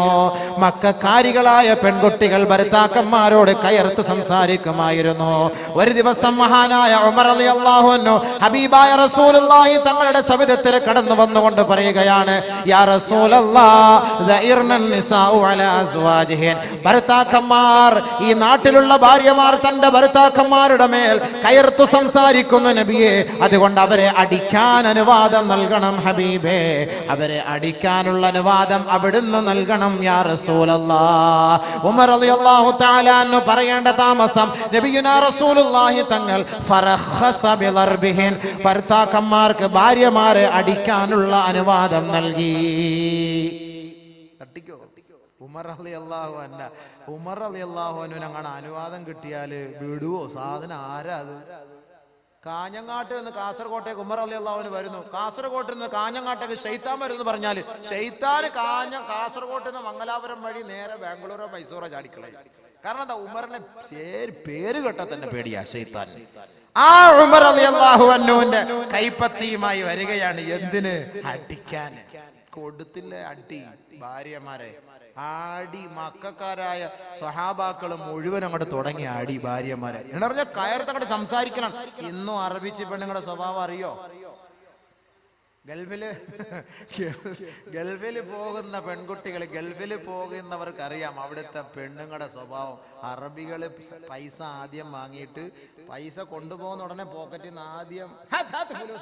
മക്കക്കാരികളായ പെൺകുട്ടികൾ ഭർത്താക്കന്മാരോട് കയർത്ത് സംസാരിക്കുമായിരുന്നു. ഒരു ദിവസം മഹാനായ ഉമർ റളിയല്ലാഹു അൻഹു ഹബീബായ റസൂലുള്ളാഹി തങ്ങളുടെ സവിധത്തിൽ കടന്നു വന്നുകൊണ്ട് പറയുകയാണ്, യാ റസൂലല്ലാഹ് ദഇർനൻ നിസാഉ അലാ അസ്വാജിഹിൻ. ഭർത്താക്കന്മാർ, ഈ നാട്ടിലുള്ള ഭാര്യമാർ തന്റെ ഭർത്താക്കന്മാരുടെ മേൽ കയർത്തു സംസാരിക്കുന്നു നബിയെ. അതുകൊണ്ട് അവരെ അടിക്കാൻ അനുവാദം നൽകണം ഹബീബേ. അവരെ അടിക്കാനുള്ള അനുവാദം അവിടുന്ന് നൽകണം യാ റസൂലല്ലാഹ്. ഉമർ റളിയല്ലാഹു തആല അൻഹു പറയേണ്ട താമസം നബിയുനാ റസൂലുള്ളാഹി തങ്ങൾ ഫറഖസ ബിളർബിഹിൻ, ഭർത്താക്കന്മാർക്ക് ഭാര്യമാരെ അടിക്കാനുള്ള അനുവാദം നൽകി. തട്ടിക്കോ ഉമർ റളിയല്ലാഹു അൻഹു. ഉമർ റളിയല്ലാഹു അൻഹു അങ്ങനെ അനുവാദം കിട്ടിയാല് വിടുവോ? സാധനം ആരാ അത്? കാഞ്ഞങ്ങാട്ട് നിന്ന് കാസർകോട്ടേക്ക് ഉമർ റളിയല്ലാഹു അൻഹു വരുന്നു. കാസർകോട്ട് നിന്ന് കാഞ്ഞങ്ങാട്ടേക്ക് ശൈത്താൻ വരുന്നു പറഞ്ഞാല് ശൈത്താന് കാസർകോട്ട് നിന്ന് മംഗലാപുരം വഴി നേരെ ബാംഗ്ലൂരോ മൈസൂറോ ചാടിക്കളയും. കാരണം എന്താ? ഉമറിന്റെ പേര് കേട്ടാ തന്നെ പേടിയാ ശൈത്താൻ. ആ ഉമർ റളിയല്ലാഹു അൻഹുവിന്റെ കൈപ്പത്തിയുമായി വരികയാണ്. എന്തിന്? അടിക്കാൻ. കൊടുത്തില്ല അടി ഭാര്യമാരെ. ആടി മക്കാരായ സഹാബാക്കൾ മുഴുവൻ അങ്ങോട്ട് തുടങ്ങി ആടി ഭാര്യമാരെ. എന്ന് പറഞ്ഞാൽ കയർത്ത് അങ്ങോട്ട് സംസാരിക്കണം. ഇന്നും അറബിച്ച് പെണ്ണുങ്ങളുടെ സ്വഭാവം അറിയോ? ഗൾഫിൽ പോകുന്ന പെൺകുട്ടികൾ, ഗൾഫിൽ പോകുന്നവർക്കറിയാം അവിടുത്തെ പെണ്ണുങ്ങളുടെ സ്വഭാവം. അറബികൾ പൈസ ആദ്യം വാങ്ങിയിട്ട് പൈസ കൊണ്ടുപോകുന്ന ഉടനെ പോക്കറ്റിൽ നിന്ന് ആദ്യം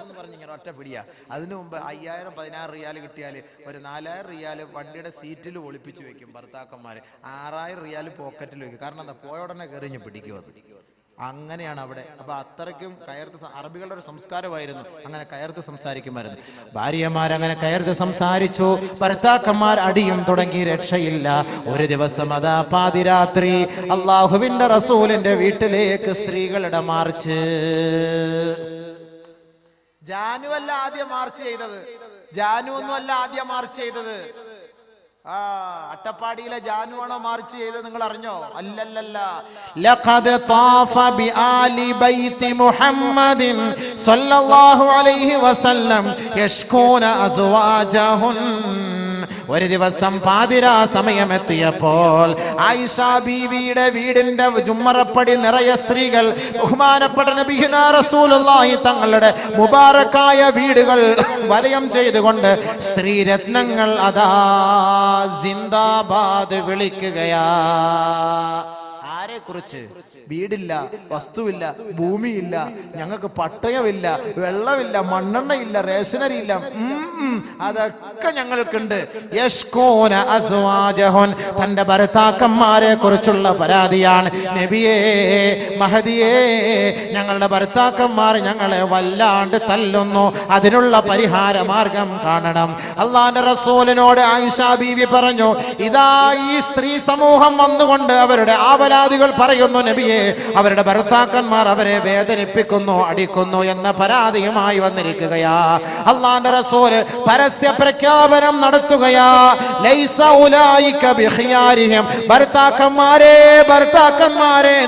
എന്ന് പറഞ്ഞ് ഇങ്ങനെ ഒറ്റ പിടിയാ. അതിനു മുമ്പ് 5000-16 റിയാൽ കിട്ടിയാൽ ഒരു 4000 റിയാൽ വണ്ടിയുടെ സീറ്റിൽ ഒളിപ്പിച്ച് വെക്കും ഭർത്താക്കന്മാര്. 6000 റിയാൽ പോക്കറ്റിൽ വെക്കും. കാരണം എന്താ, പോയ ഉടനെ കയറിഞ്ഞ് പിടിക്കും. അത് അങ്ങനെയാണ് അവിടെ. അപ്പൊ അത്രയ്ക്കും കയർത്ത് അറബികളുടെ ഒരു സംസ്കാരമായിരുന്നു. അങ്ങനെ കയർത്ത് സംസാരിക്കുമായിരുന്നു. ഭാര്യമാരങ്ങനെ കയർത്ത് സംസാരിച്ചു. ഭർത്താക്കന്മാർ അടിയും തുടങ്ങി. രക്ഷയില്ല. ഒരു ദിവസം അതാ പാതിരാത്രി അള്ളാഹുവിന്റെ റസൂലിന്റെ വീട്ടിലേക്ക് സ്ത്രീകളുടെ മാർച്ച്. ജാനു അല്ല ആദ്യം മാർച്ച് ചെയ്തത്. ജാനു ഒന്നും അല്ല ആദ്യം മാർച്ച് ചെയ്തത്. അട്ടപ്പാടിയിലെ ജാനു ആണോ മാർച്ച് ചെയ്തത്? നിങ്ങൾ അറിഞ്ഞോ? അല്ലല്ലല്ല. ലഖദ് താഫ ബിആലി ബൈതി മുഹമ്മദിൻ സ്വല്ലല്ലാഹു അലൈഹി വസല്ലം യഷ്കൂന അസ്വാജഹുൻ. ഒരു ദിവസം പാതിരാ സമയമെത്തിയപ്പോൾ ആയിഷ ബീവിയുടെ വീടിന്റെ ജുമ്മറപ്പടി നിറയെ സ്ത്രീകൾ ബഹുമാനപ്പെട്ട നബിയുനാ റസൂലുള്ളാഹി തങ്ങളുടെ മുബാറക്കായ വീടുകൾ വലയം ചെയ്തുകൊണ്ട് സ്ത്രീരത്നങ്ങൾ അതാ സിന്ദാബാദ് വിളിക്കുകയാ. ആരെ കുറിച്ച്? വീടില്ല, വസ്തുവില്ല, ഭൂമിയില്ല, ഞങ്ങൾക്ക് പട്ടയമില്ല, വെള്ളമില്ല, മണ്ണെണ്ണയില്ല, റേഷനറി ഇല്ല, അതൊക്കെ ഞങ്ങൾക്കുണ്ട്. യഷ്കൂന അസ്വാജഹുൻ. തന്റെ ഭർത്താക്കന്മാരെ കുറിച്ചുള്ള പരാതിയാണ്. നബിയേ, മഹദിയേ, ഞങ്ങളുടെ ഭർത്താക്കന്മാർ ഞങ്ങളെ വല്ലാണ്ട് തല്ലുന്നു, അതിനുള്ള പരിഹാര മാർഗം കാണണം. അള്ളാന്റെ റസൂലിനോട് ആയിഷ ബീവി പറഞ്ഞു, ഇതാ ഈ സ്ത്രീ സമൂഹം വന്നുകൊണ്ട് അവരുടെ ആവലാദികൾ പറയുന്നു, നബിയെ, അവരുടെ ഭർത്താക്കന്മാർ അവരെ വേദനിപ്പിക്കുന്നു, അടിക്കുന്നു എന്ന പരാതിയുമായി വന്നിരിക്കുകയാ. അള്ളാന്റെ റസൂല് പരസ്യ പ്രഖ്യാപനം നടത്തുകയാ. ലൈസ ഉലൈക ബിഖിയാരിഹിം. ഭർത്താക്കന്മാരെ,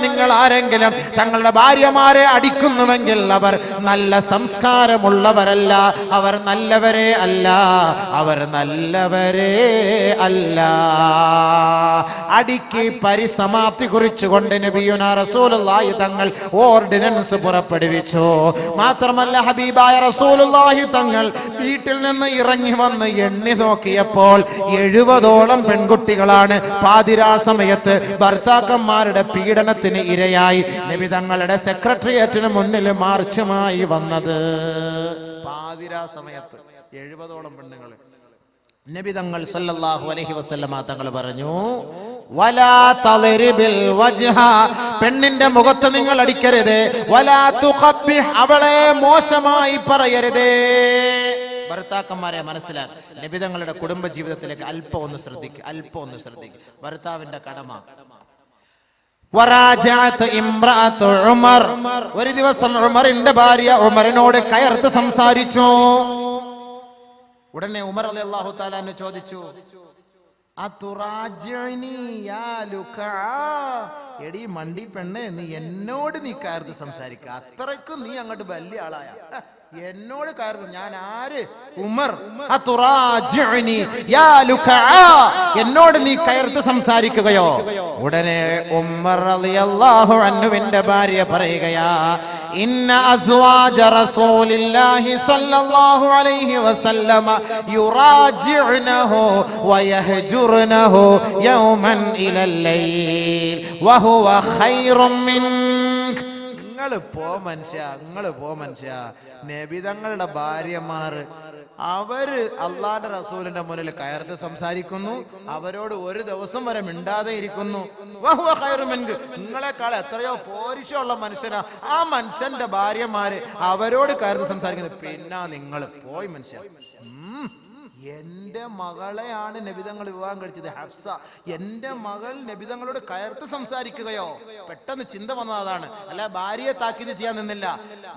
നിങ്ങൾ ആരെങ്കിലും തങ്ങളുടെ ഭാര്യമാരെ അടിക്കുന്നുവെങ്കിൽ അവർ നല്ല സംസ്കാരമുള്ളവരല്ല, അവർ നല്ലവരെ അല്ല, അവർ നല്ലവരെ അല്ല. അടിക്ക് പരിസമാപ്തി കുറിച്ചുകൊണ്ട് നബിയുനാ റസൂലുള്ളാഹി തങ്ങൾ ഓർഡിനൻസ് പുറപ്പെടുവിച്ചു. മാത്രമല്ല, ഹബീബായ റസൂലുള്ളാഹി തങ്ങൾ വീട്ടിൽ നിന്ന് ഇറങ്ങി വന്ന് എണ്ണി നോക്കിയപ്പോൾ 70ഓളം പെൺകുട്ടികളാണ് പാതിരാ സമയത്ത് ഭർത്താക്കന്മാരുടെ പീഡനത്തിന് ഇരയായി നബി തങ്ങളുടെ സെക്രട്ടേറിയറ്റിന് മുന്നിൽ മാർച്ചുമായി വന്നത്. പാതിരാ സമയത്ത് 70ഓളം പെണ്ണുങ്ങൾ. നബി തങ്ങൾ സല്ലല്ലാഹു അലൈഹി വസല്ലമ തങ്ങൾ പറഞ്ഞു, വലാ തളിരിബിൽ വജ്ഹ. പെണ്ണിന്റെ മുഖത്ത് നിങ്ങൾ അടിക്കരുത്. വലാ തുഖബ്ബിഹ്. അവളെ മോശമായി പറയരുതേ. ഭർത്താക്കന്മാരെ മനസ്സിലാക്കുക. നബി തങ്ങളുടെ കുടുംബ ജീവിതത്തിലേക്ക് അല്പം ഒന്ന് ശ്രദ്ധിക്കുക. ഭർത്താവിന്റെ കടമ. ഉമർ. ഒരു ദിവസം ഉമറിന്റെ ഭാര്യ ഉമറിനോട് കയർത്ത് സംസാരിച്ചു. ഉടനെ ഉമർ റളിയല്ലാഹു തആല അൻഹു ചോദിച്ചു, എടി മണ്ടി പെണ്ണെ, നീ എന്നോട് നീ കയർത്ത് സംസാരിക്കുക. അത്രയ്ക്കും നീ അങ്ങോട്ട് വലിയ ആളായ. എന്നോട് കയർത്ത് ഞാൻ ആര്? ഉമർ. എന്നോട് നീ കയർത്ത് സംസാരിക്കുകയോ? ഉടനെ ഉമർ റളിയല്ലാഹു അൻഹുവിന്റെ ഭാര്യ പറയുകയാ, ഇന്ന അസ്വാജ റസൂലില്ലാഹി സ്വല്ലല്ലാഹു അലൈഹി വസല്ലമ യുറാജിഉനഹു വയഹ്ജുറുനഹു യൗമൻ ഇലൽ ലൈൽ വഹുവ ഖൈറും മിൻക. നിങ്ങൾ പോ മനുഷ്യ. നബി തങ്ങളുടെ ഭാര്യമാർ അവര് അള്ളാന്റെ റസൂലിന്റെ മുന്നിൽ കയർത്ത് സംസാരിക്കുന്നു, അവരോട് ഒരു ദിവസം വരെ മിണ്ടാതെ ഇരിക്കുന്നു. നിങ്ങളെക്കാൾ എത്രയോ പോരിശമുള്ള മനുഷ്യനാ ആ മനുഷ്യന്റെ ഭാര്യമാര്, അവരോട് കയർത്ത് സംസാരിക്കുന്നത്. പിന്നെ നിങ്ങൾ പോയി മനുഷ്യ. എന്റെ മകളെയാണ് നബിതങ്ങൾ വിവാഹം കഴിച്ചത്, ഹഫ്സ. എന്റെ മകൾ നബിതങ്ങളോട് കയർത്ത് സംസാരിക്കുകയോ? പെട്ടെന്ന് ചിന്ത വന്നതാണ്. അല്ല, ഭാര്യയെ താക്കീത് ചെയ്യാൻ നിന്നില്ല.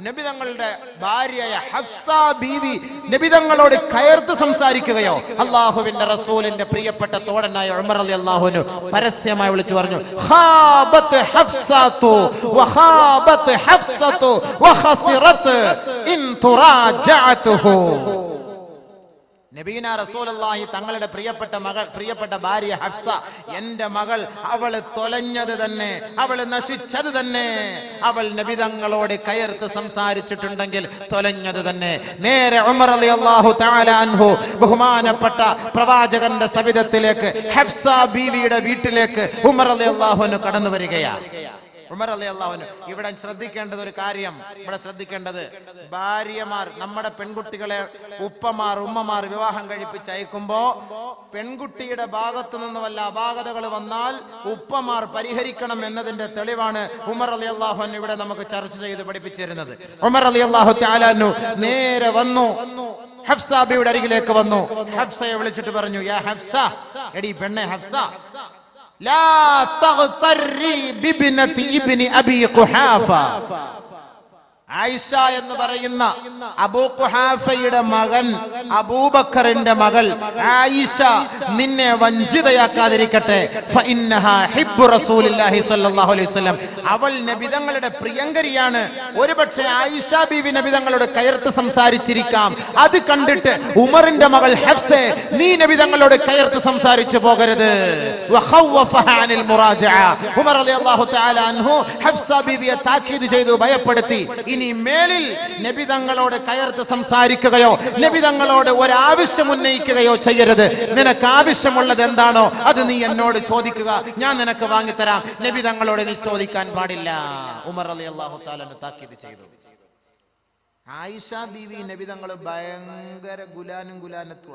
നബിതങ്ങളുടെ ഭാര്യയായ ഹഫ്സ ബീവി നബിതങ്ങളോട് കയർത്ത് സംസാരിക്കുകയോ? അള്ളാഹുവിന്റെ റസൂലിന്റെ പ്രിയപ്പെട്ട തോഴനായ ഉമർ റളിയല്ലാഹു അൻഹു പരസ്യമായി വിളിച്ചു പറഞ്ഞു, ഖാബത്ത് ഹഫ്സതു വഖാബത്ത് ഹഫ്സതു വഖസിറത് ഇൻ തുറാജഅതുഹു. ഹഫ്സ ബീവി, നബിതങ്ങളുടെ ഭാര്യമാര്, അവര് അള്ളാന്റെ റസൂലിന്റെ മുന്നിൽ കയർത്ത് സംസാരിക്കുന്നു, അവരോട് ഒരു ദിവസം വരെ മിണ്ടാതെ ഇരിക്കുന്നു. നിങ്ങൾ പോ മനുഷ്യ. നിങ്ങൾ പോ മനുഷ്യ. നബിതങ്ങളുടെ ഭാര്യമാര് അവരോട് ഒരു ദിവസം വരെ മിണ്ടാതെ ഇരിക്കുന്നു. നിങ്ങൾ പോ മനുഷ്യ. നബീന റസൂലുള്ളാഹി തങ്ങളുടെ പ്രിയപ്പെട്ട ഭാര്യ ഹഫ്സ, എന്റെ മകൾ, അവള് തൊലഞ്ഞത് തന്നെ, അവള് നശിച്ചത് തന്നെ, അവൾ നബി തങ്ങളോട് കയർത്ത് സംസാരിച്ചിട്ടുണ്ടെങ്കിൽ തൊലഞ്ഞത് തന്നെ. നേരെ ഉമർ റളിയല്ലാഹു തആല അൻഹു ബഹുമാനപ്പെട്ട പ്രവാചകന്റെ സവിധത്തിലേക്ക്, ഹഫ്സ ബീവിയുടെ വീട്ടിലേക്ക് ഉമർ റളിയല്ലാഹു അൻഹു കടന്നു വരികയാണ്. ഉമർ റളിയല്ലാഹു അൻഹു ഇവിടെ ശ്രദ്ധിക്കേണ്ടത് ഒരു കാര്യം, ഭാര്യമാർ, നമ്മുടെ പെൺകുട്ടികളെ ഉപ്പമാർ ഉമ്മമാർ വിവാഹം കഴിപ്പിച്ച് അയക്കുമ്പോ പെൺകുട്ടിയുടെ ഭാഗത്തു നിന്ന് വല്ല അപാകതകൾ വന്നാൽ ഉപ്പമാർ പരിഹരിക്കണം എന്നതിന്റെ തെളിവാണ് ഉമർ റളിയല്ലാഹു അൻഹു ഇവിടെ നമുക്ക് ചർച്ച ചെയ്ത് പഠിപ്പിച്ചിരുന്നത്. ഉമർ റളിയല്ലാഹു തആല അൻഹു നേരെ വന്നു, ഹഫ്സ ബിയുടെ അരികിലേക്ക് വന്നു. ഹഫ്സയെ വിളിച്ചിട്ട് പറഞ്ഞു, യാ ഹഫ്സ, എടി പെണ്ണെ ഹഫ്സ, ലാ തഗ്തറി ബിബ്നതി ഇബ്നി അബി ഖുഹാഫ. ആയിഷ എന്ന് പറയുന്ന അബൂ ഖുഹാഫയുടെ മകൻ അബൂബക്കറിന്റെ മകൾ ആയിഷ നിന്നെ വഞ്ചിതയാക്കാതിരിക്കട്ടെ. ഫഇന്നഹാ ഹിബ്ബു റസൂലില്ലാഹി സ്വല്ലല്ലാഹു അലൈഹി വസല്ലം. അവൾ നബി തങ്ങളുടെ പ്രിയങ്കരിയാണ്. ഒരുപക്ഷെ ആയിഷ ബീവി നബി തങ്ങളോട് കയർത്ത് സംസാരിച്ചിരിക്കാം. അത് കണ്ടിട്ട് ഉമറിന്റെ മകൾ ഹഫ്സ, നീ നബി തങ്ങളോട് കയർത്ത് സംസാരിച്ചു പോകരുത്. വഖവഫഹാ അനിൽ മുറാജഅ. ഉമർ റളിയല്ലാഹു തആല അൻഹു ഹഫ്സ ബീവിയെ താക്കീത് ചെയ്തു, ഭയപ്പെടുത്തി. ഇനി മേലിൽ നബി തങ്ങളോട് കയർത്ത് സംസാരിക്കുകയോ നബി തങ്ങളോട് ഒരാവശ്യം ഉന്നയിക്കുകയോ ചെയ്യരുത്. നിനക്ക് ആവശ്യമുള്ളത് എന്താണോ അത് നീ എന്നോട് ചോദിക്കുക, ഞാൻ നിനക്ക് വാങ്ങിത്തരാം. നബി തങ്ങളോട് നീ ചോദിക്കാൻ പാടില്ല. ഉമർ റളിയല്ലാഹു തആല താക്കീത് ചെയ്തു. ആയിഷ ബീവി നബി തങ്ങൾ ഭയങ്കര ഗുലാനത്വ,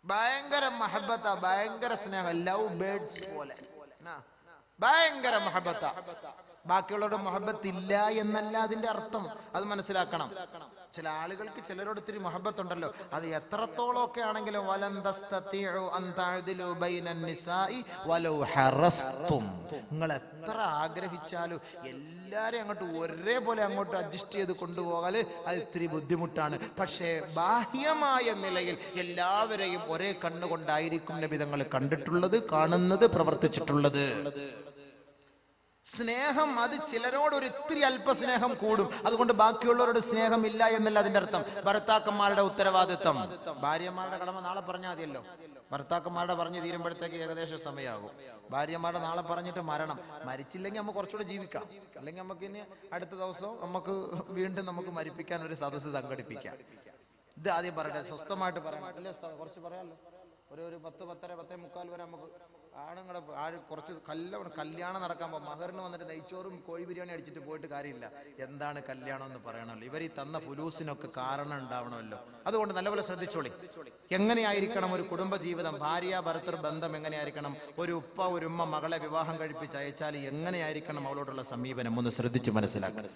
ഭയങ്കര മഹബത്ത, ഭയങ്കര സ്നേഹം, ലവ് ബേർഡ്സ് പോലെ ഭയങ്കര മഹബത്ത. ബാക്കിയുള്ളവരുടെ മുഹബത്ത് ഇല്ല എന്നല്ല അതിന്റെ അർത്ഥം, അത് മനസ്സിലാക്കണം. ചില ആളുകൾക്ക് ചിലരോട് ഇത്തിരി മുഹബത്ത് ഉണ്ടല്ലോ, അത് എത്രത്തോളം ഒക്കെ ആണെങ്കിലും നിങ്ങൾ എത്ര ആഗ്രഹിച്ചാലും എല്ലാരെയും അങ്ങോട്ട് ഒരേപോലെ അങ്ങോട്ട് അഡ്ജസ്റ്റ് ചെയ്ത് കൊണ്ടുപോകാൻ അത് ഇത്തിരി ബുദ്ധിമുട്ടാണ്. പക്ഷേ ബാഹ്യമായ നിലയിൽ എല്ലാവരെയും ഒരേ കണ്ണുകൊണ്ടായിരിക്കും നബി തങ്ങൾ കണ്ടിട്ടുള്ളത്, കാണുന്നത്, പ്രവർത്തിച്ചിട്ടുള്ളത്. സ്നേഹം അത് ചിലരോട് ഒരു ഇത്തിരി അല്പസ്നേഹം കൂടും, അതുകൊണ്ട് ബാക്കിയുള്ളവരോട് സ്നേഹം ഇല്ല എന്നല്ല അതിന്റെ അർത്ഥം. ഭർത്താക്കന്മാരുടെ ഉത്തരവാദിത്തം, ഭാര്യമാരുടെ കടമ നാളെ പറഞ്ഞാൽ മതിയല്ലോ. ഭർത്താക്കന്മാരുടെ പറഞ്ഞ് തീരുമ്പോഴത്തേക്ക് ഏകദേശം സമയമാകും. ഭാര്യമാരുടെ നാളെ പറഞ്ഞിട്ട് മരിച്ചില്ലെങ്കിൽ നമുക്ക് കുറച്ചുകൂടെ ജീവിക്കാം, അല്ലെങ്കിൽ നമുക്ക് ഇനി അടുത്ത ദിവസം നമുക്ക് വീണ്ടും നമുക്ക് മരിപ്പിക്കാൻ ഒരു സദസ്സ് സംഘടിപ്പിക്കാം. ഇത് ആദ്യം പറയട്ടെ, സ്വസ്ഥമായിട്ട് പറയണം അല്ലേ? കുറച്ച് പറയാമല്ലോ, ഒരു 10, 10:30, 10:45 വരെ നമുക്ക് ആണുങ്ങളെ കുറച്ച് കല്യാണം നടക്കാൻ പോകും. മഹറിന് വന്നിട്ട് നെയ്ച്ചോറും കോഴി ബിരിയാണി അടിച്ചിട്ട് പോയിട്ട് കാര്യമില്ല. എന്താണ് കല്യാണം എന്ന് പറയണമല്ലോ. ഇവർ ഈ തന്ന ഫുലൂസിനൊക്കെ കാരണം ഉണ്ടാവണമല്ലോ. അതുകൊണ്ട് നല്ലപോലെ ശ്രദ്ധിച്ചോളി. എങ്ങനെയായിരിക്കണം ഒരു കുടുംബ ജീവിതം, ഭാര്യ ഭർത്തൃ ബന്ധം എങ്ങനെയായിരിക്കണം? ഒരു ഉപ്പ ഒരു ഉമ്മ മകളെ വിവാഹം കഴിപ്പിച്ച് അയച്ചാൽ എങ്ങനെയായിരിക്കണം അവളോടുള്ള സമീപനം? ഒന്ന് ശ്രദ്ധിച്ച് മനസ്സിലാക്കണം.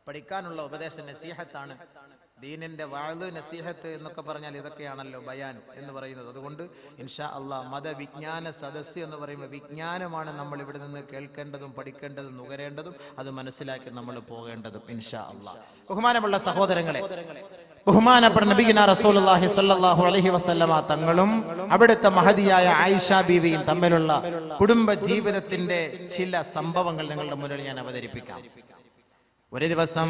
പഠിക്കാനുള്ള ഉപദേശം നസീഹത്താണ്. ദീനിന്റെ വഅദ് നസീഹത്ത് എന്നൊക്കെ പറഞ്ഞാൽ ഇതൊക്കെയാണല്ലോ ബയാൻ എന്ന് പറയുന്നത്. അതുകൊണ്ട് ഇൻഷാ അള്ളാഹ് മതവിജ്ഞാന സദസ്സ് എന്ന് പറയുമ്പോൾ വിജ്ഞാനമാണ് നമ്മൾ ഇവിടെ നിന്ന് കേൾക്കേണ്ടതും പഠിക്കേണ്ടതും നുകരേണ്ടതും, അത് മനസ്സിലാക്കി നമ്മൾ പോകേണ്ടതും ഇൻഷാ അള്ളാഹ്. ബഹുമാനമുള്ള സഹോദരങ്ങളെ, ബഹുമാനപ്പെട്ട നബിയുനാ റസൂലുള്ളാഹി സ്വല്ലല്ലാഹു അലൈഹി വസല്ലമ തങ്ങളും അവിടുത്തെ മഹദിയായ ആയിഷ ബീവിയും തമ്മിലുള്ള കുടുംബ ജീവിതത്തിന്റെ ചില സംഭവങ്ങൾ നിങ്ങളുടെ മുന്നിൽ ഞാൻ അവതരിപ്പിക്കാം. ഒരു ദിവസം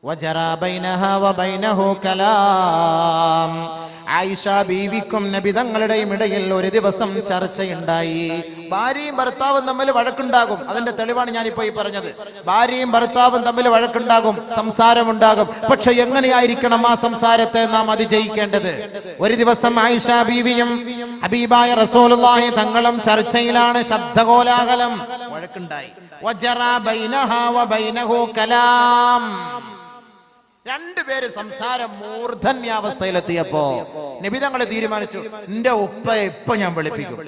വജറാ ബൈനഹാ വബൈനഹു കലാം. ആയിഷ ബീവിക്കും നബി തങ്ങളുടെയും ഇടയിൽ ഒരു ദിവസം ചർച്ചയുണ്ടായി. ഭാര്യയും ഭർത്താവും തമ്മിൽ വഴക്കുണ്ടാകും, അതിന്റെ തെളിവാണ് ഞാനിപ്പോ ഈ പറഞ്ഞത്. ഭാര്യയും ഭർത്താവും തമ്മിൽ വഴക്കുണ്ടാകും, സംസാരമുണ്ടാകും. പക്ഷെ എങ്ങനെയായിരിക്കണം ആ സംസാരത്തെ നാം അതിജയിക്കേണ്ടത്? ഒരു ദിവസം ആയിഷ ബീവിയും ഹബീബായ റസൂലുള്ളാഹി തങ്ങളും ചർച്ചയിലാണ്. ശബ്ദകോലാഹലം, വഴക്കുണ്ടായി. വജറാ ബൈനഹാ വബൈനഹു കലാം. രണ്ടുപേര് സംസാരം മൂർധന്യാവസ്ഥയിലെത്തിയപ്പോ നബി തങ്ങൾ തീരുമാനിച്ചു, നിന്റെ ഉപ്പയെ ഇപ്പൊ ഞാൻ വിളിപ്പിക്കും,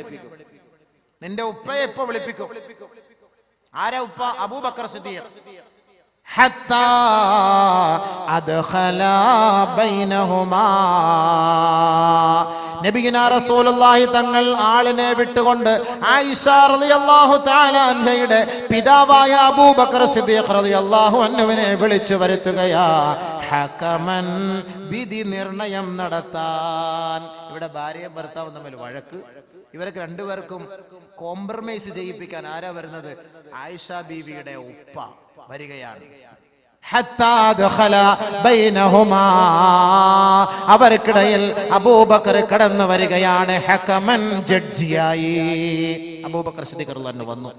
നിന്റെ ഉപ്പയെ ഇപ്പൊ വിളിപ്പിക്കും. ആരാ ഉപ്പ? അബൂബക്കർ സിദ്ദീഖ്. ഹത്താ അദ്ഖലാ ബൈനഹുമാ. നബിയുനാ റസൂലുള്ളാഹി തങ്ങൾ ആളിനെ വിട്ടുകൊണ്ട് ആയിഷ റളിയല്ലാഹു തആല അൻഹയുടെ പിതാവായ അബൂബക്കർ സിദ്ദീഖ് റളിയല്ലാഹു അൻഹുവിനെ വിളിച്ചു വരുത്തുകയാ. ഹകമൻ, വിധി നിർണയം നടത്താൻ. ഇവിടെ ഭാര്യയും ഭർത്താവും തമ്മിൽ വഴക്ക്. ഇവർക്ക് രണ്ടുപേർക്കും കോംപ്രമൈസ് ചെയ്യിപ്പിക്കാൻ ആരാ വരുന്നത്? ആയിഷ ബീവിയുടെ ഉപ്പ വരികയാണ്. അവർക്കിടയിൽ അബൂബക്കർ കടന്നു വരികയാണ്. ഹകമൻ, ജഡ്ജിയായി അബൂബക്കർ സിദ്ദീഖ് റളിയല്ലാഹു അൻഹു വന്നു.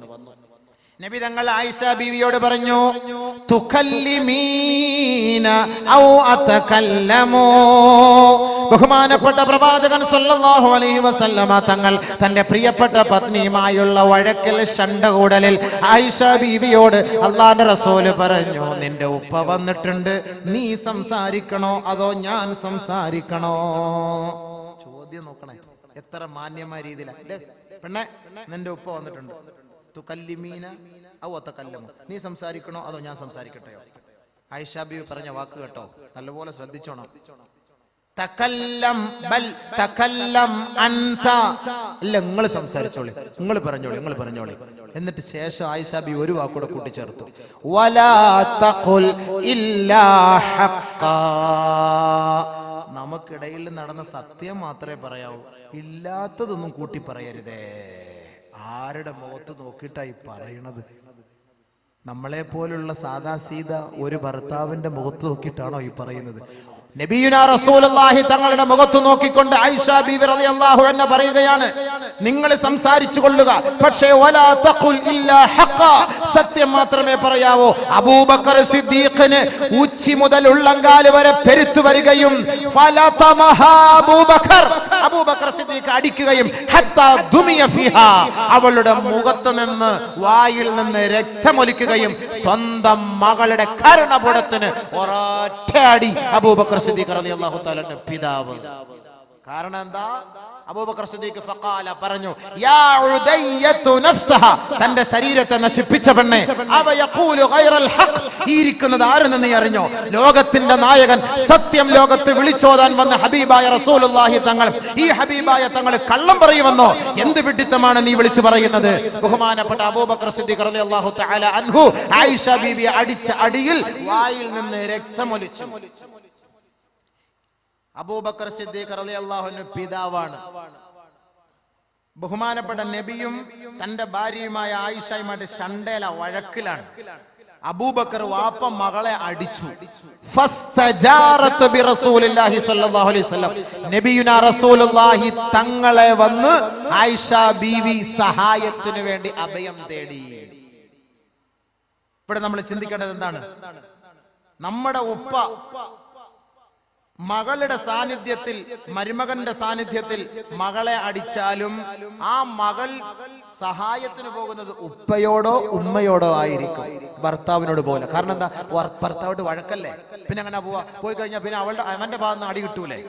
നബി തങ്ങൾ ആയിഷ ബീവിയോട് പറഞ്ഞു, തുകല്ലിമീന ഔ അതകല്ലമു. ബഹുമാനപ്പെട്ട പ്രവാചകൻ സല്ലല്ലാഹു അലൈഹി വസല്ലമ തങ്ങൾ തന്റെ പ്രിയപ്പെട്ട പത്നിയുമായുള്ള വഴക്കിൽ ശണ്ടകൂടലിൽ ആയിഷ ബീവിയോട് അല്ലാഹുവിന്റെ റസൂൽ പറഞ്ഞു, നിന്റെ ഉപ്പ വന്നിട്ടുണ്ട്, നീ സംസാരിക്കണോ അതോ ഞാൻ സംസാരിക്കണോ? ചോദ്യം നോക്കണേ, എത്ര മാന്യമായ രീതിയിലാണ്. പെണ്ണെ, നിന്റെ ഉപ്പ വന്നിട്ടുണ്ട്, തുകല്ലിമീന ഔ അതകല്ലമു, നീ സംസാരിക്കണോ അതോ ഞാൻ സംസാരിക്കട്ടെയോ? ആയിഷ ബീവി പറഞ്ഞ വാക്ക് കേട്ടോ, നല്ലപോലെ ശ്രദ്ധിച്ചോണം. തകല്ലം ബൽ തകല്ലം അൻത, അല്ല നിങ്ങൾ സംസാരിച്ചോളി, നിങ്ങൾ പറഞ്ഞോളി. എന്നിട്ട് ശേഷം ആയിഷ ബീവി ഒരു വാക്കൂടെ കൂട്ടിച്ചേർത്തു, വലാ തഖുൽ ഇല്ലാ ഹഖ്ഖാ, നമുക്കിടയിൽ നടന്ന സത്യം മാത്രമേ പറയാവൂ, ഇല്ലാത്തതൊന്നും കൂട്ടി പറയരുതേ. ആരുടെ മുഖത്ത് നോക്കിയിട്ടായി പറയണത്? നമ്മളെ പോലുള്ള സാദാ സീത ഒരു ഭർത്താവിന്റെ മുഖത്ത് നോക്കിയിട്ടാണോ ഈ പറയുന്നത്? നബിയുനാ റസൂലുള്ളാഹി തങ്ങളുടെ മുഖത്ത് നോക്കിക്കൊണ്ട് ആയിഷ ബീവി റളിയല്ലാഹു അൻഹ പറയുകയാണ്, നിങ്ങൾ സംസാരിച്ചു കൊള്ളുക, പക്ഷേ വലാ തഖുൽ ഇല്ലാ ഹഖ്ഖാ, സത്യം മാത്രമേ പറയാവൂ. അബൂബക്കർ സിദ്ദീഖിന് ഉച്ചി മുതൽ ഉള്ളങ്കാൽ വരെ പെരുത്തു വരികയും അബൂബക്കർ സിദ്ദീഖ് അടിക്കുകയും ഹത്താ ദുമിയ ഫിഹാ, അവളുടെ മുഖത്ത് നിന്ന് വായിൽ നിന്ന് രക്തമൊലിക്കുകയും സ്വന്തം മകളുടെ കർണപുടത്തിന് ഒരൊറ്റയടി അബൂബക്കർ സിദ്ദീഖ് റളിയല്ലാഹു തആല പിതാവ്. കാരണം എന്താ? അബൂബക്കർ സിദ്ദീഖ് ഫഖാല പറഞ്ഞു, യാ ഉദയ്യതു നഫ്സഹ, തന്റെ ശരീരത്തെ നശിപ്പിച്ച പെണ്ണെ, അവ യഖൂലു ഗൈറൽ ഹഖ്, ഇരിക്കുന്നത് ആരെന്ന് നീ അറിഞ്ഞോ? ലോകത്തിന്റെ നായകൻ, സത്യം ലോകത്ത് വിളിച്ചോതാൻ വന്ന ഹബീബായ റസൂലുള്ളാഹി തങ്ങൾ, ഈ ഹബീബായ തങ്ങൾ കള്ളം പറയുമെന്നോ? എന്ത് വിഡ്ഢിത്തമാണ് നീ വിളിച്ചു പറയുന്നത്? ബഹുമാനപ്പെട്ട അബൂബക്കർ സിദ്ദീഖ് റളിയല്ലാഹു തആല അൻഹു ആയിഷ ബീവി അടിച്ച അടിയിൽ വായിൽ നിന്ന് രക്തമൊലിച്ചു. അബൂബക്കർ സിദ്ദീഖ് റളിയല്ലാഹു അൻഹു പിതാവാണ്. ബഹുമാനപ്പെട്ട നബിയും തന്റെ ഭാര്യയുമായ ആയിഷയുമായിട്ട് ശണ്ടേല വഴക്കിലാണ്. അബൂബക്കർ വാപ്പ മകളെ അടിച്ചു. ഫസ്തജാറത് ബിറസൂലില്ലാഹി സ്വല്ലല്ലാഹു അലൈഹി വസല്ലം, നബിയുനാ റസൂലുള്ളാഹി തങ്ങളെ വന്ന് ആയിഷ ബീവി സഹായത്തിനു വേണ്ടി അഭയം തേടി. ഇവിടെ നമ്മൾ ചിന്തിക്കേണ്ടത് എന്താണ്? നമ്മുടെ ഉപ്പ മകളുടെ സാന്നിധ്യത്തിൽ, മരുമകന്റെ സാന്നിധ്യത്തിൽ മകളെ അടിച്ചാലും ആ മകൾ സഹായത്തിന് പോകുന്നത് ഉപ്പയോടോ ഉമ്മയോടോ ആയിരിക്കും, ഭർത്താവിനോട് പോലെ. കാരണം എന്താ? ഭർത്താവോട് വഴക്കല്ലേ, പിന്നെ അങ്ങനെ പോയി കഴിഞ്ഞാൽ പിന്നെ അവന്റെ ഭാഗത്ത് നിന്ന് അടി കിട്ടൂലേ?